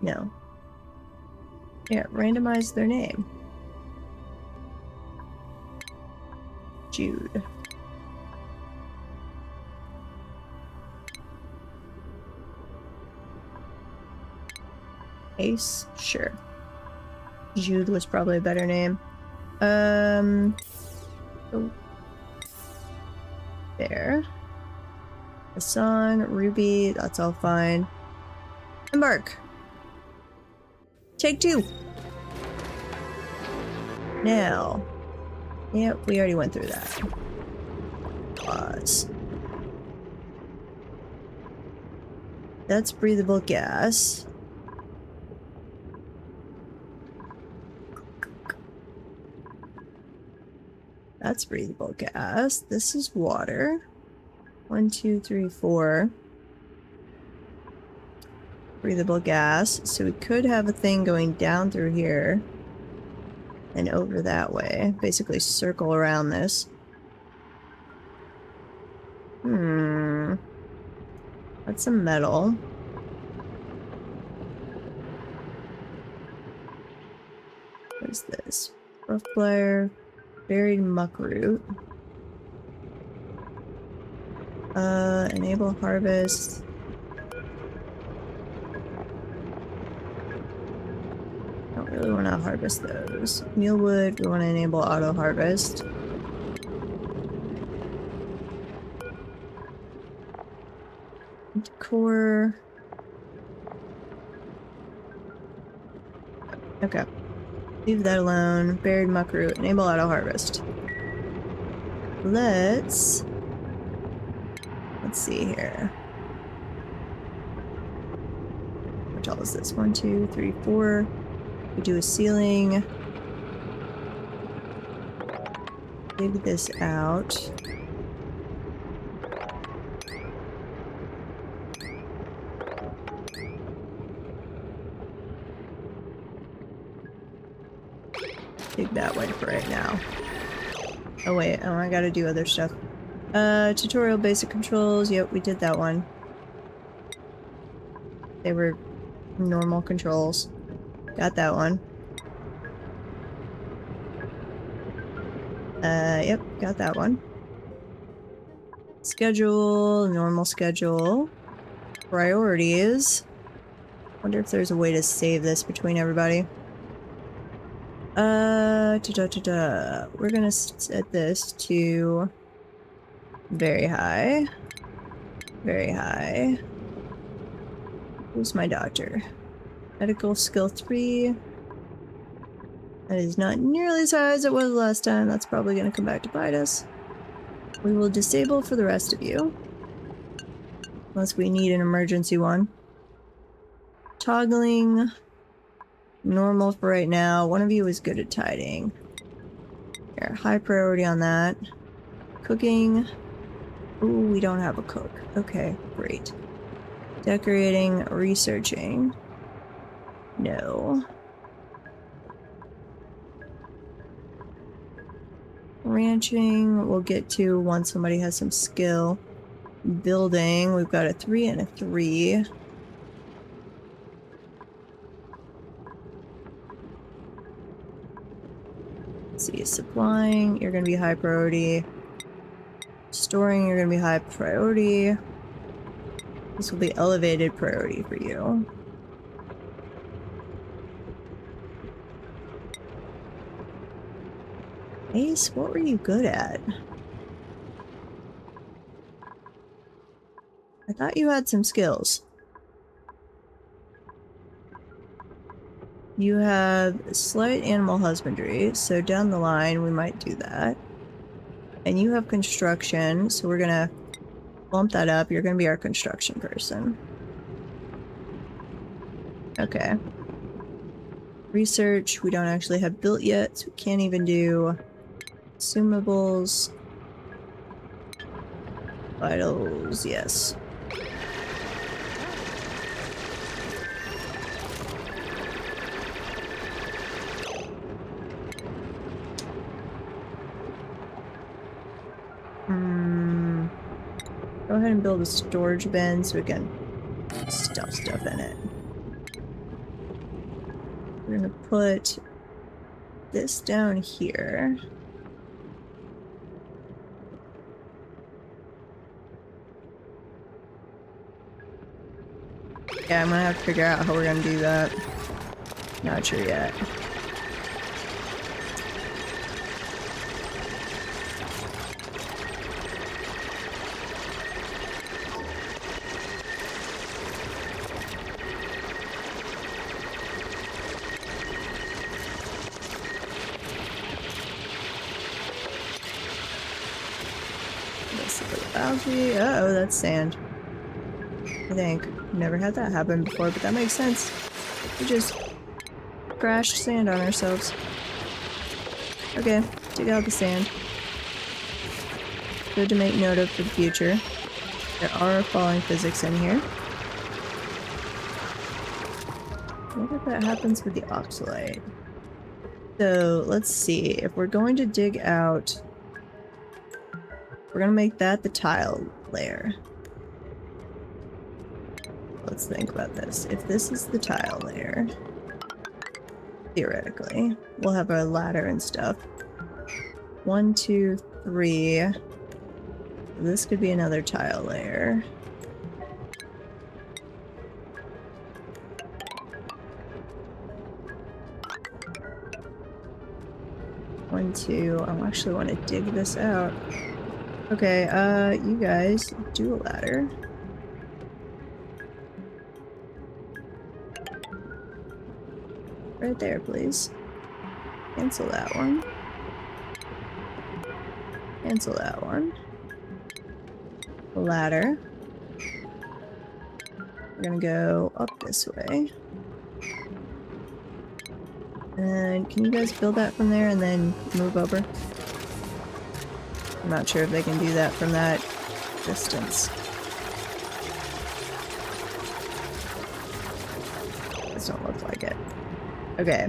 No. Here, randomize their name. Jude. Ace? Sure. Jude was probably a better name. Oh. There. A song, Ruby, that's all fine. Embark! Take 2! Now. Yep, we already went through that. Pause. That's breathable gas. That's breathable gas. This is water. 1, 2, 3, 4. Breathable gas. So we could have a thing going down through here and over that way. Basically circle around this. That's some metal. What is this? Rough plier, buried muckroot. Enable harvest. Don't really want to harvest those. Mealwood, we want to enable auto harvest. Core. Okay. Leave that alone. Buried muckroot. Enable auto harvest. Let's see here. How tall is this? 1, 2, 3, 4. We do a ceiling. Dig this out. Dig that way for right now. Oh wait, oh, I gotta do other stuff. Tutorial basic controls. Yep, we did that one. They were normal controls. Got that one. Yep, got that one. Schedule, normal schedule. Priorities. Wonder if there's a way to save this between everybody. We're gonna set this to very high. Very high. Who's my doctor? Medical skill 3. That is not nearly as high as it was last time. That's probably gonna come back to bite us. We will disable for the rest of you. Unless we need an emergency one. Toggling. Normal for right now. One of you is good at tidying. Here, high priority on that. Cooking. Ooh, we don't have a cook. Okay, great. Decorating, researching. No. Ranching, we'll get to once somebody has some skill. Building, we've got a 3 and a 3. Let's see, supplying, you're gonna be high priority. Storing, you're gonna be high priority. This will be elevated priority for you. Ace, what were you good at? I thought you had some skills. You have slight animal husbandry, so down the line we might do that. And you have construction, so we're gonna bump that up. You're gonna be our construction person. Okay. Research, we don't actually have built yet, so we can't even do consumables. Vitals, yes. Go ahead and build a storage bin so we can stuff stuff in it. We're gonna put this down here. Yeah, I'm gonna have to figure out how we're gonna do that. Not sure yet. Algae. Uh-oh, that's sand. I think. Never had that happen before, but that makes sense. We just crashed sand on ourselves. Okay, dig out the sand. Good to make note of for the future. There are falling physics in here. What if that happens with the oxalite? So, let's see. If we're going to dig out... We're gonna make that the tile layer. Let's think about this. If this is the tile layer, theoretically, we'll have a ladder and stuff. 1, 2, 3. This could be another tile layer. One, two. I actually want to dig this out. Okay, you guys do a ladder. Right there, please. Cancel that one. Cancel that one. A ladder. We're gonna go up this way. And can you guys build that from there and then move over? I'm not sure if they can do that from that distance. This don't look like it. Okay,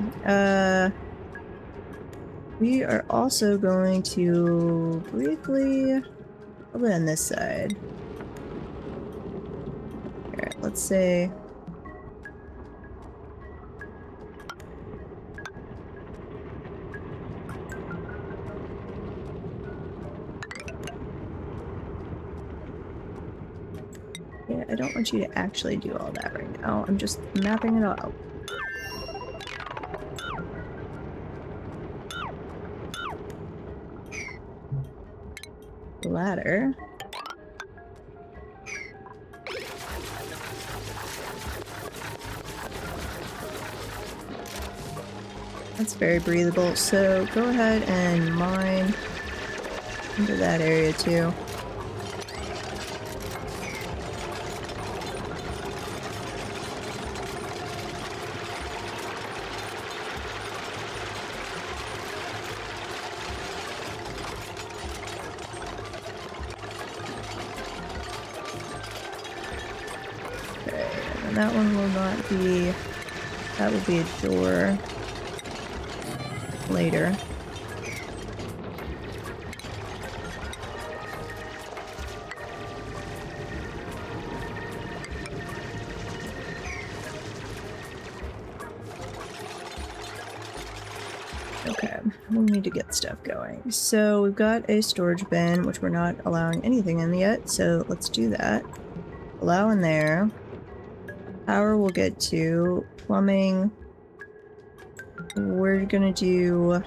we are also going to briefly, probably on this side. Alright, let's say... Yeah, I don't want you to actually do all that right now. I'm just mapping it out. Ladder. That's very breathable, so go ahead and mine into that area too. That one will not be... That will be a door later. Okay, we need to get stuff going. So we've got a storage bin, which we're not allowing anything in yet, so let's do that. Allow in there. Power we'll get to. Plumbing. We're gonna do...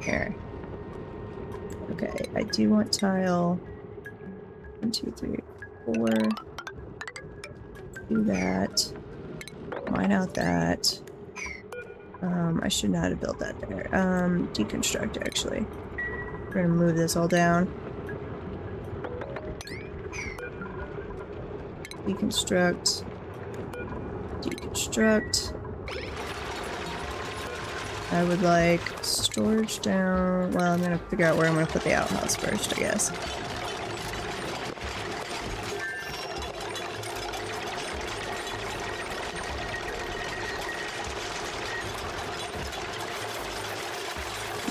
Here. Okay, I do want tile. 1, 2, 3, 4. Do that. Mine out that. I should not have built that there. Deconstruct, actually. We're gonna move this all down. Deconstruct. Deconstruct. I would like storage down. Well, I'm gonna figure out where I'm gonna put the outhouse first, I guess.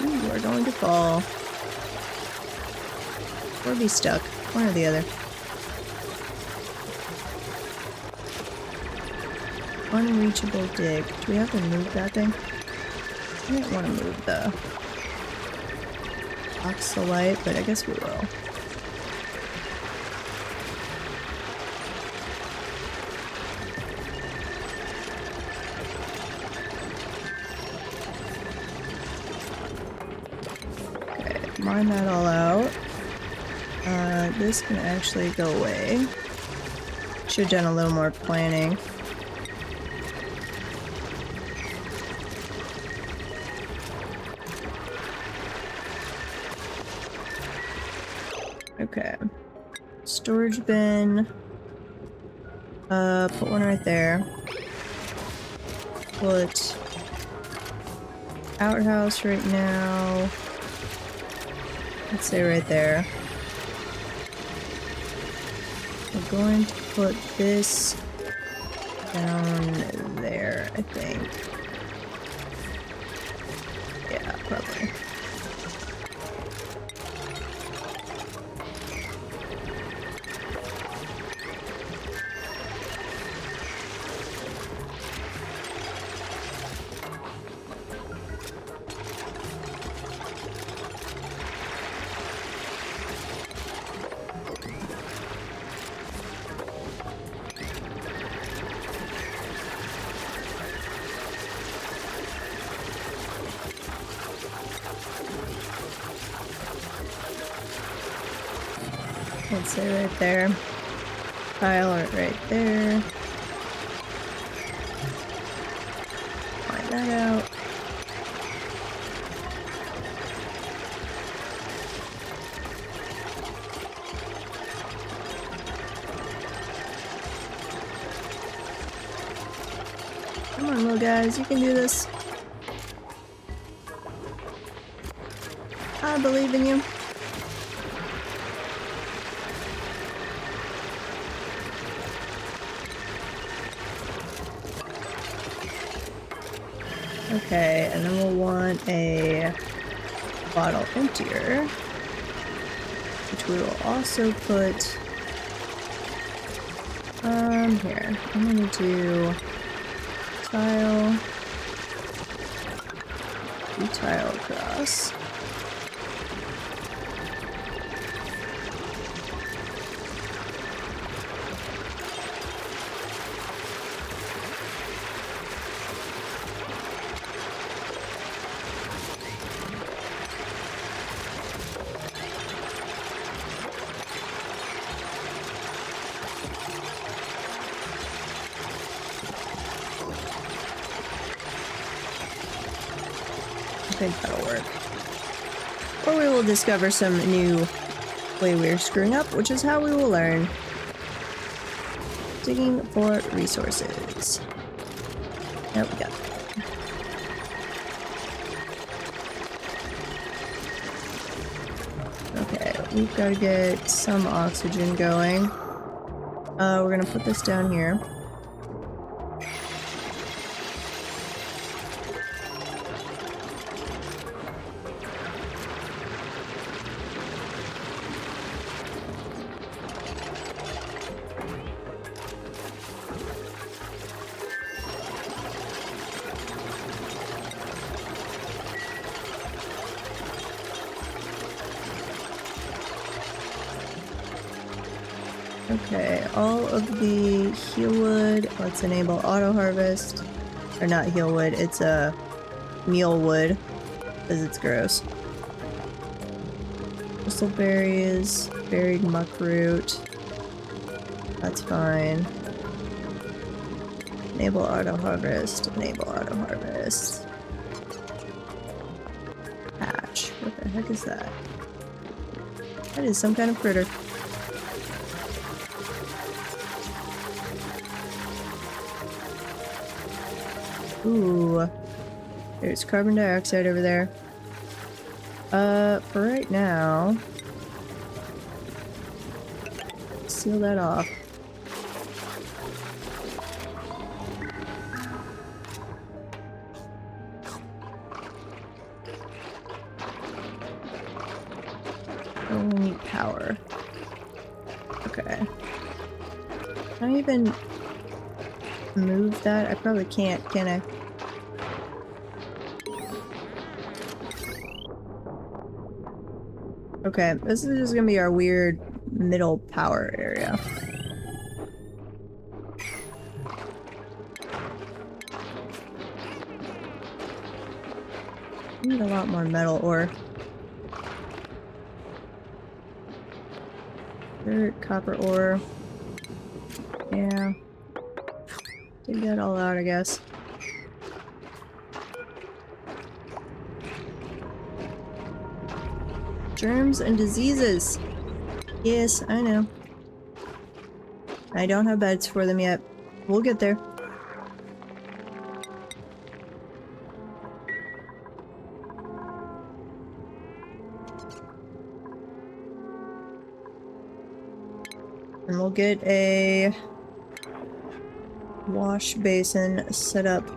Ooh, we're going to fall. Or be stuck. One or the other. Unreachable dig. Do we have to move that thing? I don't want to move the oxalite, but I guess we will. mine that all out. This can actually go away. Should have done a little more planning. Okay. Storage bin. Put one right there. Put outhouse right now. Let's say right there. We're going to put this down there, I think. Yeah, probably. Let's say right there. Tile art right there. Find that out. Come on, little guys, you can do this. I believe in you. Okay, and then we'll want a bottle emptier, which we will also put here. I'm gonna do tile, tile across. I think that'll work. Or we will discover some new way we're screwing up, which is how we will learn. Digging for resources. Nope, we got it. Okay, we've got to get some oxygen going. We're gonna put this down here. Okay, all of the heal wood, let's enable auto harvest. Or not heal wood, it's a meal wood, because it's gross. Bristleberries, buried muckroot. That's fine. Enable auto harvest, enable auto harvest. Hatch, what the heck is that? That is some kind of critter. Ooh, there's carbon dioxide over there. For right now, seal that off. Oh, we need power. Okay. Can I even move that? I probably can't, can I? Okay, this is just gonna be our weird middle power area. Need a lot more metal ore. Dirt, copper ore. Yeah. Dig that all out, I guess. Germs and diseases. Yes, I know. I don't have beds for them yet. We'll get there. And we'll get a wash basin set up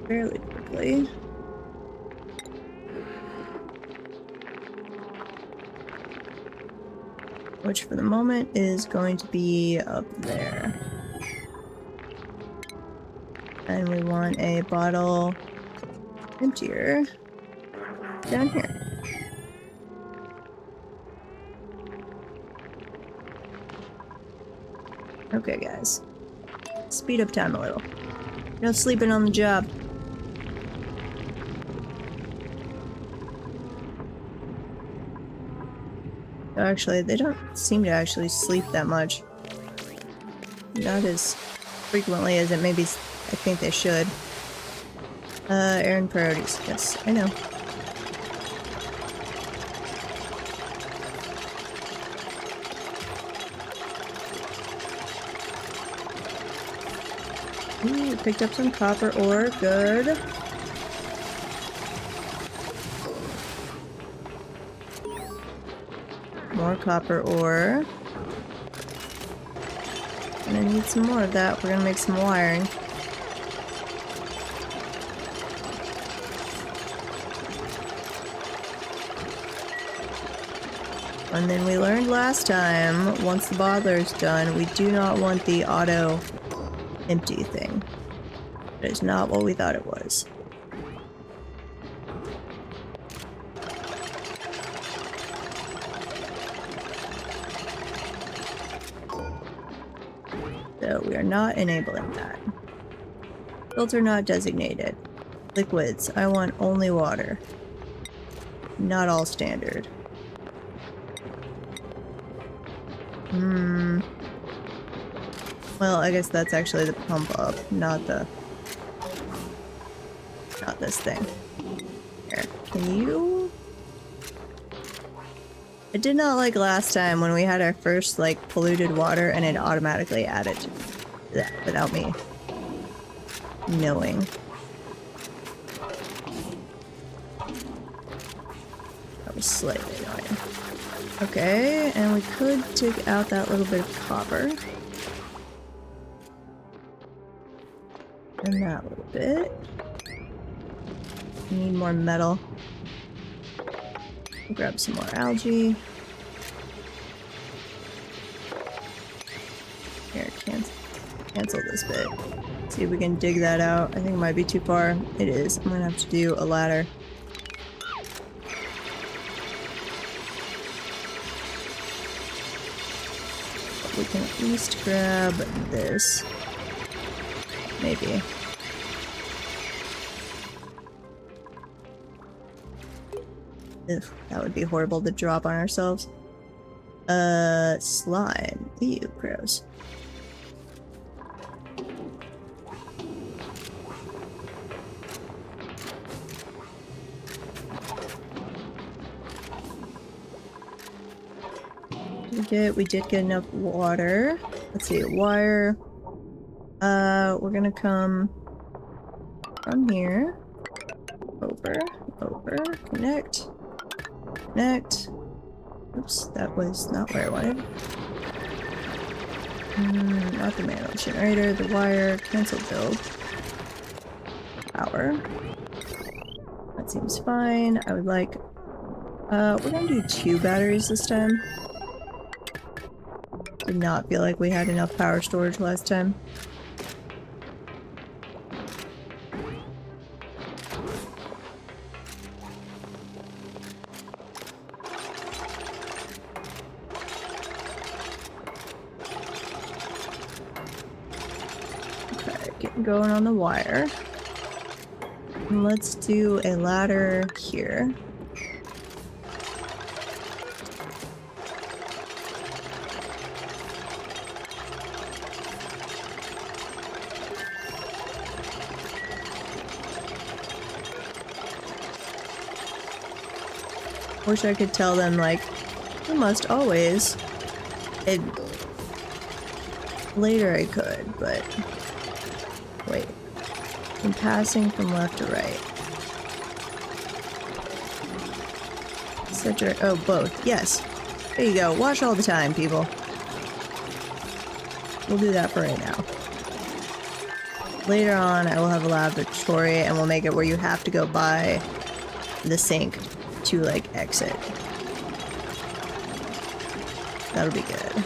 fairly quickly. Which for the moment is going to be up there. And we want a bottle emptier down here. Okay, guys. Speed up time a little. No sleeping on the job. Actually, they don't seem to actually sleep that much. Not as frequently as it maybe I think they should. Errand priorities. Yes, I know. Ooh, picked up some copper ore. Good. More copper ore. And I need some more of that. We're gonna make some wiring. And then we learned last time, once the bottler is done, we do not want the auto empty thing. That is not what we thought it was. So we are not enabling that. Filter not designated. Liquids. I want only water. Not all standard. Well, I guess that's actually the pump up, not this thing. Here, can you? I did not like last time when we had our first, like, polluted water and it automatically added that without me knowing. That was slightly annoying. Okay, and we could take out that little bit of copper. And that little bit. We need more metal. We'll grab some more algae. Here, cancel this bit. See if we can dig that out. I think it might be too far. It is. I'm gonna have to do a ladder. But we can at least grab this. Maybe. Ugh, that would be horrible to drop on ourselves. Slime. Ew, gross. We did get enough water. Let's see, wire. We're gonna come from here. Over, connect. Oops, that was not where I wanted. Not the manual generator, the wire, cancel build. Power. That seems fine. I would like, we're gonna do 2 batteries this time. Did not feel like we had enough power storage last time. Going on the wire. And let's do a ladder here. Wish I could tell them, like, you must always. Later I could, but... Wait. I'm passing from left to right. Oh, both. Yes. There you go. Wash all the time, people. We'll do that for right now. Later on, I will have a lavatory, and we'll make it where you have to go by the sink to, like, exit. That'll be good.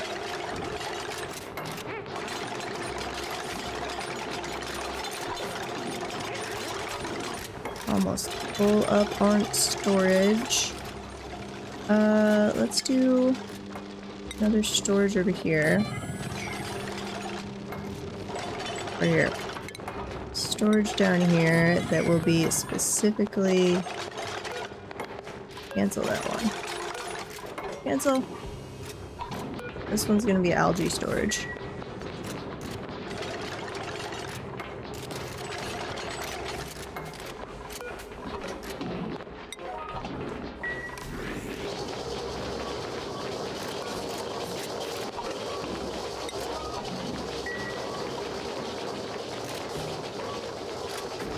Almost full up on storage. Let's do another storage over here. Right here. Storage down here that will be specifically... Cancel that one. Cancel. This one's gonna be algae storage.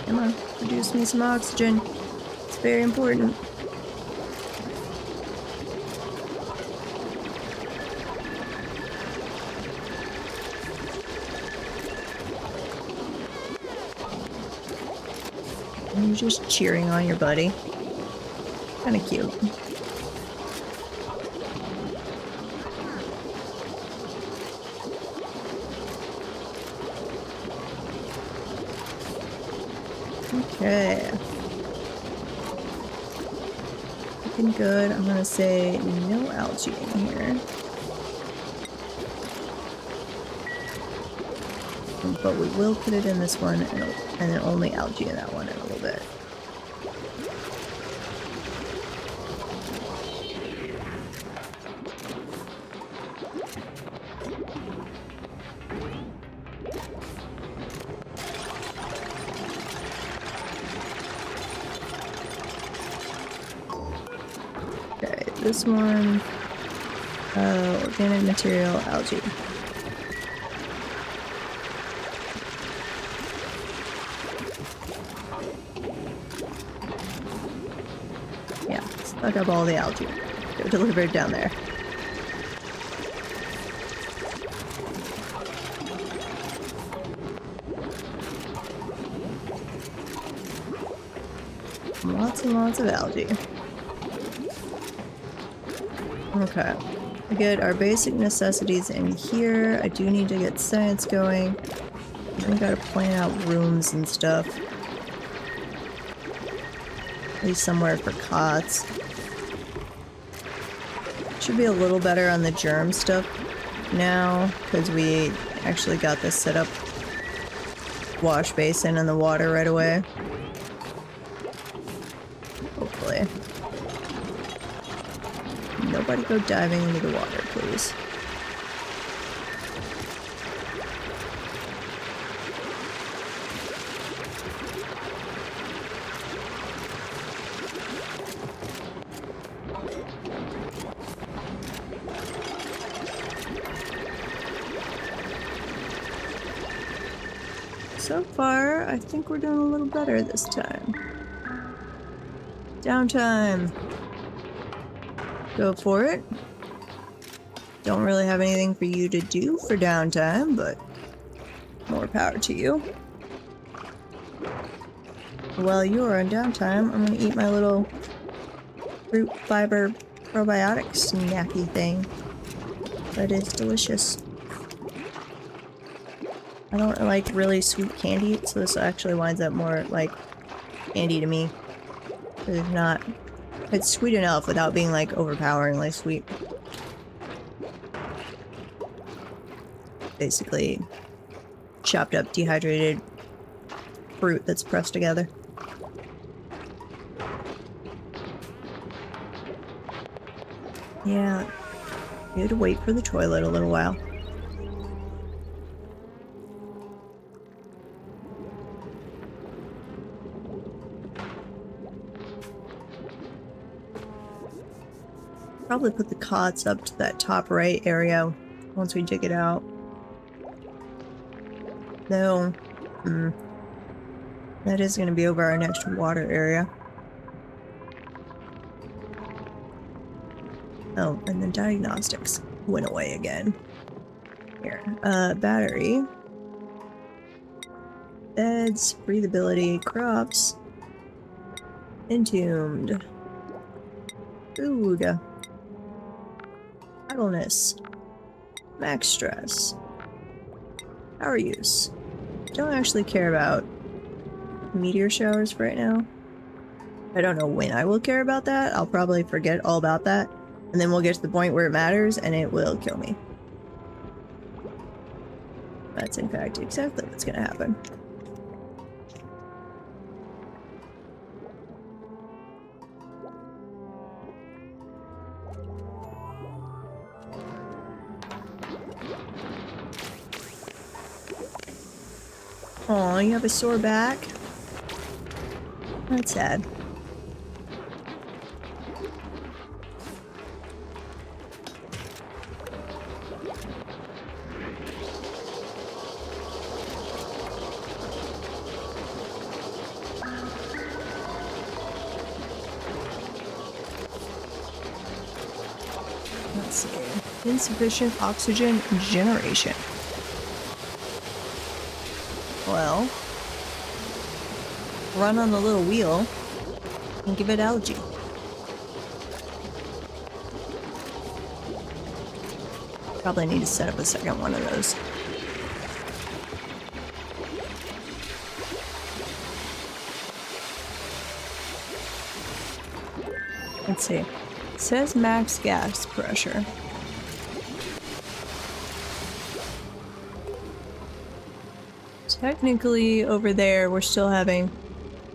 Come on, produce me some oxygen. It's very important. Are you just cheering on your buddy? Kinda cute. Okay. Looking good. I'm gonna say no algae in here. But we will put it in this one and then only algae in that one in a little bit. Okay, this one, organic material, algae. Yeah, suck up all the algae. Go deliver it down there. Lots and lots of algae. Okay. We get our basic necessities in here. I do need to get science going. We gotta plan out rooms and stuff. At least somewhere for cots. Should be a little better on the germ stuff now, because we actually got this set up wash basin in the water right away. Hopefully. Nobody go diving into the water, please. So far, I think we're doing a little better this time. Downtime. Go for it. Don't really have anything for you to do for downtime, but more power to you. While you are on downtime, I'm gonna eat my little fruit fiber probiotic snacky thing. That is delicious. I don't like really sweet candy, so this actually winds up more like candy to me. It's not... It's sweet enough without being like overpoweringly sweet. Basically, chopped up dehydrated fruit that's pressed together. Yeah, you had to wait for the toilet a little while. Probably put the cots up to that top right area once we dig it out. Though, that is going to be over our next water area. Oh, and then diagnostics went away again. Here, battery. Beds, breathability, crops. Entombed. Food. Idleness. Max stress. Power use. Don't actually care about meteor showers for right now. I don't know when I will care about that. I'll probably forget all about that. And then we'll get to the point where it matters and it will kill me. That's in fact exactly what's gonna happen. Aw, you have a sore back? That's sad. Let's see. Insufficient oxygen generation. Well, run on the little wheel and give it algae. Probably need to set up a second one of those. Let's see. It says max gas pressure. Technically, over there, we're still having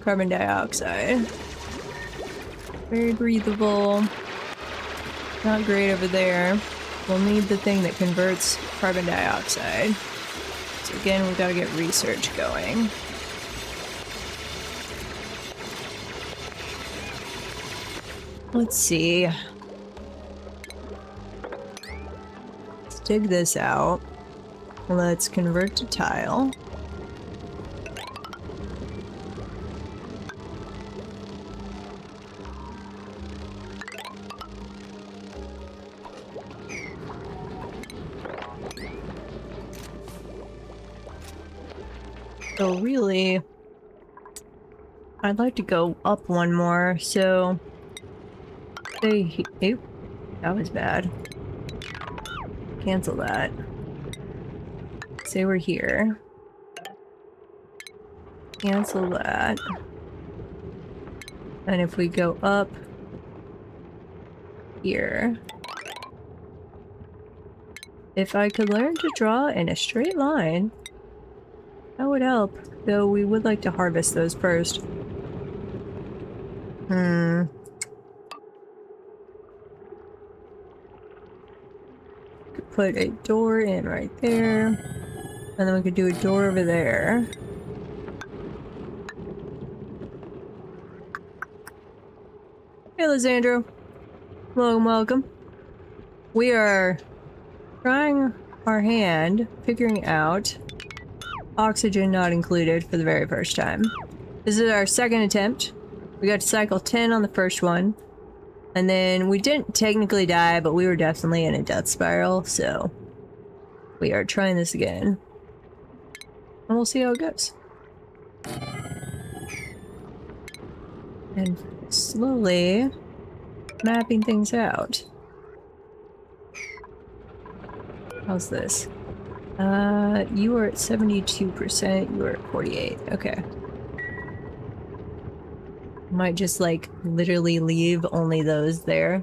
carbon dioxide. Very breathable. Not great over there. We'll need the thing that converts carbon dioxide. So again, we've got to get research going. Let's see. Let's dig this out. Let's convert to tile. So really, I'd like to go up one more, so say, oop, that was bad. Cancel that. Say we're here. Cancel that. And if we go up here, if I could learn to draw in a straight line, that would help, though we would like to harvest those first. Could put a door in right there, and then we could do a door over there. Hey, Lysandro. Welcome, welcome. We are trying our hand, figuring out oxygen not included for the very first time. This is our second attempt. We got to cycle 10 on the first one. And then we didn't technically die, but we were definitely in a death spiral, so we are trying this again. And we'll see how it goes. And slowly mapping things out. How's this? You are at 72%, you are at 48. Okay. Might just, like, literally leave only those there.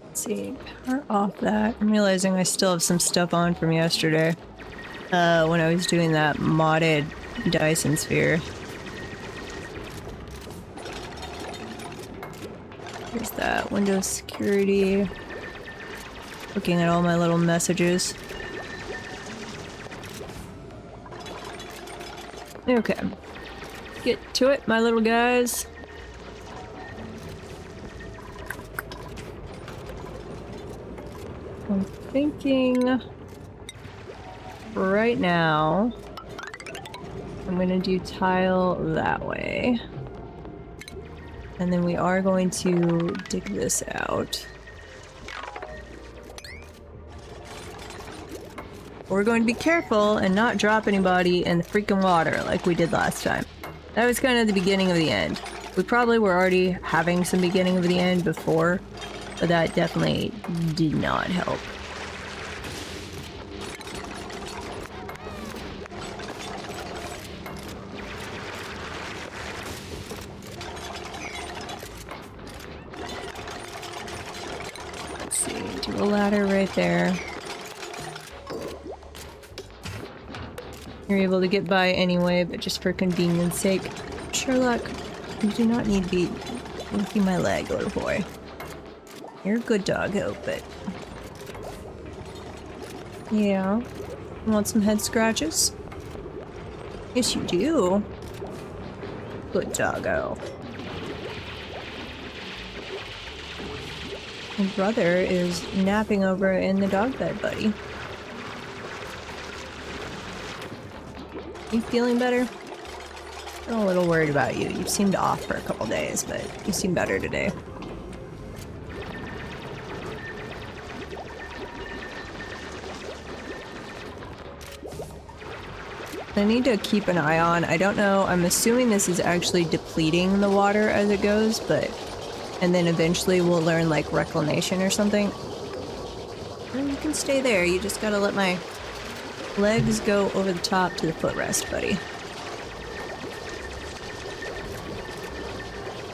Let's see, power off that. I'm realizing I still have some stuff on from yesterday. When I was doing that modded Dyson sphere. There's that Windows security. Looking at all my little messages. Okay. Get to it, my little guys. I'm thinking right now I'm gonna do tile that way. And then we are going to dig this out. We're going to be careful and not drop anybody in the freaking water like we did last time. That was kind of the beginning of the end. We probably were already having some beginning of the end before, but that definitely did not help. Let's see, do a ladder right there. You're able to get by anyway, but just for convenience sake. Sherlock, you do not need to be licking my leg, little boy. You're a good doggo, but... yeah. You want some head scratches? Yes, you do. Good doggo. My brother is napping over in the dog bed, buddy. You feeling better? I'm a little worried about you. You seemed off for a couple days, but you seem better today. I need to keep an eye on. I don't know. I'm assuming this is actually depleting the water as it goes, but... and then eventually we'll learn, like, reclamation or something. Well, you can stay there. You just gotta let my legs go over the top to the footrest, buddy.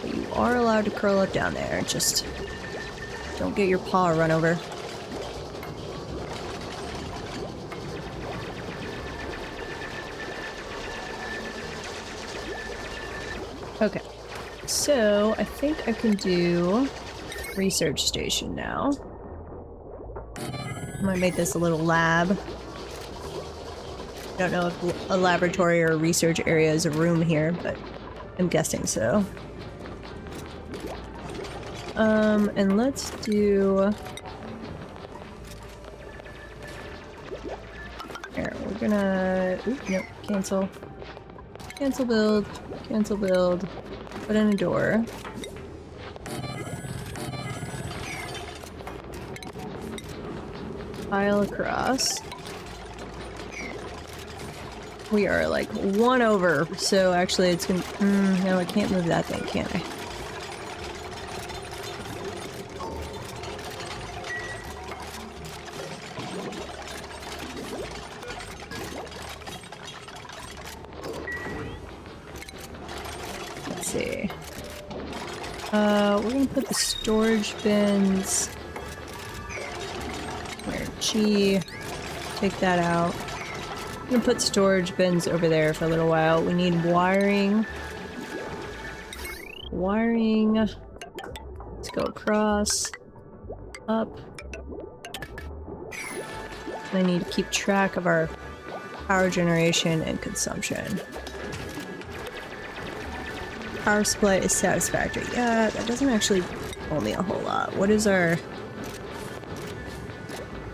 But you are allowed to curl up down there. Just don't get your paw run over. Okay, so I think I can do research station now. I might make this a little lab. I don't know if a laboratory or a research area is a room here, but I'm guessing so. And let's do... here, we're gonna... oop, nope, cancel. Cancel build, cancel build, put in a door. Tile across. We are like one over, so actually it's gonna... no, I can't move that thing, can I? Let's see. We're gonna put the storage bins where G, take that out. I'm gonna put storage bins over there for a little while. We need wiring. Wiring. Let's go across. Up. I need to keep track of our power generation and consumption. Power supply is satisfactory. Yeah, that doesn't actually tell me a whole lot. What is our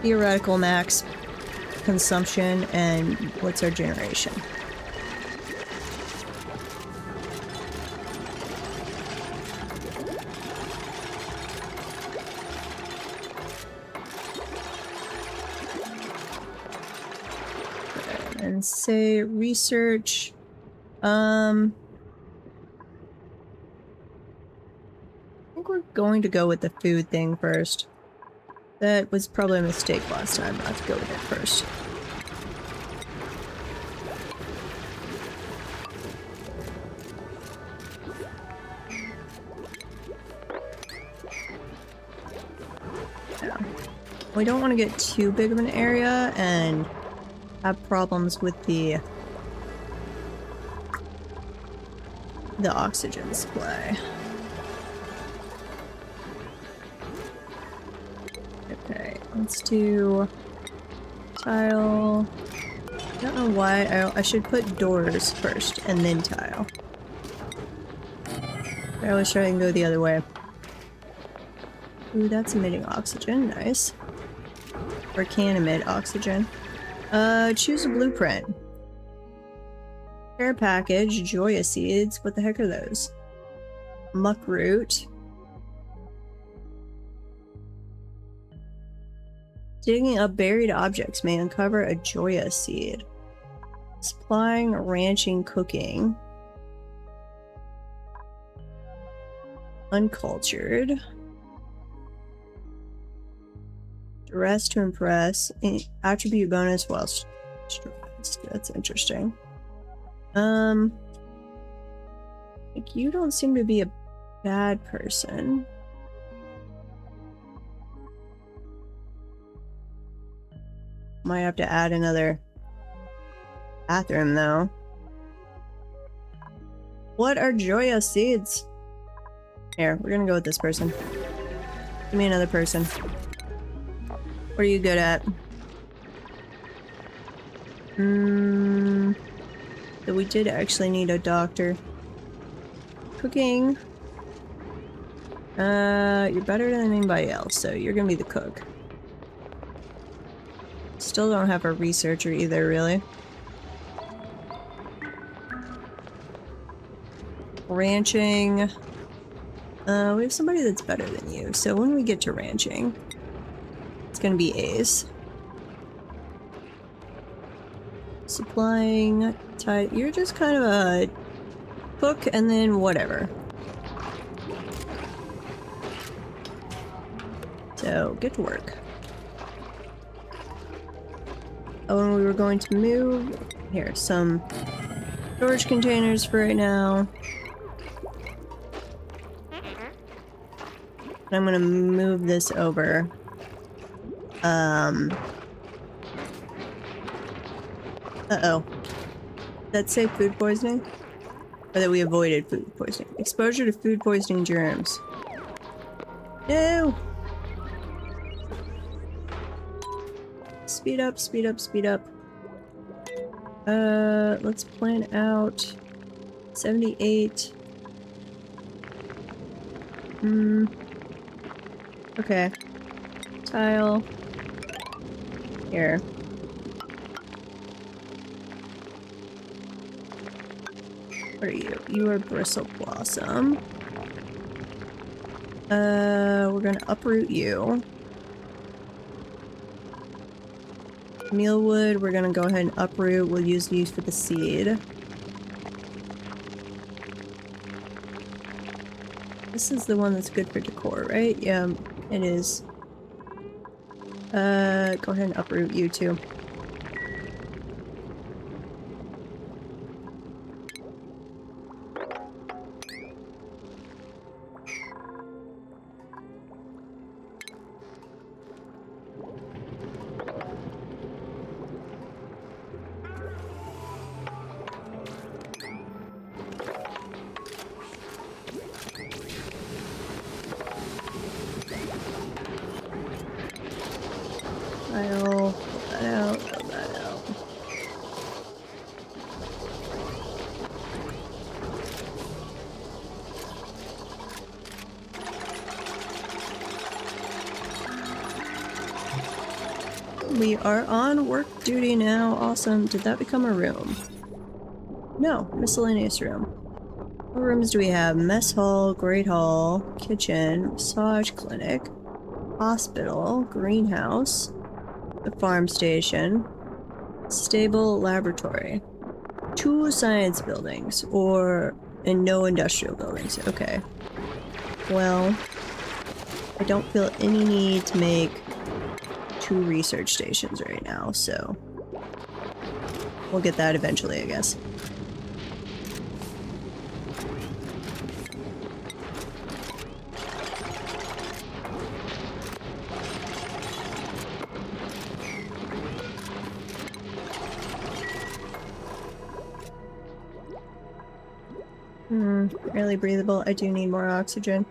theoretical max consumption and what's our generation? And say research. I think we're going to go with the food thing first. That was probably a mistake last time not to go with it first. Yeah. We don't want to get too big of an area and have problems with the oxygen supply. Let's do tile. I don't know why I should put doors first and then tile. I always try and go the other way. Ooh, that's emitting oxygen. Nice. Or can emit oxygen. Choose a blueprint. Care package, Joya seeds. What the heck are those? Muck root. Digging up buried objects may uncover a Joya seed. Supplying, ranching, cooking. Uncultured. Dress to impress. Attribute bonus while stressed. That's interesting. Like, you don't seem to be a bad person. Might have to add another bathroom, though. What are Joya seeds? Here, we're gonna go with this person. Give me another person. What are you good at? So we did actually need a doctor. Cooking. You're better than anybody else, so you're gonna be the cook. Still don't have a researcher either, really. Ranching. We have somebody that's better than you, so when we get to ranching, it's gonna be Ace. Supplying, you're just kind of a cook and then whatever. So, get to work. Oh, and we were going to move, here, some storage containers for right now. And I'm gonna move this over. Uh-oh. Did that say food poisoning? Or that we avoided food poisoning? Exposure to food poisoning germs. No! Speed up, speed up, speed up. Let's plan out 78. Okay. Tile. Here. What are you? You are Bristle Blossom. We're gonna uproot you. Mealwood, we're gonna go ahead and uproot. We'll use these for the seed. This is the one that's good for decor, right? Yeah, it is. Go ahead and uproot you too. I'll pull that out, pull that out. We are on work duty now. Awesome. Did that become a room? No, miscellaneous room. What rooms do we have? Mess hall, great hall, kitchen, massage clinic, hospital, greenhouse, the farm station, stable, laboratory, 2 science buildings, and no industrial buildings. Okay. Well, I don't feel any need to make 2 research stations right now, so we'll get that eventually, I guess. Barely breathable. I do need more oxygen.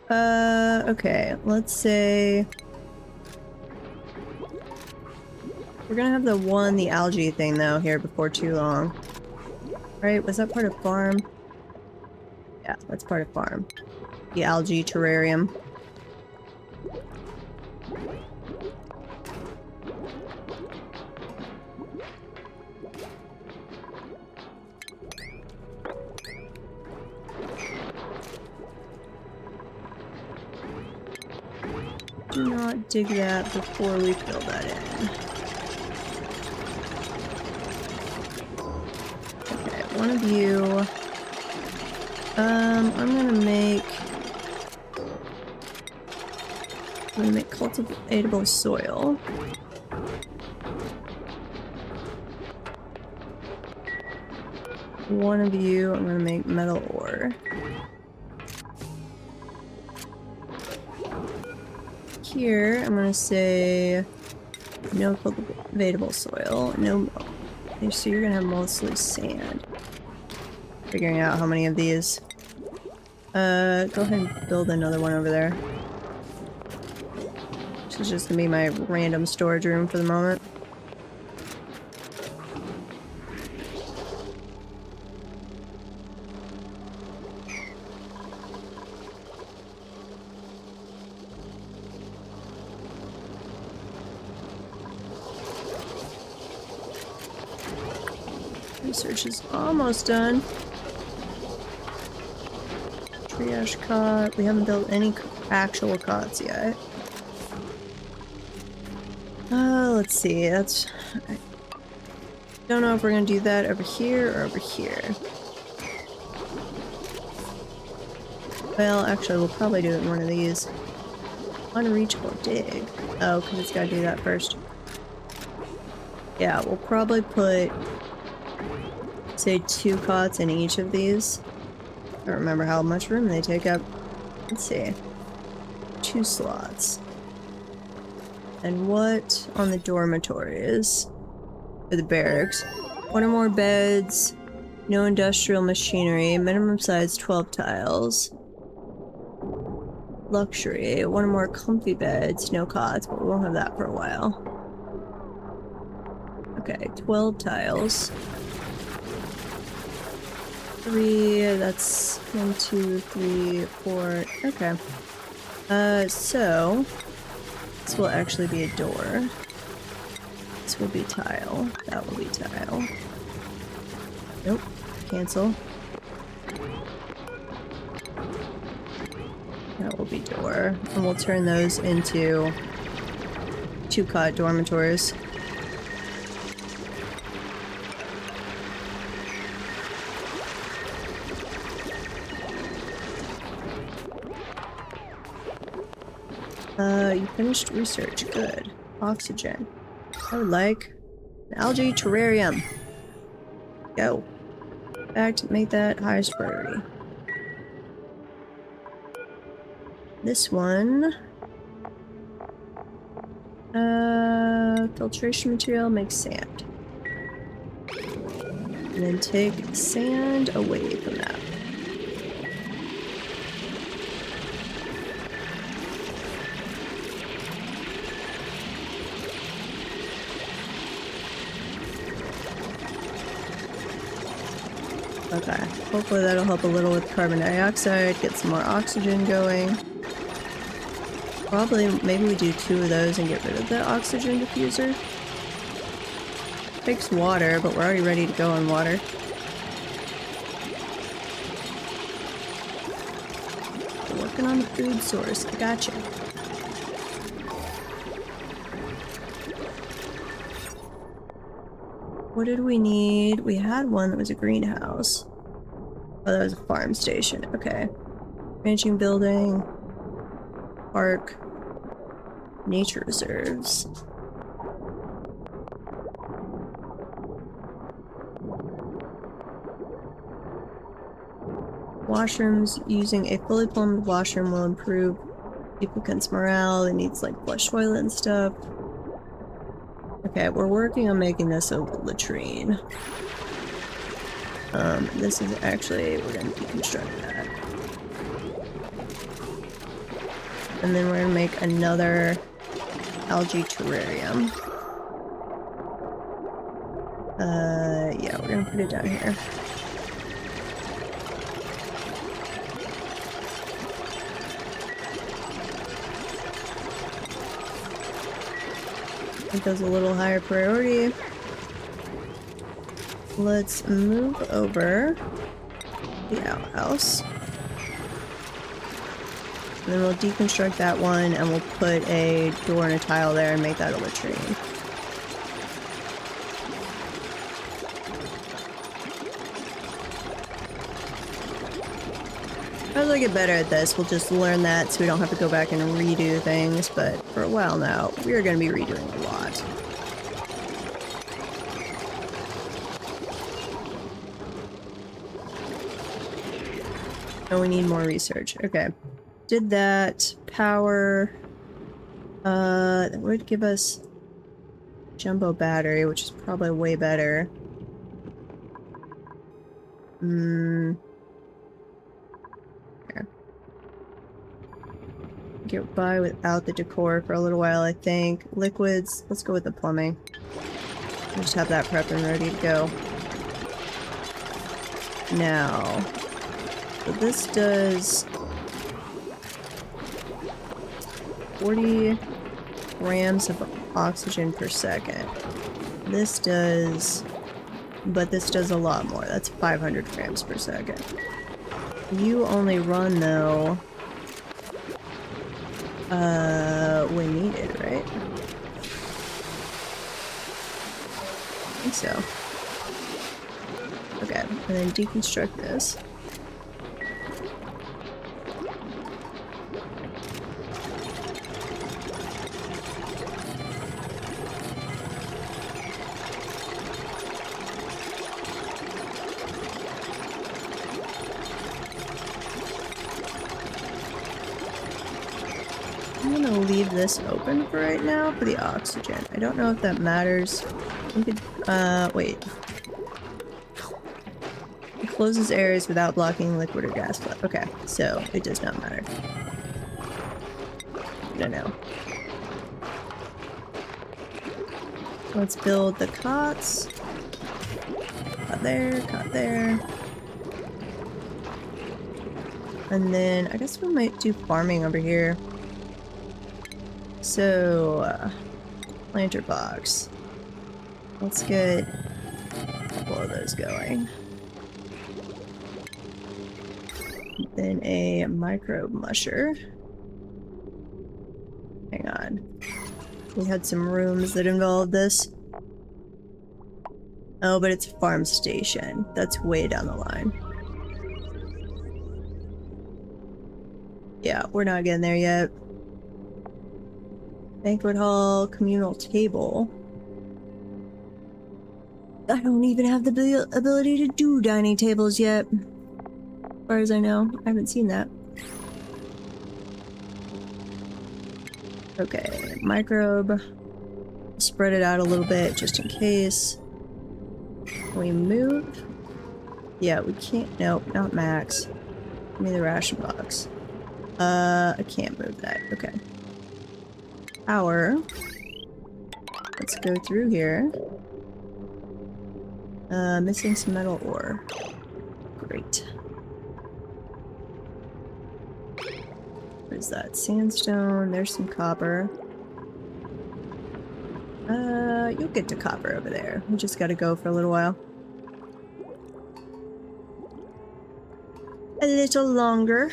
Okay, let's say We're gonna have the algae thing though here before too long. Right? Was that part of farm? Yeah, that's part of farm. The algae terrarium. Do not dig that before we fill that in. Okay, one of you. I'm gonna make cultivatable soil. One of you, I'm gonna make metal ore. Here, I'm gonna say no cultivatable soil, no. So you're gonna have mostly sand. Figuring out how many of these. Go ahead and build another one over there. This is just gonna be my random storage room for the moment. Research is almost done. Triage cot. We haven't built any actual cots yet. Let's see. That's. I don't know if we're gonna do that over here or over here. Well, actually, we'll probably do it in one of these. Unreachable dig. Oh, because it's gotta do that first. Yeah, we'll probably put, say, 2 cots in each of these. I don't remember how much room they take up. Let's see. 2 slots. And what on the dormitories? For the barracks. 1 or more beds. No industrial machinery. Minimum size 12 tiles. Luxury. 1 or more comfy beds. No cots, but we won't have that for a while. Okay, 12 tiles. 3, that's 1, 2, 3, 4. Okay. So this will actually be a door. This will be tile. That will be tile. Nope. Cancel. That will be door. And we'll turn those into 2-cot dormitories. You finished research. Good. Oxygen. I would like an algae terrarium. Go. In fact, make that highest priority. This one. Filtration material makes sand. And then take sand away from that. Okay, hopefully that'll help a little with carbon dioxide, get some more oxygen going. Probably, maybe we do 2 of those and get rid of the oxygen diffuser. Takes water, but we're already ready to go on water. We're working on the food source, I gotcha. What did we need? We had one that was a greenhouse. Oh, that was a farm station. Okay. Ranching building. Park. Nature reserves. Washrooms. Using a fully plumbed washroom will improve applicants' morale. It needs like flush toilet and stuff. Okay, we're working on making this a latrine. This is actually, we're gonna deconstruct that. And then we're gonna make another algae terrarium. Yeah, we're gonna put it down here. Make those a little higher priority. Let's move over the outhouse. And then we'll deconstruct that one and we'll put a door and a tile there and make that a latrine. As I get better at this, we'll just learn that so we don't have to go back and redo things, but for a while now, we are going to be redoing a lot. And we need more research. Okay. Did that. Power. That would give us jumbo battery, which is probably way better. Get by without the decor for a little while, I think. Liquids, let's go with the plumbing. Just have that prepped and ready to go. Now, so this does 40 grams of oxygen per second. This does, but this does a lot more. That's 500 grams per second. You only run though when needed, right? I think so. Okay, and then deconstruct this. I'm gonna leave this open for right now for the oxygen. I don't know if that matters. We could, wait. It closes areas without blocking liquid or gas flow. Okay, so it does not matter. No. Let's build the cots. Cot there. And then I guess we might do farming over here. So, planter box. Let's get a couple of those going. Then a microbe musher. Hang on. We had some rooms that involved this. Oh, but it's a farm station. That's way down the line. Yeah, we're not getting there yet. Banquet hall, communal table. I don't even have the ability to do dining tables yet. As far as I know, I haven't seen that. Okay, microbe. Spread it out a little bit just in case. Can we move? Yeah, we can't. Nope, not max. Give me the ration box. I can't move that. Okay. Power. Let's go through here. Missing some metal ore. Great. What is that? Sandstone. There's some copper. You'll get to copper over there. We just gotta go for a little while. A little longer.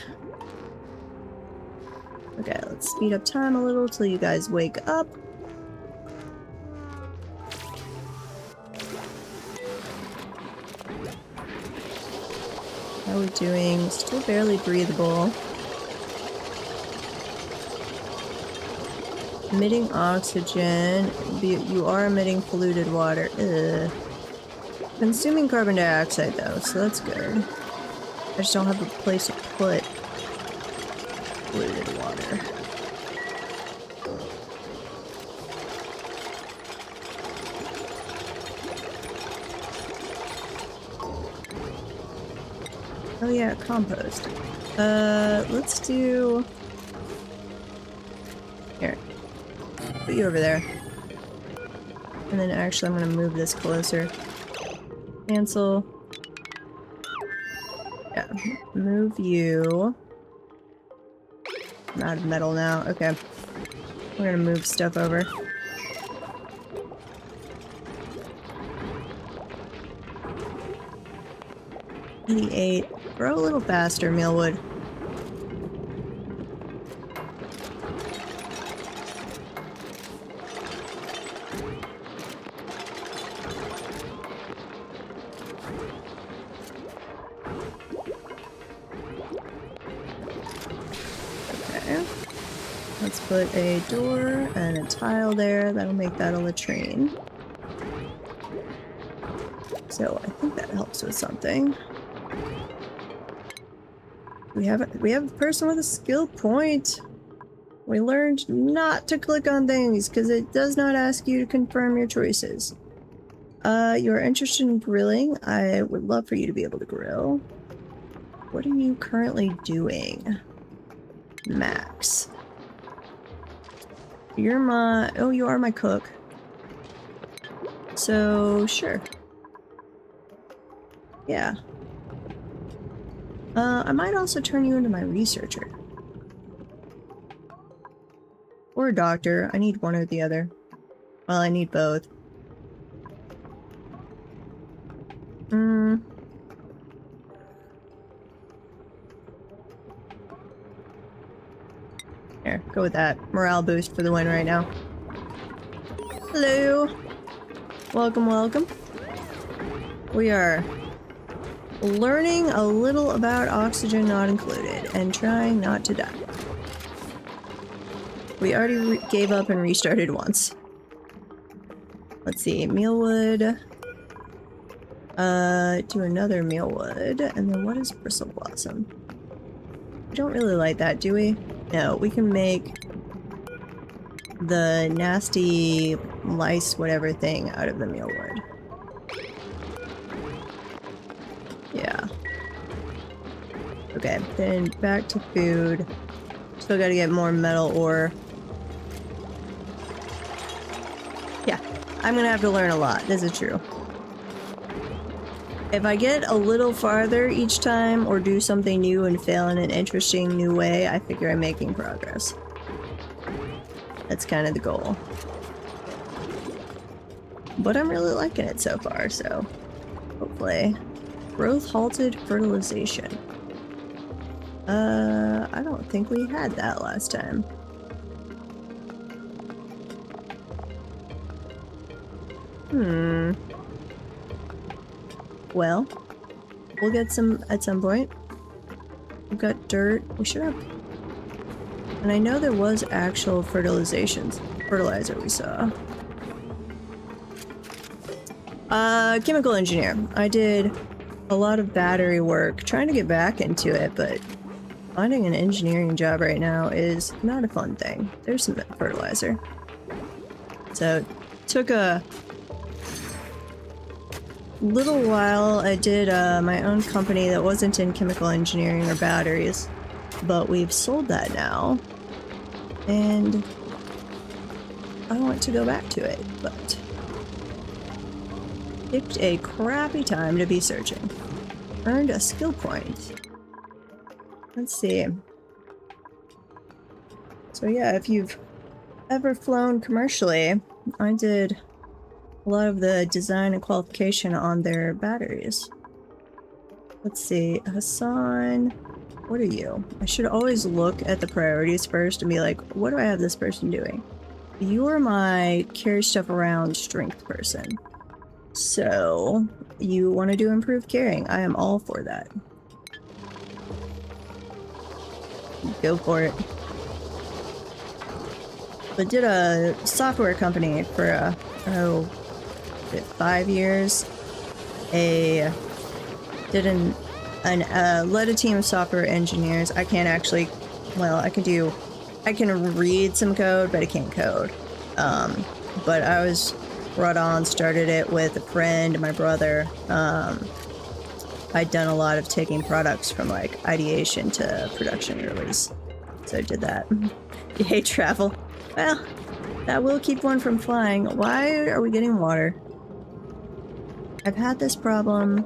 Okay, let's speed up time a little till you guys wake up. How are we doing? Still barely breathable. Emitting oxygen. You are emitting polluted water. Ugh. Consuming carbon dioxide though, so that's good. I just don't have a place to put polluted water. Oh yeah, compost. Let's do... Here. Put you over there. And then actually I'm gonna move this closer. Cancel. Yeah, move you. I'm out of metal now. Okay. We're gonna move stuff over. E8. Grow a little faster, Mealwood. Okay. Let's put a door and a tile there. That'll make that a latrine. So I think that helps with something. We have a person with a skill point. We learned not to click on things because it does not ask you to confirm your choices. You're interested in grilling? I would love for you to be able to grill. What are you currently doing? Max. You're my... Oh, you are my cook. So, sure. Yeah. I might also turn you into my researcher. Or a doctor. I need one or the other. Well, I need both. Here, go with that. Morale boost for the win right now. Hello! Welcome, welcome. We are learning a little about oxygen not included and trying not to die. We already gave up and restarted once. Let's see, mealwood. Do another mealwood, and then what is bristle blossom? We don't really like that, do we? No, we can make the nasty lice whatever thing out of the mealwood. Yeah. Okay, then back to food. Still gotta get more metal ore. Yeah, I'm gonna have to learn a lot, this is true. If I get a little farther each time or do something new and fail in an interesting new way, I figure I'm making progress. That's kind of the goal. But I'm really liking it so far, so hopefully. Growth halted fertilization. I don't think we had that last time. Well, we'll get some at some point. We've got dirt. We should have... And I know there was actual fertilizer we saw. Chemical engineer. I did a lot of battery work, trying to get back into it, but finding an engineering job right now is not a fun thing. There's some fertilizer. So, took a little while. I did my own company that wasn't in chemical engineering or batteries, but we've sold that now, and I want to go back to it, but picked a crappy time to be searching. Earned a skill point. Let's see. So yeah, if you've ever flown commercially, I did a lot of the design and qualification on their batteries. Let's see, Hassan, what are you? I should always look at the priorities first and be like, what do I have this person doing? You're my carry stuff around strength person. So, you want to do improved carrying. I am all for that. Go for it. But did a software company for, 5 years. Led a team of software engineers. I can't actually, well, I can read some code, but I can't code. But I was brought on, started it with a friend, my brother. I'd done a lot of taking products from like ideation to production release. So I did that. You hate travel. Well, that will keep one from flying. Why are we getting water? I've had this problem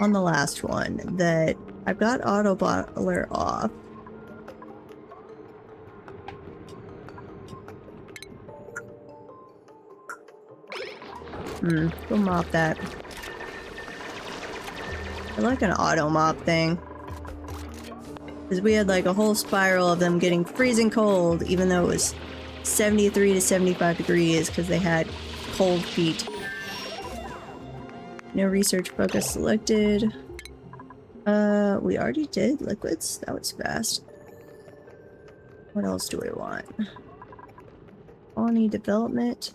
on the last one that I've got auto bottler off. Go mop that. I like an auto mop thing. Because we had like a whole spiral of them getting freezing cold, even though it was 73 to 75 degrees because they had cold feet. No research focus selected. We already did liquids. That was fast. What else do we want? Colony development.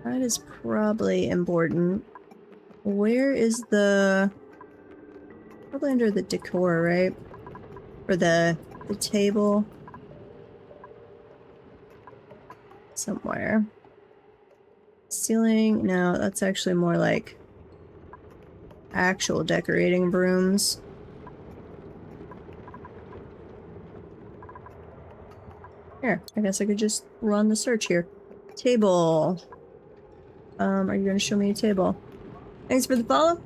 That is probably important. Where is the... Probably under the decor, right? Or the table. Somewhere. Ceiling? No, that's actually more like actual decorating brooms. Here, I guess I could just run the search here. Table. Are you gonna show me a table? Thanks for the follow.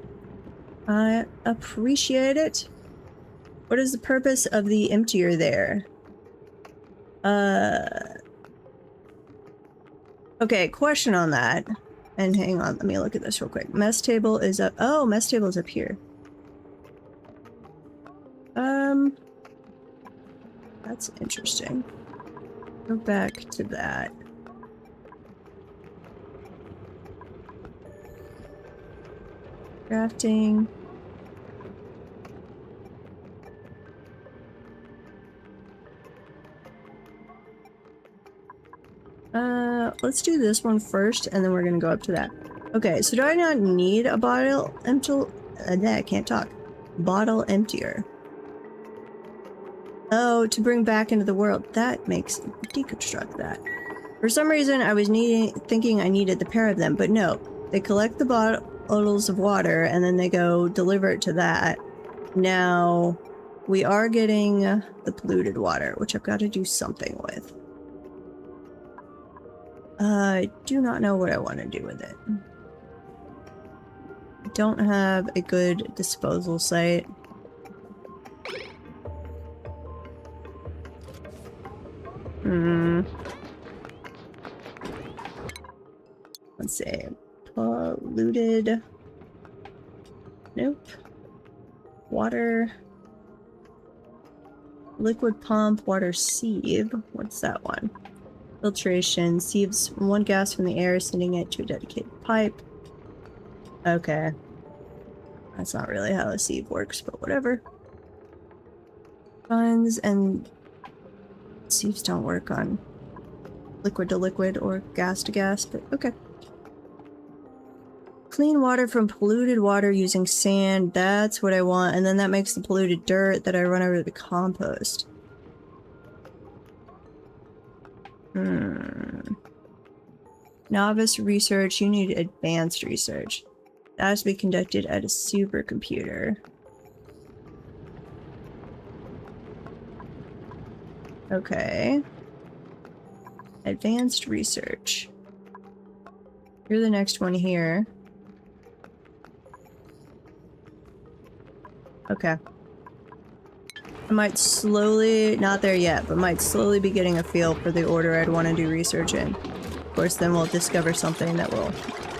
I appreciate it. What is the purpose of the emptier there? Okay, question on that. And hang on, let me look at this real quick. Mess table is up. Oh, mess table is up here. That's interesting. Go back to that. Crafting. Let's do this one first, and then we're gonna go up to that. Okay, so do I not need a bottle empty? I can't talk. Bottle emptier. Oh, to bring back into the world. That makes deconstruct that. For some reason, I was thinking I needed the pair of them, but no. They collect the bottles of water, and then they go deliver it to that. Now, we are getting the polluted water, which I've got to do something with. I do not know what I want to do with it. I don't have a good disposal site. Let's see. Polluted. Nope. Water. Liquid pump, water sieve. What's that one? Filtration. Sieves one gas from the air, sending it to a dedicated pipe. Okay. That's not really how a sieve works, but whatever. Funds and sieves don't work on liquid to liquid or gas to gas, but okay. Clean water from polluted water using sand. That's what I want. And then that makes the polluted dirt that I run over to the compost. Novice research. You need advanced research. That has to be conducted at a supercomputer. Okay. Advanced research. You're the next one here. Okay. I might slowly, not there yet, but might slowly be getting a feel for the order I'd want to do research in. Of course, then we'll discover something that will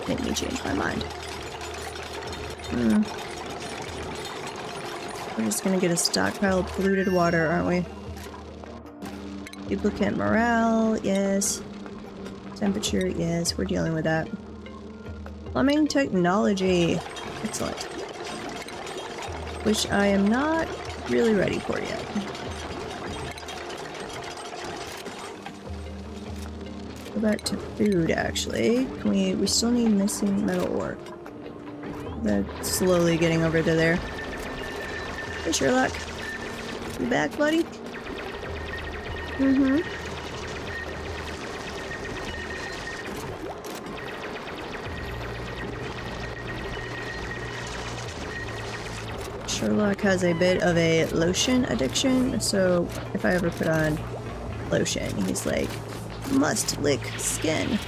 make me change my mind. We're just gonna get a stockpile of polluted water, aren't we? Duplicate morale, yes. Temperature, yes, we're dealing with that. Plumbing technology, excellent. Which I am not really ready for yet. Go back to food, actually. Can we still need missing metal ore. That's slowly getting over to there. Hey, Sherlock. You back, buddy? Sherlock has a bit of a lotion addiction, so if I ever put on lotion, he's like, must lick skin.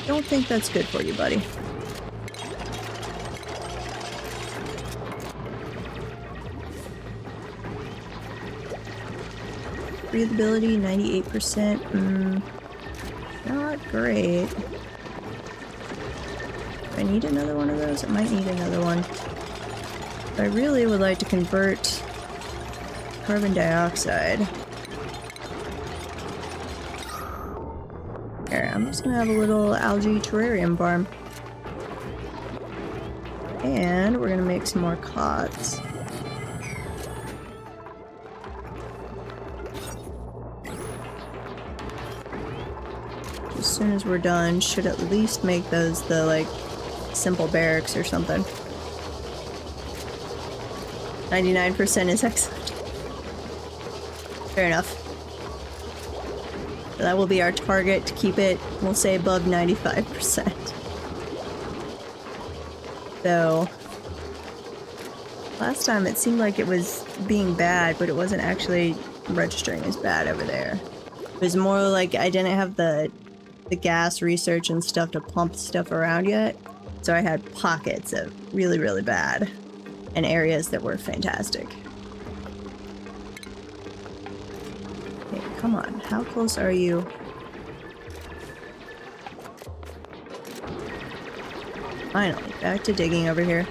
Don't think that's good for you, buddy. Breathability, 98%. Not great. Do I need another one of those? I might need another one. But I really would like to convert carbon dioxide. Here, I'm just gonna have a little algae terrarium farm. And we're gonna make some more cots. As soon as we're done, should at least make those the, like, simple barracks or something. 99% is excellent. Fair enough. So that will be our target to keep it, we'll say, above 95%. So, last time it seemed like it was being bad, but it wasn't actually registering as bad over there. It was more like I didn't have the gas research and stuff to pump stuff around yet, so I had pockets of really, really bad and areas that were fantastic. Okay, come on, how close are you? Finally, back to digging over here.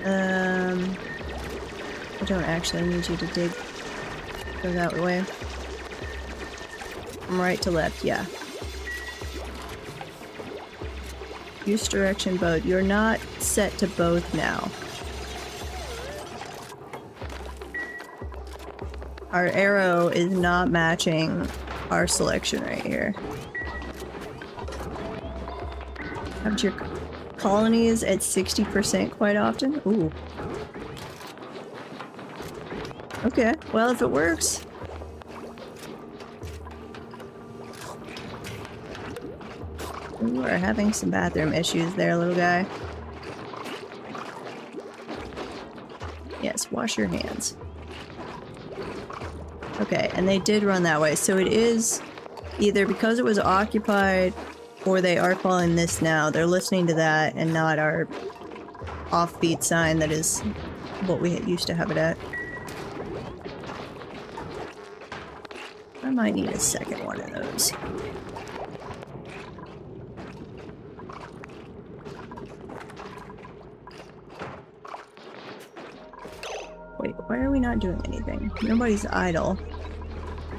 I don't actually need you to dig. Go that way. From right to left, yeah. Use direction both. You're not set to both now. Our arrow is not matching our selection right here. Have your colonies at 60% quite often? Ooh. Okay, well, if it works. You are having some bathroom issues there, little guy. Yes, wash your hands. Okay, and they did run that way, so it is either because it was occupied or they are following this now. They're listening to that and not our offbeat sign that is what we used to have it at. I might need a second one of those. Wait, why are we not doing anything? Nobody's idle.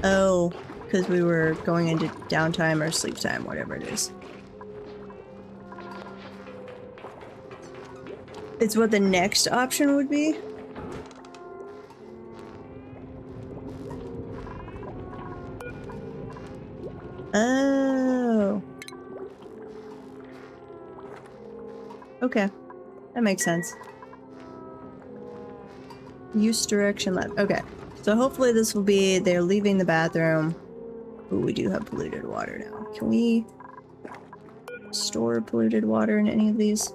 Oh, because we were going into downtime or sleep time, whatever it is. It's what the next option would be? Oh. Okay. That makes sense. Use direction left. Okay. So hopefully this will be they're leaving the bathroom. Ooh, we do have polluted water now. Can we store polluted water in any of these?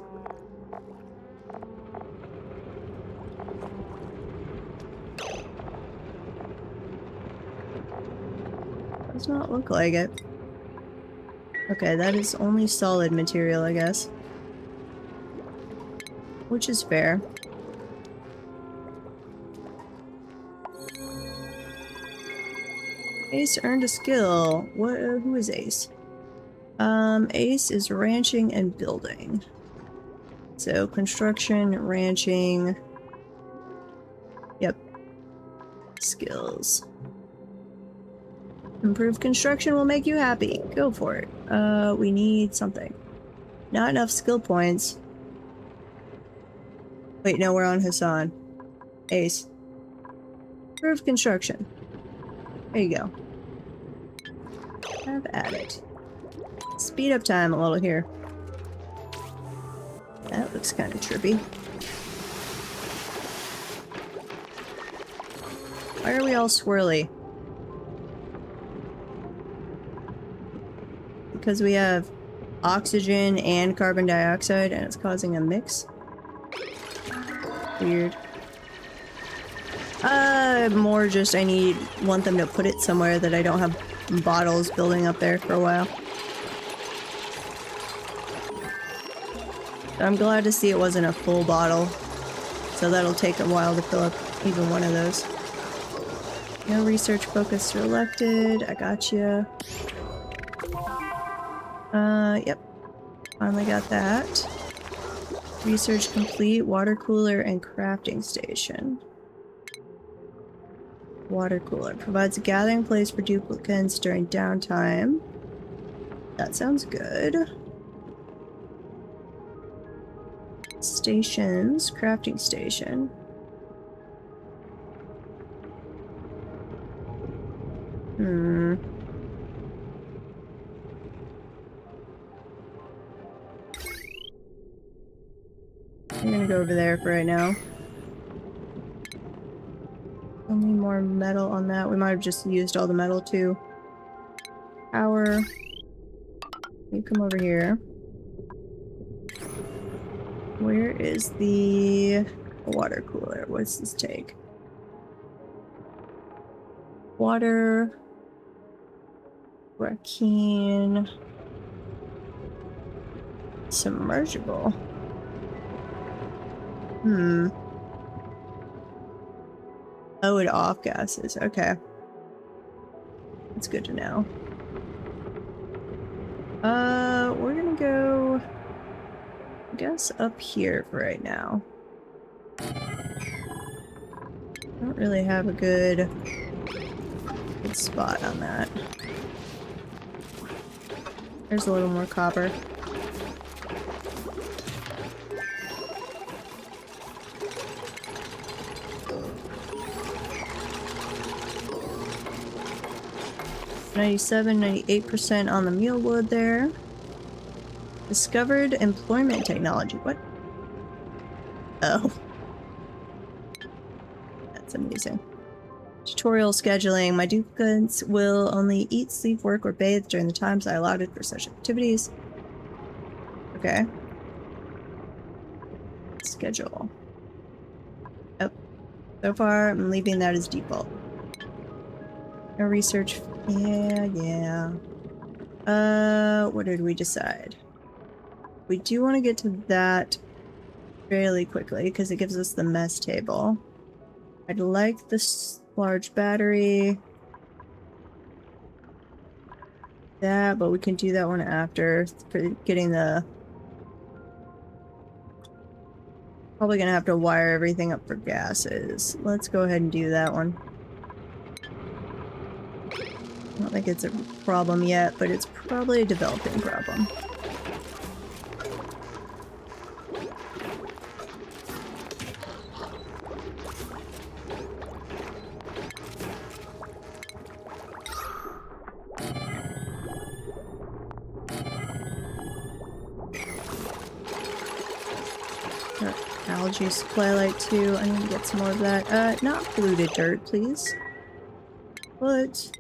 Does not look like it. Okay, that is only solid material, I guess. Which is fair. Ace earned a skill. What? Who is Ace? Ace is ranching and building. So construction, ranching. Yep. Skills. Improved construction will make you happy. Go for it. We need something. Not enough skill points. Wait, no, we're on Hassan. Ace. Improved construction. There you go. Have at it. Speed up time a little here. That looks kind of trippy. Why are we all swirly? Because we have oxygen and carbon dioxide, and it's causing a mix. Weird. More just want them to put it somewhere that I don't have bottles building up there for a while. I'm glad to see it wasn't a full bottle, so that'll take a while to fill up even one of those. No research focus selected. I gotcha. Yep. Finally got that. Research complete. Water cooler and crafting station. Water cooler. Provides a gathering place for duplicates during downtime. That sounds good. Stations. Crafting station. I'm gonna go over there for right now. Only more metal on that. We might have just used all the metal too. Power. You come over here. Where is the water cooler? What does this take? Water. Rakin. Submergible. Oh, it off gases. Okay. That's good to know. We're gonna go, I guess, up here for right now. Don't really have a good spot on that. There's a little more copper. $97–98% on the mealwood there. Discovered employment technology. What? Oh. That's amazing. Tutorial scheduling. My duplicates will only eat, sleep, work, or bathe during the times I allotted for such activities. Okay. Schedule. Oh. So far, I'm leaving that as default. No research. Yeah. What did we decide? We do want to get to that fairly quickly because it gives us the mess table. I'd like this large battery. That, but we can do that one after for getting the... Probably gonna have to wire everything up for gases. Let's go ahead and do that one. I don't think it's a problem yet, but it's probably a developing problem. Algae supply light too. I need to get some more of that. Not polluted dirt, please. But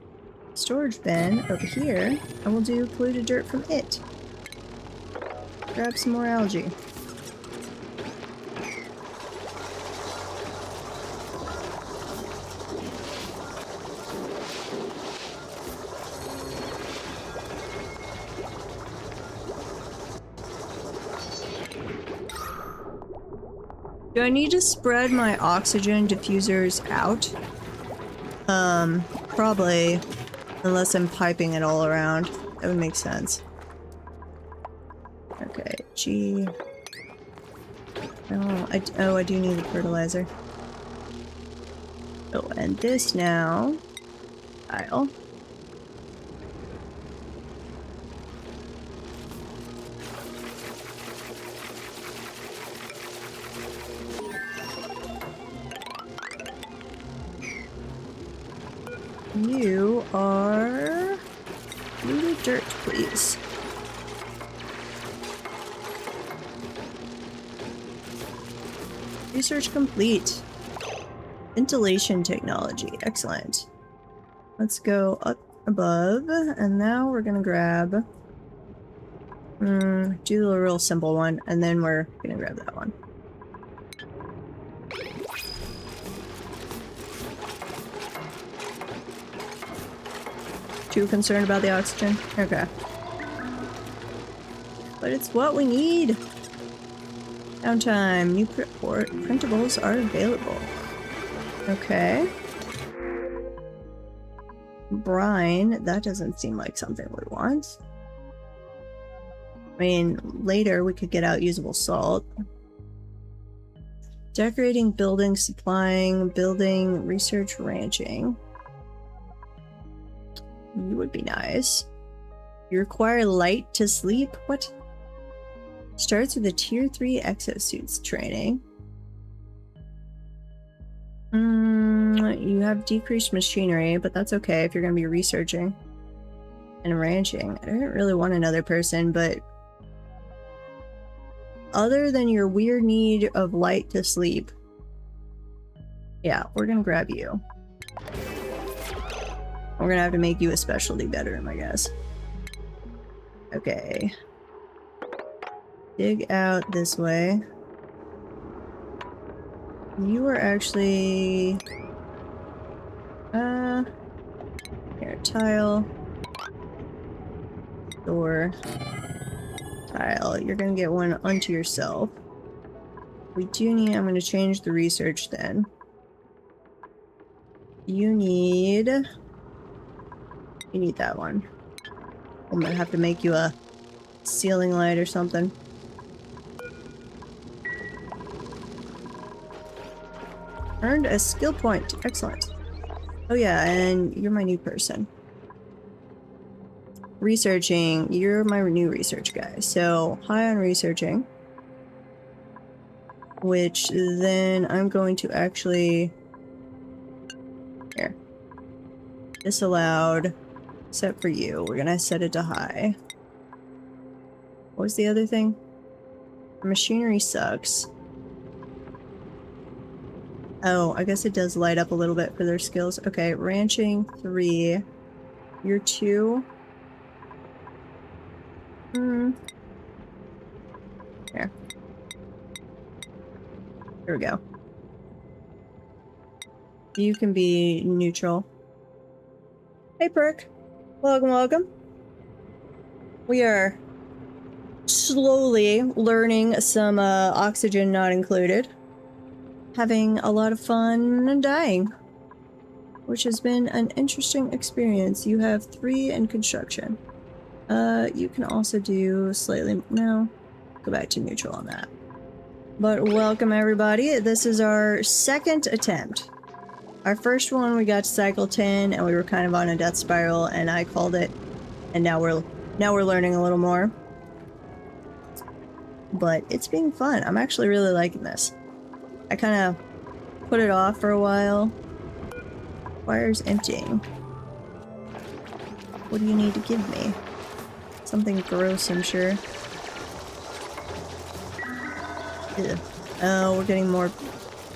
storage bin over here, and we'll do polluted dirt from it. Grab some more algae. Do I need to spread my oxygen diffusers out? Probably. Unless I'm piping it all around. That would make sense. Okay, G. Oh, I do need the fertilizer. Oh, and this now. Tile. You are... polluted dirt, please. Research complete. Ventilation technology. Excellent. Let's go up above, and now we're gonna grab Do a real simple one, and then we're gonna grab that one. Too concerned about the oxygen? Okay. But it's what we need! Downtime. New printables are available. Okay. Brine. That doesn't seem like something we want. I mean, later we could get out usable salt. Decorating, building, supplying, building, research, ranching. You would be nice. You require light to sleep? What? Starts with a tier 3 exosuits training. You have decreased machinery, but that's okay if you're going to be researching and ranching. I don't really want another person, but other than your weird need of light to sleep, yeah, we're going to grab you. We're going to have to make you a specialty bedroom, I guess. Okay. Dig out this way. You are actually... Here, tile. Door. Tile. You're gonna get one unto yourself. We do need... I'm gonna change the research then. You need that one. I'm gonna have to make you a ceiling light or something. Earned a skill point. Excellent. Oh yeah, and you're my new person. Researching. You're my new research guy. So, high on researching. Which then I'm going to actually... Here. Disallowed. Except for you. We're gonna set it to high. What was the other thing? Machinery sucks. Oh, I guess it does light up a little bit for their skills. Okay, ranching 3. You're 2. Here. Here we go. You can be neutral. Hey, Perk. Welcome, welcome. We are slowly learning some oxygen not included. Having a lot of fun and dying, which has been an interesting experience. You have 3 in construction. You can also do slightly... No, go back to neutral on that. But welcome everybody. This is our second attempt. Our first one we got to cycle 10 and we were kind of on a death spiral and I called it. And now we're learning a little more. But it's being fun. I'm actually really liking this. I kind of put it off for a while. Wire's emptying. What do you need to give me? Something gross, I'm sure. Ugh. Oh, we're getting more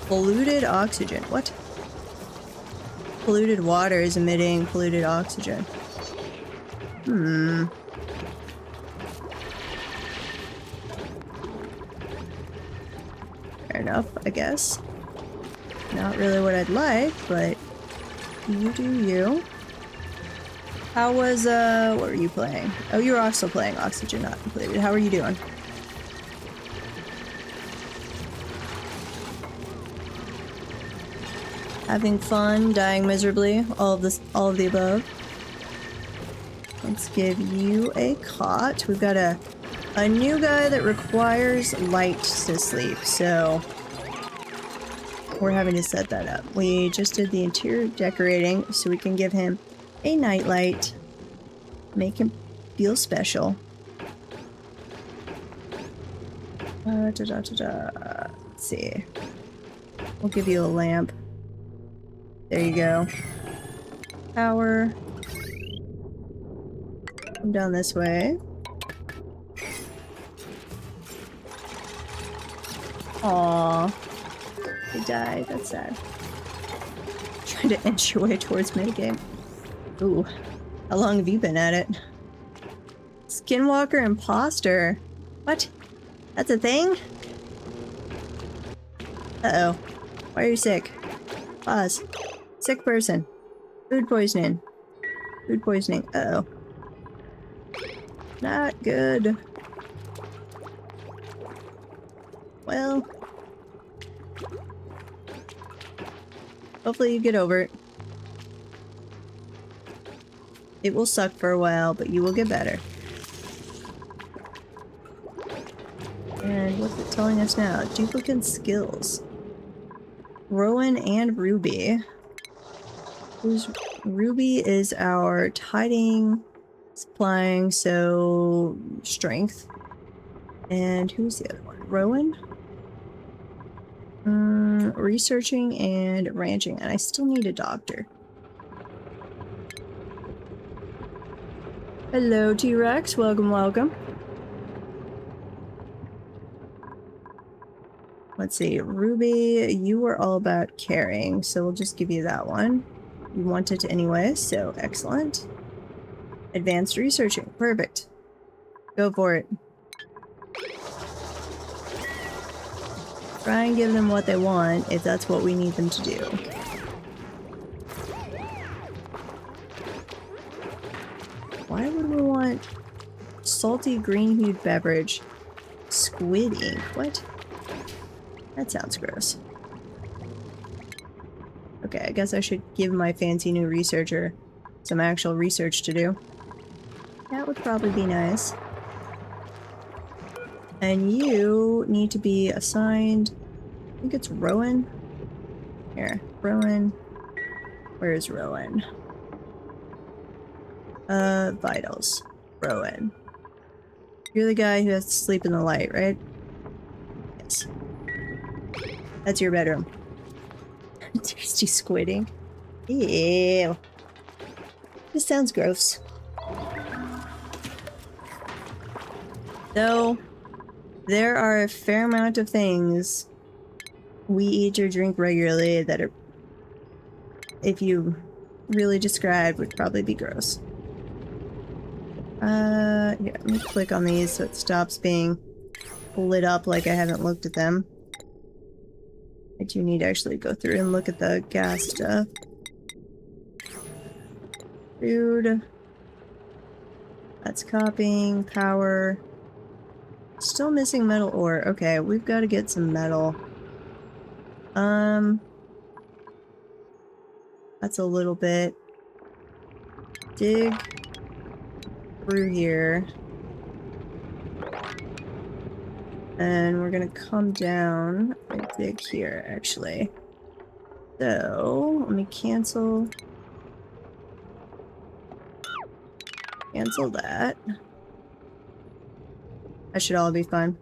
polluted oxygen. What? Polluted water is emitting polluted oxygen. Fair enough, I guess. Not really what I'd like, but you do you. How was, what were you playing? Oh, you were also playing Oxygen Not Completed. How are you doing? Having fun, dying miserably, all of the above. Let's give you a cot. We've got a new guy that requires light to sleep, so we're having to set that up. We just did the interior decorating, so we can give him a nightlight, make him feel special. Let's see. We'll give you a lamp. There you go. Power. Come down this way. Aww. He died. That's sad. Trying to inch your way towards minigame. Ooh. How long have you been at it? Skinwalker imposter. What? That's a thing? Uh-oh. Why are you sick? Pause. Sick person. Food poisoning. Food poisoning. Uh-oh. Not good. Well. Hopefully you get over it. It will suck for a while, but you will get better. And what's it telling us now? Duplicate skills. Rowan and Ruby. Ruby is our tiding, supplying, so strength. And who's the other one? Rowan? Researching and ranching. And I still need a doctor. Hello, T-Rex. Welcome, welcome. Let's see. Ruby, you were all about caring, so we'll just give you that one. You want it anyway, so excellent. Advanced researching. Perfect. Go for it. Try and give them what they want, if that's what we need them to do. Why would we want salty green-hued beverage? Squid ink. What? That sounds gross. Okay, I guess I should give my fancy new researcher some actual research to do. That would probably be nice. And you need to be assigned... I think it's Rowan? Here, Rowan. Where is Rowan? Vitals. Rowan. You're the guy who has to sleep in the light, right? Yes. That's your bedroom. Tasty squidding. Ew. This sounds gross. Though, there are a fair amount of things we eat or drink regularly that are, if you really described, would probably be gross. Here, let me click on these so it stops being lit up like I haven't looked at them. I do need to actually go through and look at the gas stuff. Food. That's copying. Power. Still missing metal ore. Okay, we've got to get some metal. That's a little bit. Dig through here. And we're gonna come down and dig here, actually. So, let me cancel that. That should all be fine.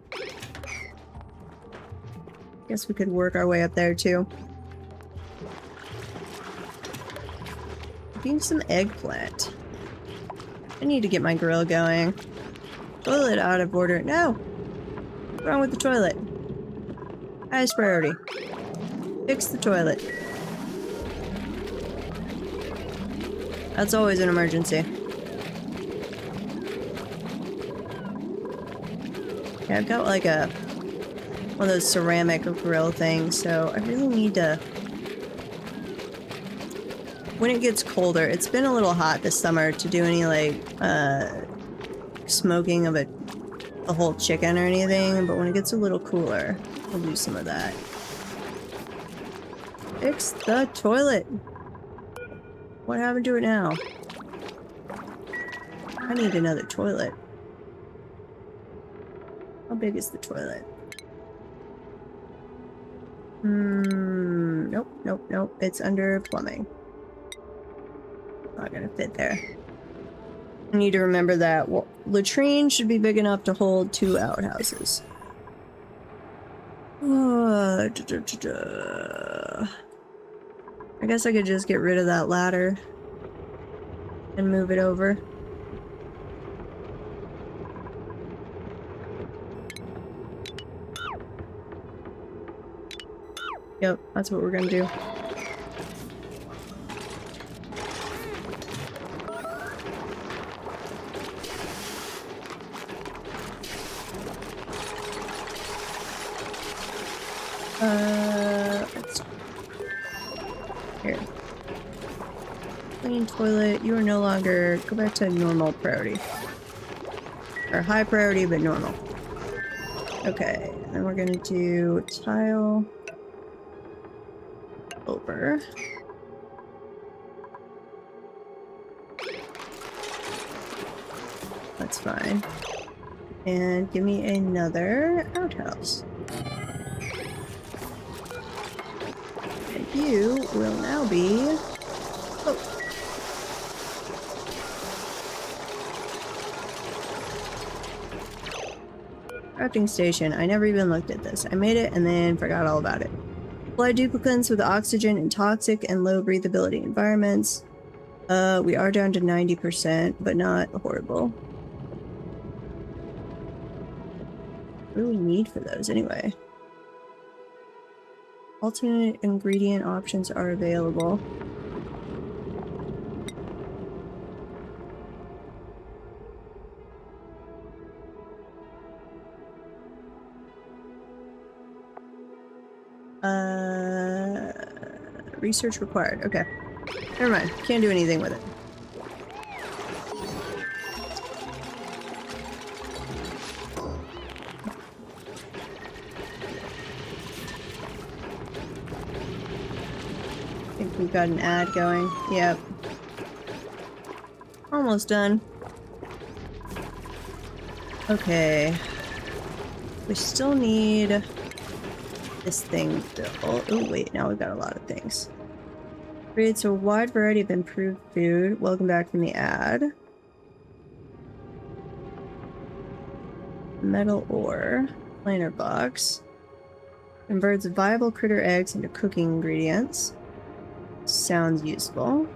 Guess we could work our way up there, too. Getting some eggplant. I need to get my grill going. Toilet out of order. No! What's wrong with the toilet? Highest priority. Fix the toilet. That's always an emergency. Yeah, I've got like one of those ceramic grill things, so I really need to... When it gets colder, it's been a little hot this summer to do any like smoking of a whole chicken or anything, but when it gets a little cooler, I'll do some of that. Fix the toilet! What happened to it now? I need another toilet. How big is the toilet? Nope, nope, nope. It's under plumbing. Not gonna fit there. I need to remember that latrine should be big enough to hold 2 outhouses. I guess I could just get rid of that ladder and move it over. Yep, that's what we're gonna do. Let's... Here. Clean toilet. You are no longer... Go back to normal priority. Or high priority, but normal. Okay, and then we're gonna do tile over. That's fine. And give me another outhouse. And you will now be... Oh. Crafting station. I never even looked at this. I made it and then forgot all about it. Supply duplicants with oxygen in toxic and low breathability environments. We are down to 90%, but not horrible. What do we need for those anyway? Alternate ingredient options are available. Research required. Okay. Never mind. Can't do anything with it. I think we've got an ad going. Yep. Almost done. Okay. We still need this thing built. Oh wait, now we've got a lot of things. Creates a wide variety of improved food. Welcome back from the ad. Metal ore. Planer box. Converts viable critter eggs into cooking ingredients. Sounds useful.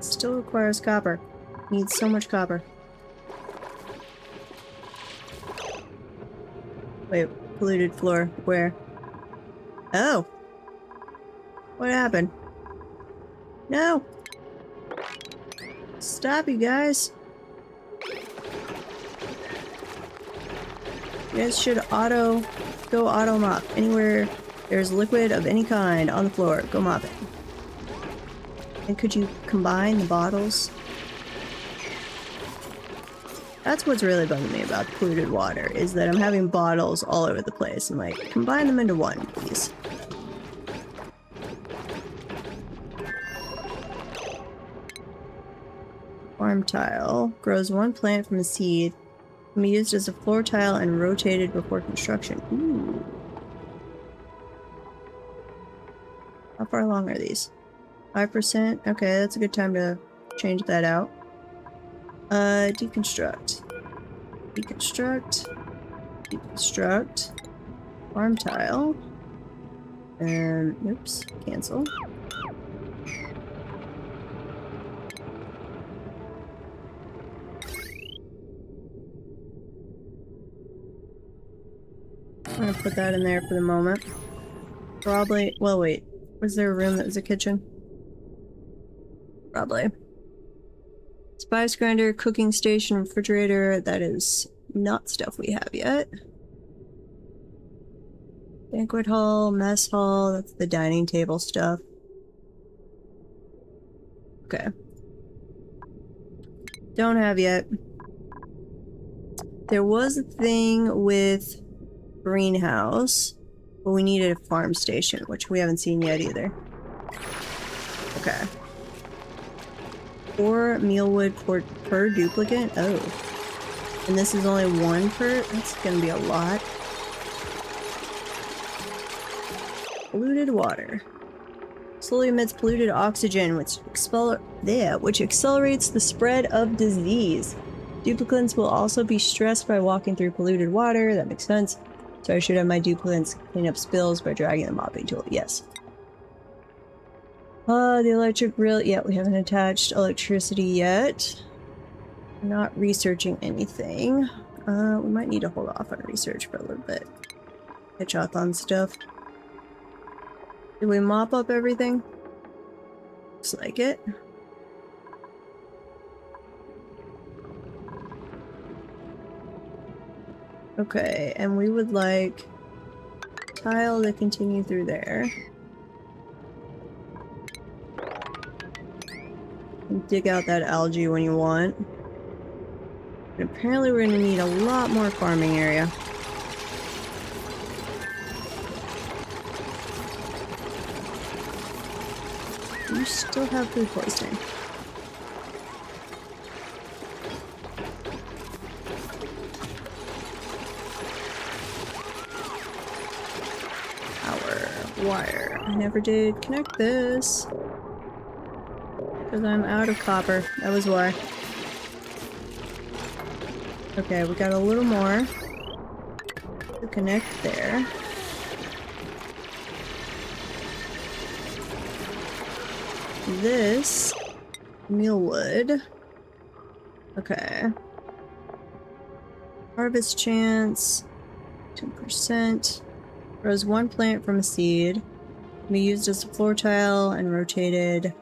Still requires copper. Needs so much copper. Wait, polluted floor. Where? Oh! What happened? No! Stop, you guys! You guys should go auto mop. Anywhere there's liquid of any kind on the floor, go mop it. And could you combine the bottles? That's what's really bugging me about polluted water, is that I'm having bottles all over the place. I'm like, combine them into one, please. Farm tile. Grows one plant from a seed. Can be used as a floor tile and rotated before construction. Ooh. How far along are these? 5%? Okay, that's a good time to change that out. Deconstruct. Deconstruct. Deconstruct. Farm tile. And, oops, cancel. I'm gonna put that in there for the moment. Probably, well wait, was there a room that was a kitchen? Probably. Spice grinder, cooking station, refrigerator, that is not stuff we have yet. Banquet hall, mess hall, that's the dining table stuff. Okay. Don't have yet. There was a thing with greenhouse, but we needed a farm station, which we haven't seen yet either. Okay. 4 mealwood per duplicate? Oh. And this is only 1 per? That's gonna be a lot. Polluted water. Slowly emits polluted oxygen, which accelerates the spread of disease. Duplicants will also be stressed by walking through polluted water. That makes sense. So I should have my duplicants clean up spills by dragging the mopping tool. Yes. The electric grill. Yeah, we haven't attached electricity yet. We're not researching anything. We might need to hold off on research for a little bit. Catch up on stuff. Did we mop up everything? Looks like it. Okay, and we would like tile to continue through there. And dig out that algae when you want. And apparently we're gonna need a lot more farming area. You still have food poisoning. Power wire. I never did connect this. Because I'm out of copper. That was why. Okay, we got a little more to connect there. This mealwood. Okay. Harvest chance 10%. Grows one plant from a seed. Can be used as a floor tile and rotated.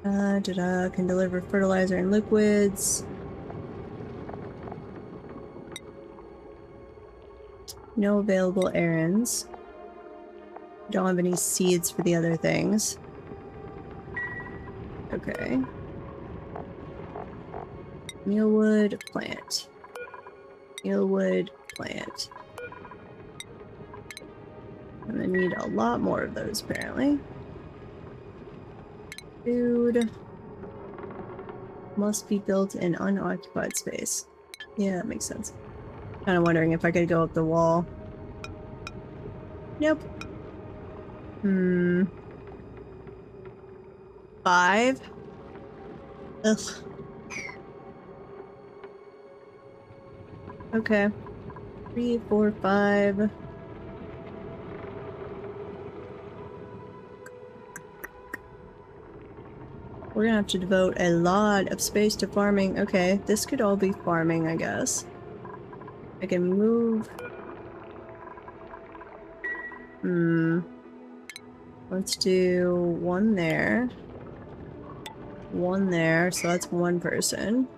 Can deliver fertilizer and liquids. No available errands. Don't have any seeds for the other things. Okay. Mealwood plant. Mealwood plant. I'm gonna need a lot more of those apparently. Food must be built in unoccupied space. Yeah, that makes sense. Kind of wondering if I could go up the wall. Nope. 5? Ugh. Okay. 3, 4, 5. We're gonna have to devote a lot of space to farming. Okay, this could all be farming, I guess. I can move. Let's do one there. One there, so that's one person.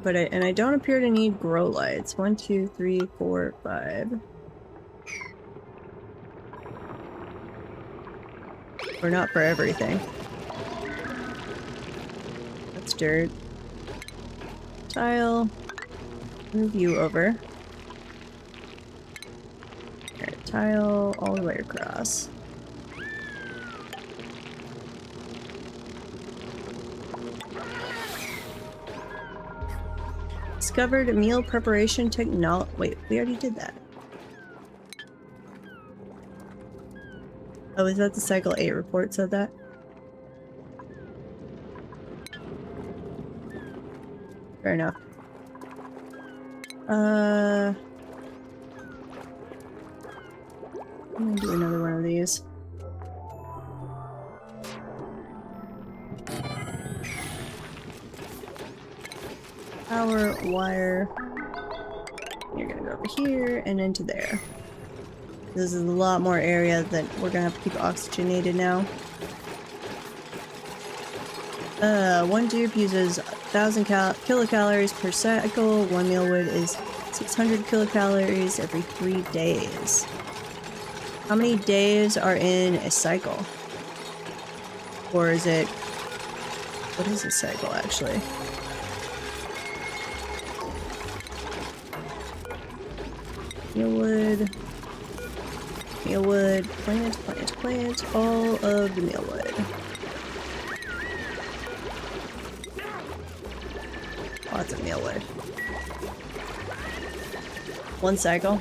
But I don't appear to need grow lights. 1, 2, 3, 4, 5. Or not for everything. That's dirt. Tile. Move you over. Alright, tile all the way across. Discovered meal preparation technology. Wait, we already did that. Oh, is that the Cycle 8 report said that? Fair enough. I'm gonna do another one of these. Power wire. You're gonna go over here and into there. This is a lot more area that we're gonna have to keep oxygenated now. One dupe uses 1,000 kilocalories per cycle. One mealwood is 600 kilocalories every 3 days. How many days are in a cycle? Or is it... What is a cycle, actually? Mealwood... Mealwood, plant, all of the mealwood. Lots of mealwood. One cycle.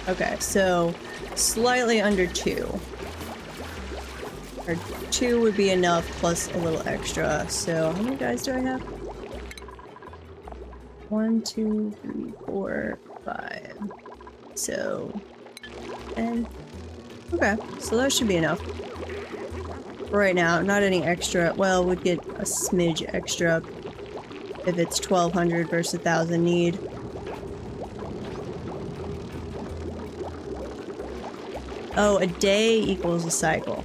Okay, so slightly under 2. Or 2 would be enough plus a little extra. So how many guys do I have? 1, 2, 3, 4, 5. So 10. Okay, so that should be enough. For right now, not any extra. Well, we'd get a smidge extra if it's 1,200 versus 1,000 need. Oh, a day equals a cycle.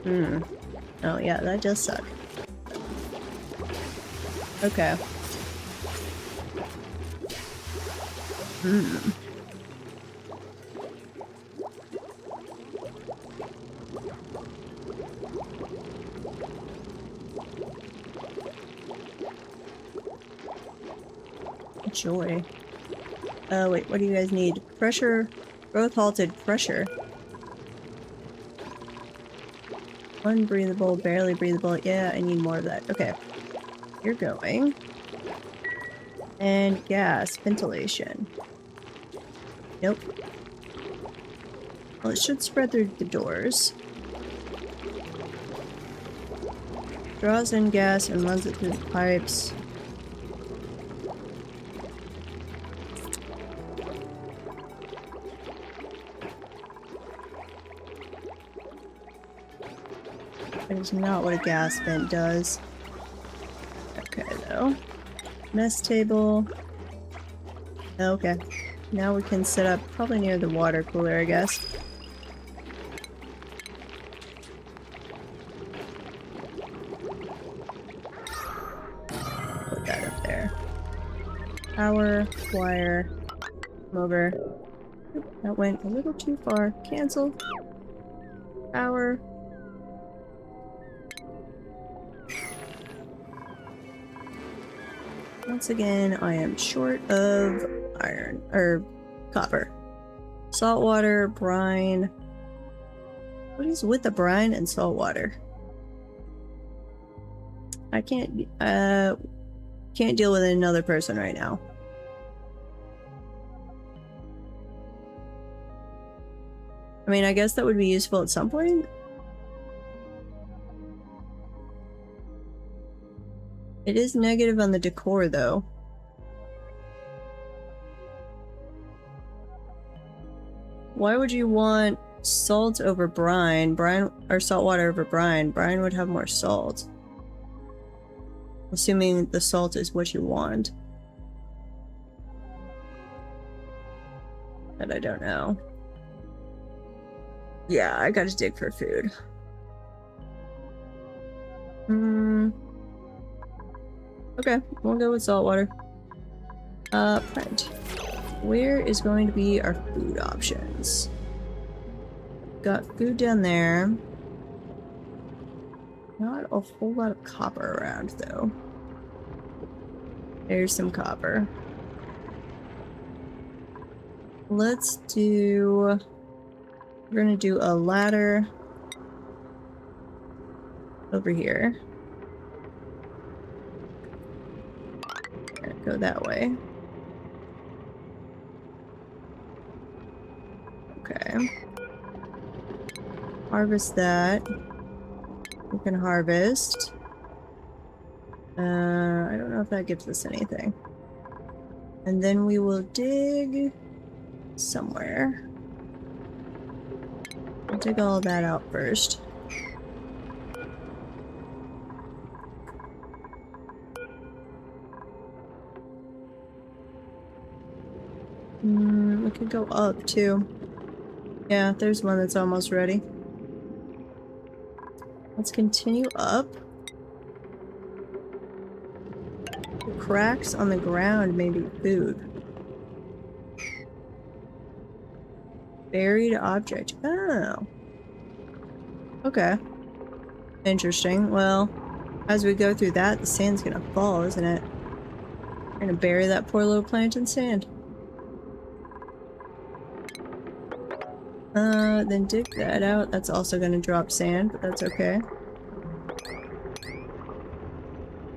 Hmm. Oh yeah, that does suck. Okay. Hmm. Joy. Wait, what do you guys need? Pressure. Growth halted. Pressure. Unbreathable, barely breathable. Yeah, I need more of that. Okay. You're going. And gas. Ventilation. Nope. Well, it should spread through the doors. Draws in gas and runs it through the pipes. That is not what a gas vent does. Okay, though. Mess table. Okay. Now we can set up probably near the water cooler, I guess. Put that up there. Power, wire, come over. Oop, that went a little too far. Cancel. Power. Once again, I am short of iron, or copper. Salt water, brine. What is with the brine and salt water? I can't deal with another person right now. I mean, I guess that would be useful at some point. It is negative on the decor, though. Why would you want salt over brine? Brine or salt water over brine? Brine would have more salt. Assuming the salt is what you want. But I don't know. Yeah, I gotta dig for food. Okay, we'll go with salt water. Print. Where is going to be our food options? Got food down there. Not a whole lot of copper around, though. There's some copper. Let's do... We're gonna do a ladder over here. Gonna go that way. Okay. Harvest that. We can harvest. I don't know if that gives us anything. And then we will dig somewhere. I'll dig all that out first. We could go up too. Yeah, there's one that's almost ready. Let's continue up. The cracks on the ground may be food. Buried object. Oh. Okay. Interesting. Well, as we go through that, the sand's gonna fall, isn't it? We're gonna bury that poor little plant in sand. Then dig that out. That's also gonna drop sand, but that's okay.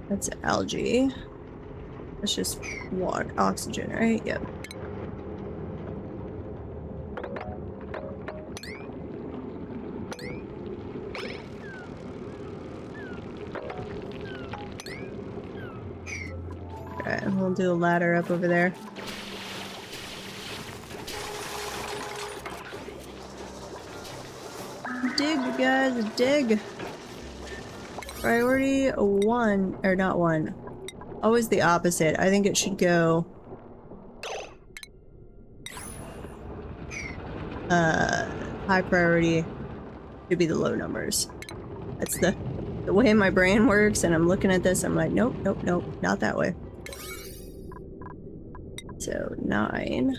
That's algae. That's just water, oxygen, right? Yep. Okay, and we'll do a ladder up over there. Dig, guys, dig! Priority 1, or not 1. Always the opposite. I think it should go... high priority Should be the low numbers. That's the way my brain works, and I'm looking at this, I'm like, nope, nope, nope, not that way. So 9.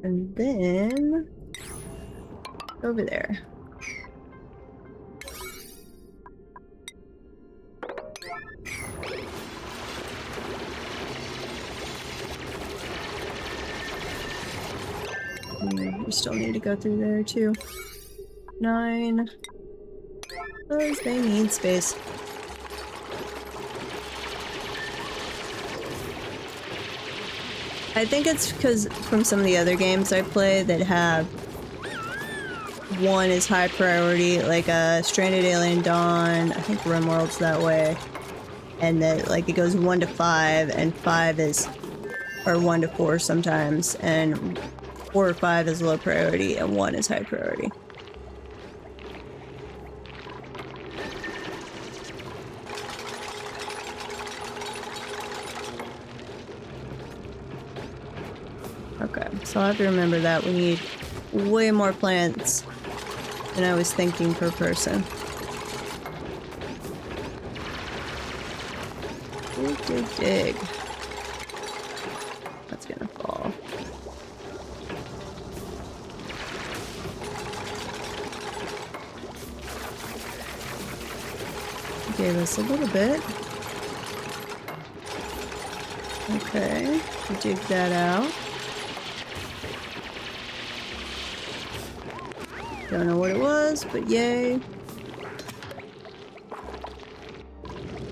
And then over there. We still need to go through there too. 9. Those, they need space. I think it's because from some of the other games I play that have 1 is high priority, like Stranded Alien Dawn, I think RimWorld's that way. And that like it goes 1 to 5, and 5 is, or 1 to 4 sometimes, and 4 or 5 is low priority, and 1 is high priority. Okay, so I have to remember that we need way more plants than I was thinking per person. Dig, dig, dig. That's gonna fall. Gave us a little bit. Okay, dig that out. Don't know what it was, but yay.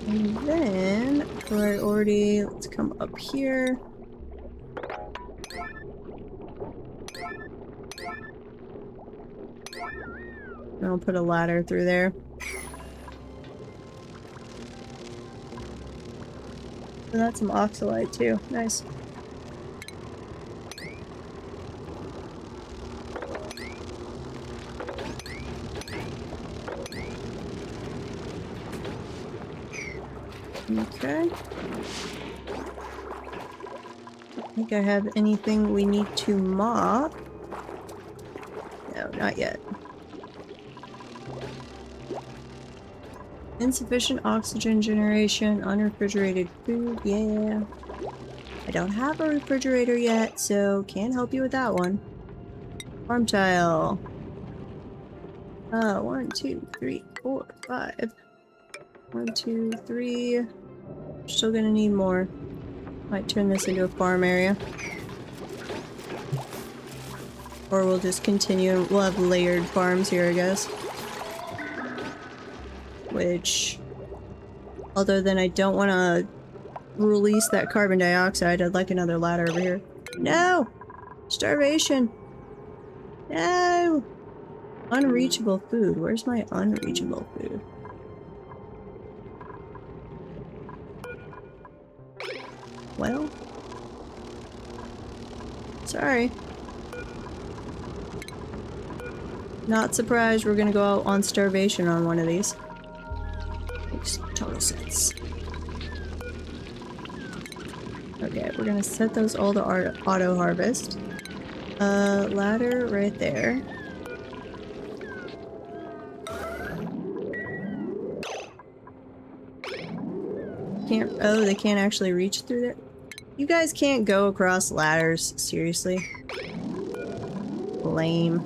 And then, priority, let's come up here. And I'll put a ladder through there. And that's some oxalite too. Nice. Okay. Don't think I have anything we need to mop. No, not yet. Insufficient oxygen generation, unrefrigerated food, yeah. I don't have a refrigerator yet, so can't help you with that one. Farm tile. 1, 2, 3, 4, 5. 1, 2, 3. Still gonna need more. Might turn this into a farm area. Or we'll just continue. We'll have layered farms here, I guess. Which, other than I don't want to release that carbon dioxide, I'd like another ladder over here. No! Starvation! No! Unreachable food. Where's my unreachable food? Well, sorry. Not surprised we're gonna go out on starvation on one of these. Makes total sense. Okay, we're gonna set those all to auto harvest. Ladder right there. Oh, they can't actually reach through there? You guys can't go across ladders, seriously? Lame.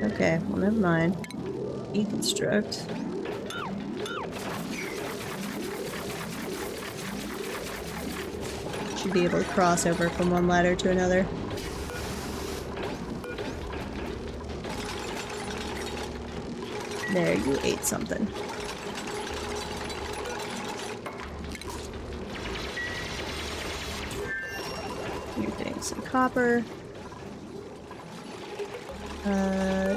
Okay, well, never mind. Deconstruct. Should be able to cross over from one ladder to another. There, you ate something. You're getting some copper.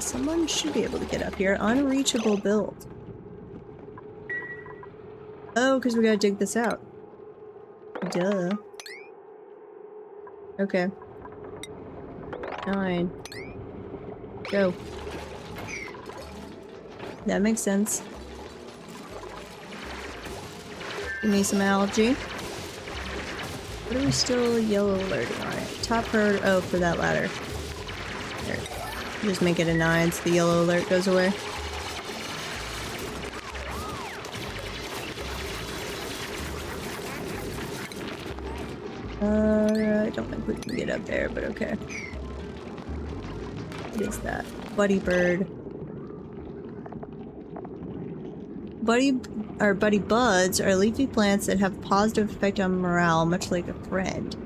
Someone should be able to get up here. Unreachable build. Oh, because we gotta dig this out. Duh. Okay. 9. Go. That makes sense. Give me some algae. What are we still yellow alerting on it? top priority? Oh, for that ladder. Here. Just make it a 9 so the yellow alert goes away. I don't think we can get up there, but okay. What is that? Buddy bird. Buddy buds are leafy plants that have a positive effect on morale, much like a friend.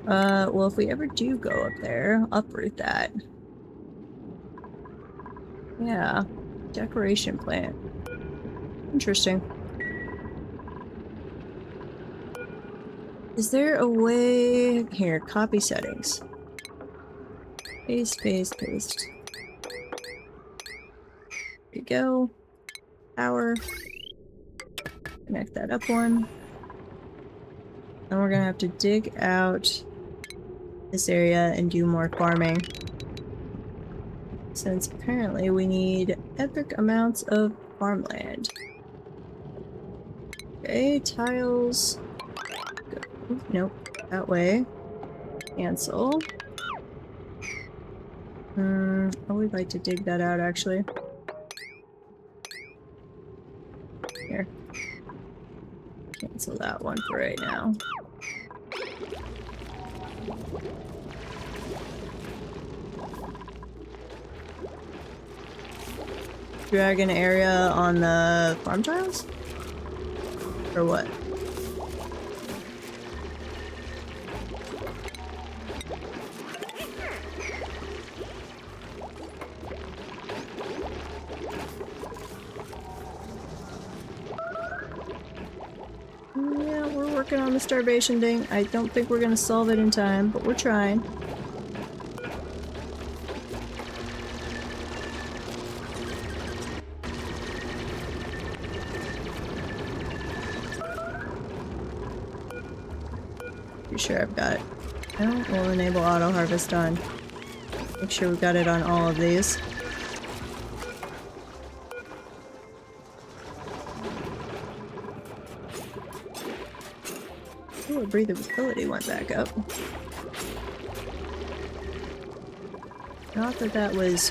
Well, if we ever do go up there, uproot that. Yeah. Decoration plant. Interesting. Is there a way... Here, copy settings. Paste, paste, paste. There you go. Power. Connect that up one. And we're gonna have to dig out this area and do more farming. Since apparently we need epic amounts of farmland. Okay, tiles. Go. Nope, that way. Cancel. I would like to dig that out actually. Here. Cancel that one for right now. Drag an area on the farm tiles? Or what? Yeah, we're working on the starvation thing. I don't think we're gonna solve it in time, but we're trying. Pretty sure I've got it. Oh, we'll enable auto harvest on. Make sure we've got it on all of these. Ooh, breathability went back up. Not that that was...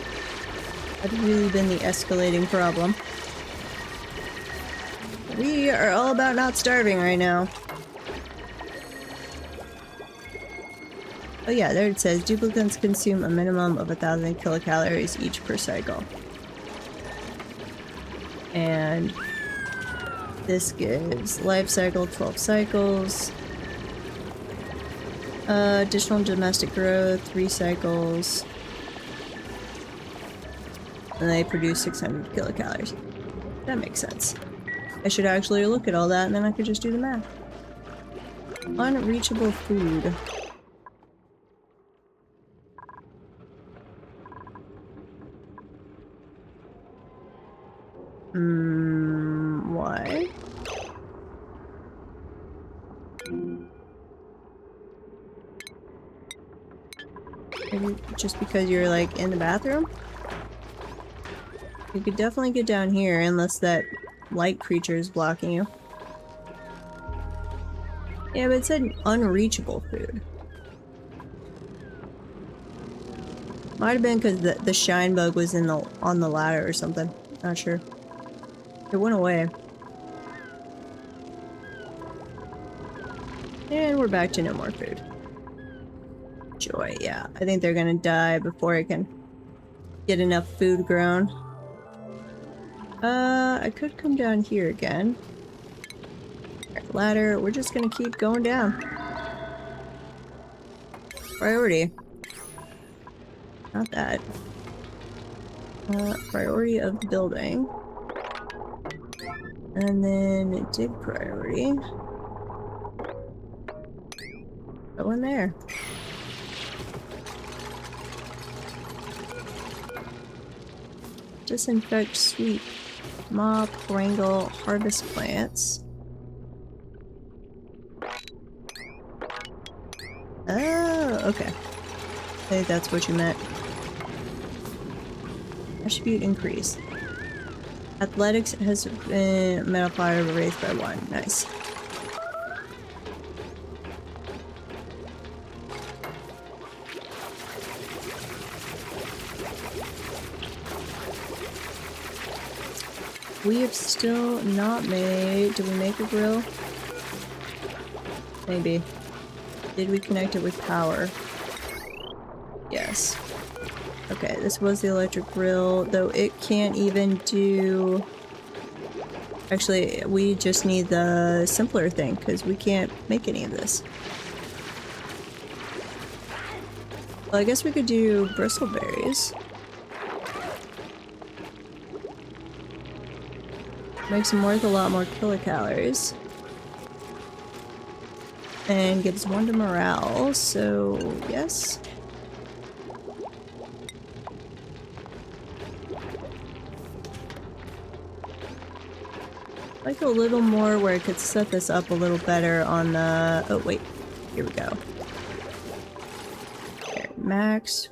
had really been the escalating problem. We are all about not starving right now. Oh yeah, there it says duplicates consume a minimum of 1,000 kilocalories each per cycle. And this gives life cycle 12 cycles. Additional domestic growth 3 cycles. And they produce 600 kilocalories. That makes sense. I should actually look at all that and then I could just do the math. Unreachable food. Why? Maybe just because you're like in the bathroom? You could definitely get down here unless that light creature is blocking you. Yeah, but it said unreachable food. Might have been because the shine bug was in on the ladder or something. Not sure. It went away. And we're back to no more food. Joy, yeah. I think they're gonna die before I can get enough food grown. I could come down here again. Ladder, we're just gonna keep going down. Priority. Not that. Priority of building. And then dig priority. Go in there. Disinfect, sweep, mop, wrangle, harvest plants. Oh, okay. I think that's what you meant. Attribute increase. Athletics has been modifier raised by 1. Nice. We have still not made... Did we make a grill? Maybe. Did we connect it with power? Yes. Okay, this was the electric grill, though it can't even do... Actually, we just need the simpler thing, because we can't make any of this. Well, I guess we could do bristleberries. Makes them worth a lot more kilocalories. And gives 1 to morale, so yes. I'd like a little more where I could set this up a little better on the... Oh wait, here we go. Okay, max.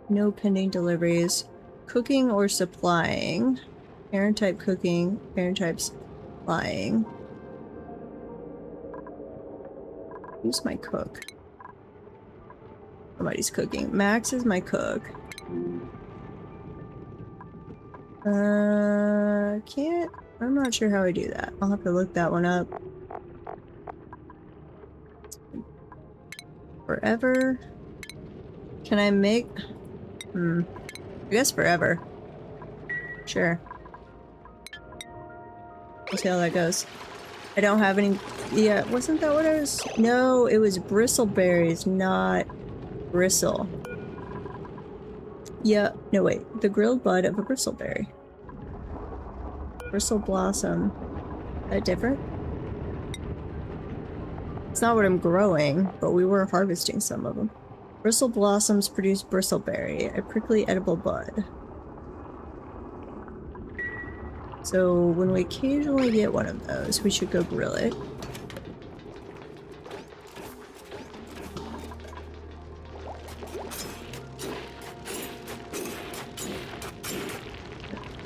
No pending deliveries. Cooking or supplying. Parent type cooking, parent type supplying. Who's my cook? Somebody's cooking. Max is my cook. Can't... I'm not sure how I do that. I'll have to look that one up. Forever? Can I make... I guess forever. Sure. We'll see how that goes. I don't have any... Yeah, wasn't that what I was... No, it was bristleberries, not bristle. Yeah, no wait. The grilled bud of a bristleberry. Bristle blossom. Is that different? It's not what I'm growing, but we were harvesting some of them. Bristle blossoms produce bristleberry, a prickly edible bud. So when we occasionally get one of those, we should go grill it.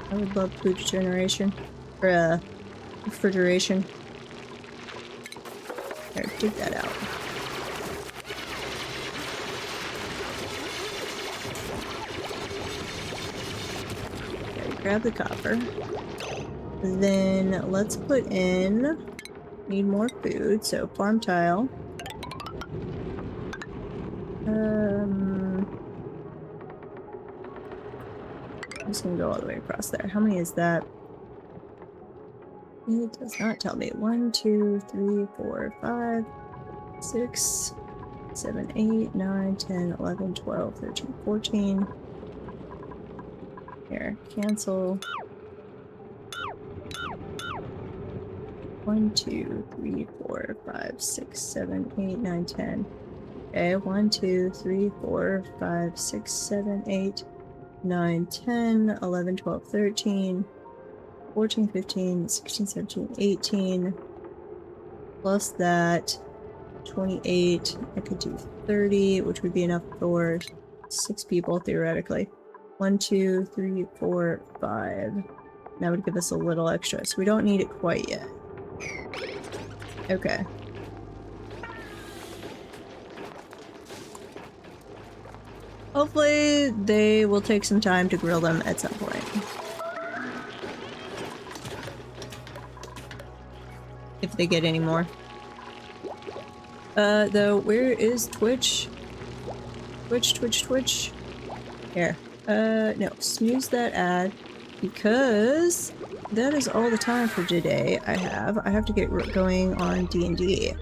I would love food generation. Or, refrigeration. There, dig that out. Okay, grab the copper. Then let's put in... Need more food, so farm tile. I'm just gonna go all the way across there. How many is that? It does not tell me. 1, 2, 3, 4, 5, 6, 7, 8, 9, 10, 11, 12, 13, 14. Here, cancel. 1, 2, 3, 4, 5, 6, 7, 8, 9, 10. Okay, 1, 2, 3, 4, 5, 6, 7, 8, 9, 10, 11, 12, 13, 14, 15, 16, 17, 18. Plus that, 28. I could do 30, which would be enough for 6 people, theoretically. 1, 2, 3, 4, 5. That would give us a little extra, so we don't need it quite yet. Okay. Hopefully they will take some time to grill them at some point. If they get any more. Though, where is Twitch? Twitch. Here. No, snooze that ad. Because that is all the time for today I have. I have to get going on D&D.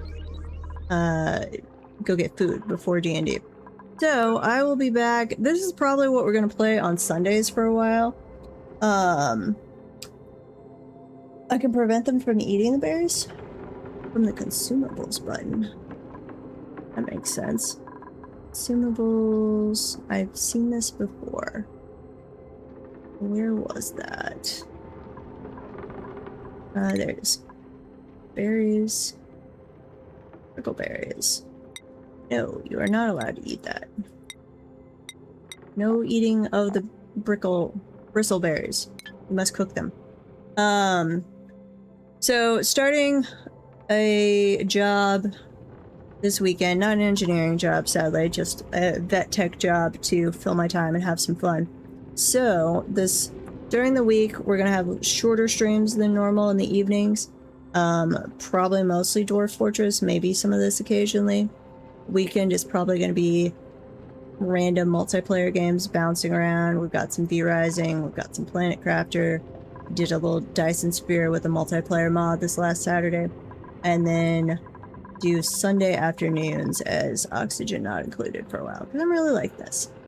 Go get food before D&D. So, I will be back. This is probably what we're gonna play on Sundays for a while. I can prevent them from eating the berries from the consumables button. That makes sense. Consumables. I've seen this before. Where was that? There it is. Berries. Prickleberries. No, you are not allowed to eat that. No eating of the bristleberries. You must cook them. So starting a job this weekend, not an engineering job, sadly, just a vet tech job to fill my time and have some fun. So this During the week, we're gonna have shorter streams than normal in the evenings. Probably mostly Dwarf Fortress, maybe some of this occasionally. Weekend is probably gonna be random multiplayer games bouncing around. We've got some V-Rising, we've got some Planet Crafter. Did a little Dyson Sphere with a multiplayer mod this last Saturday. And then do Sunday afternoons as Oxygen Not Included for a while, because I'm really like this.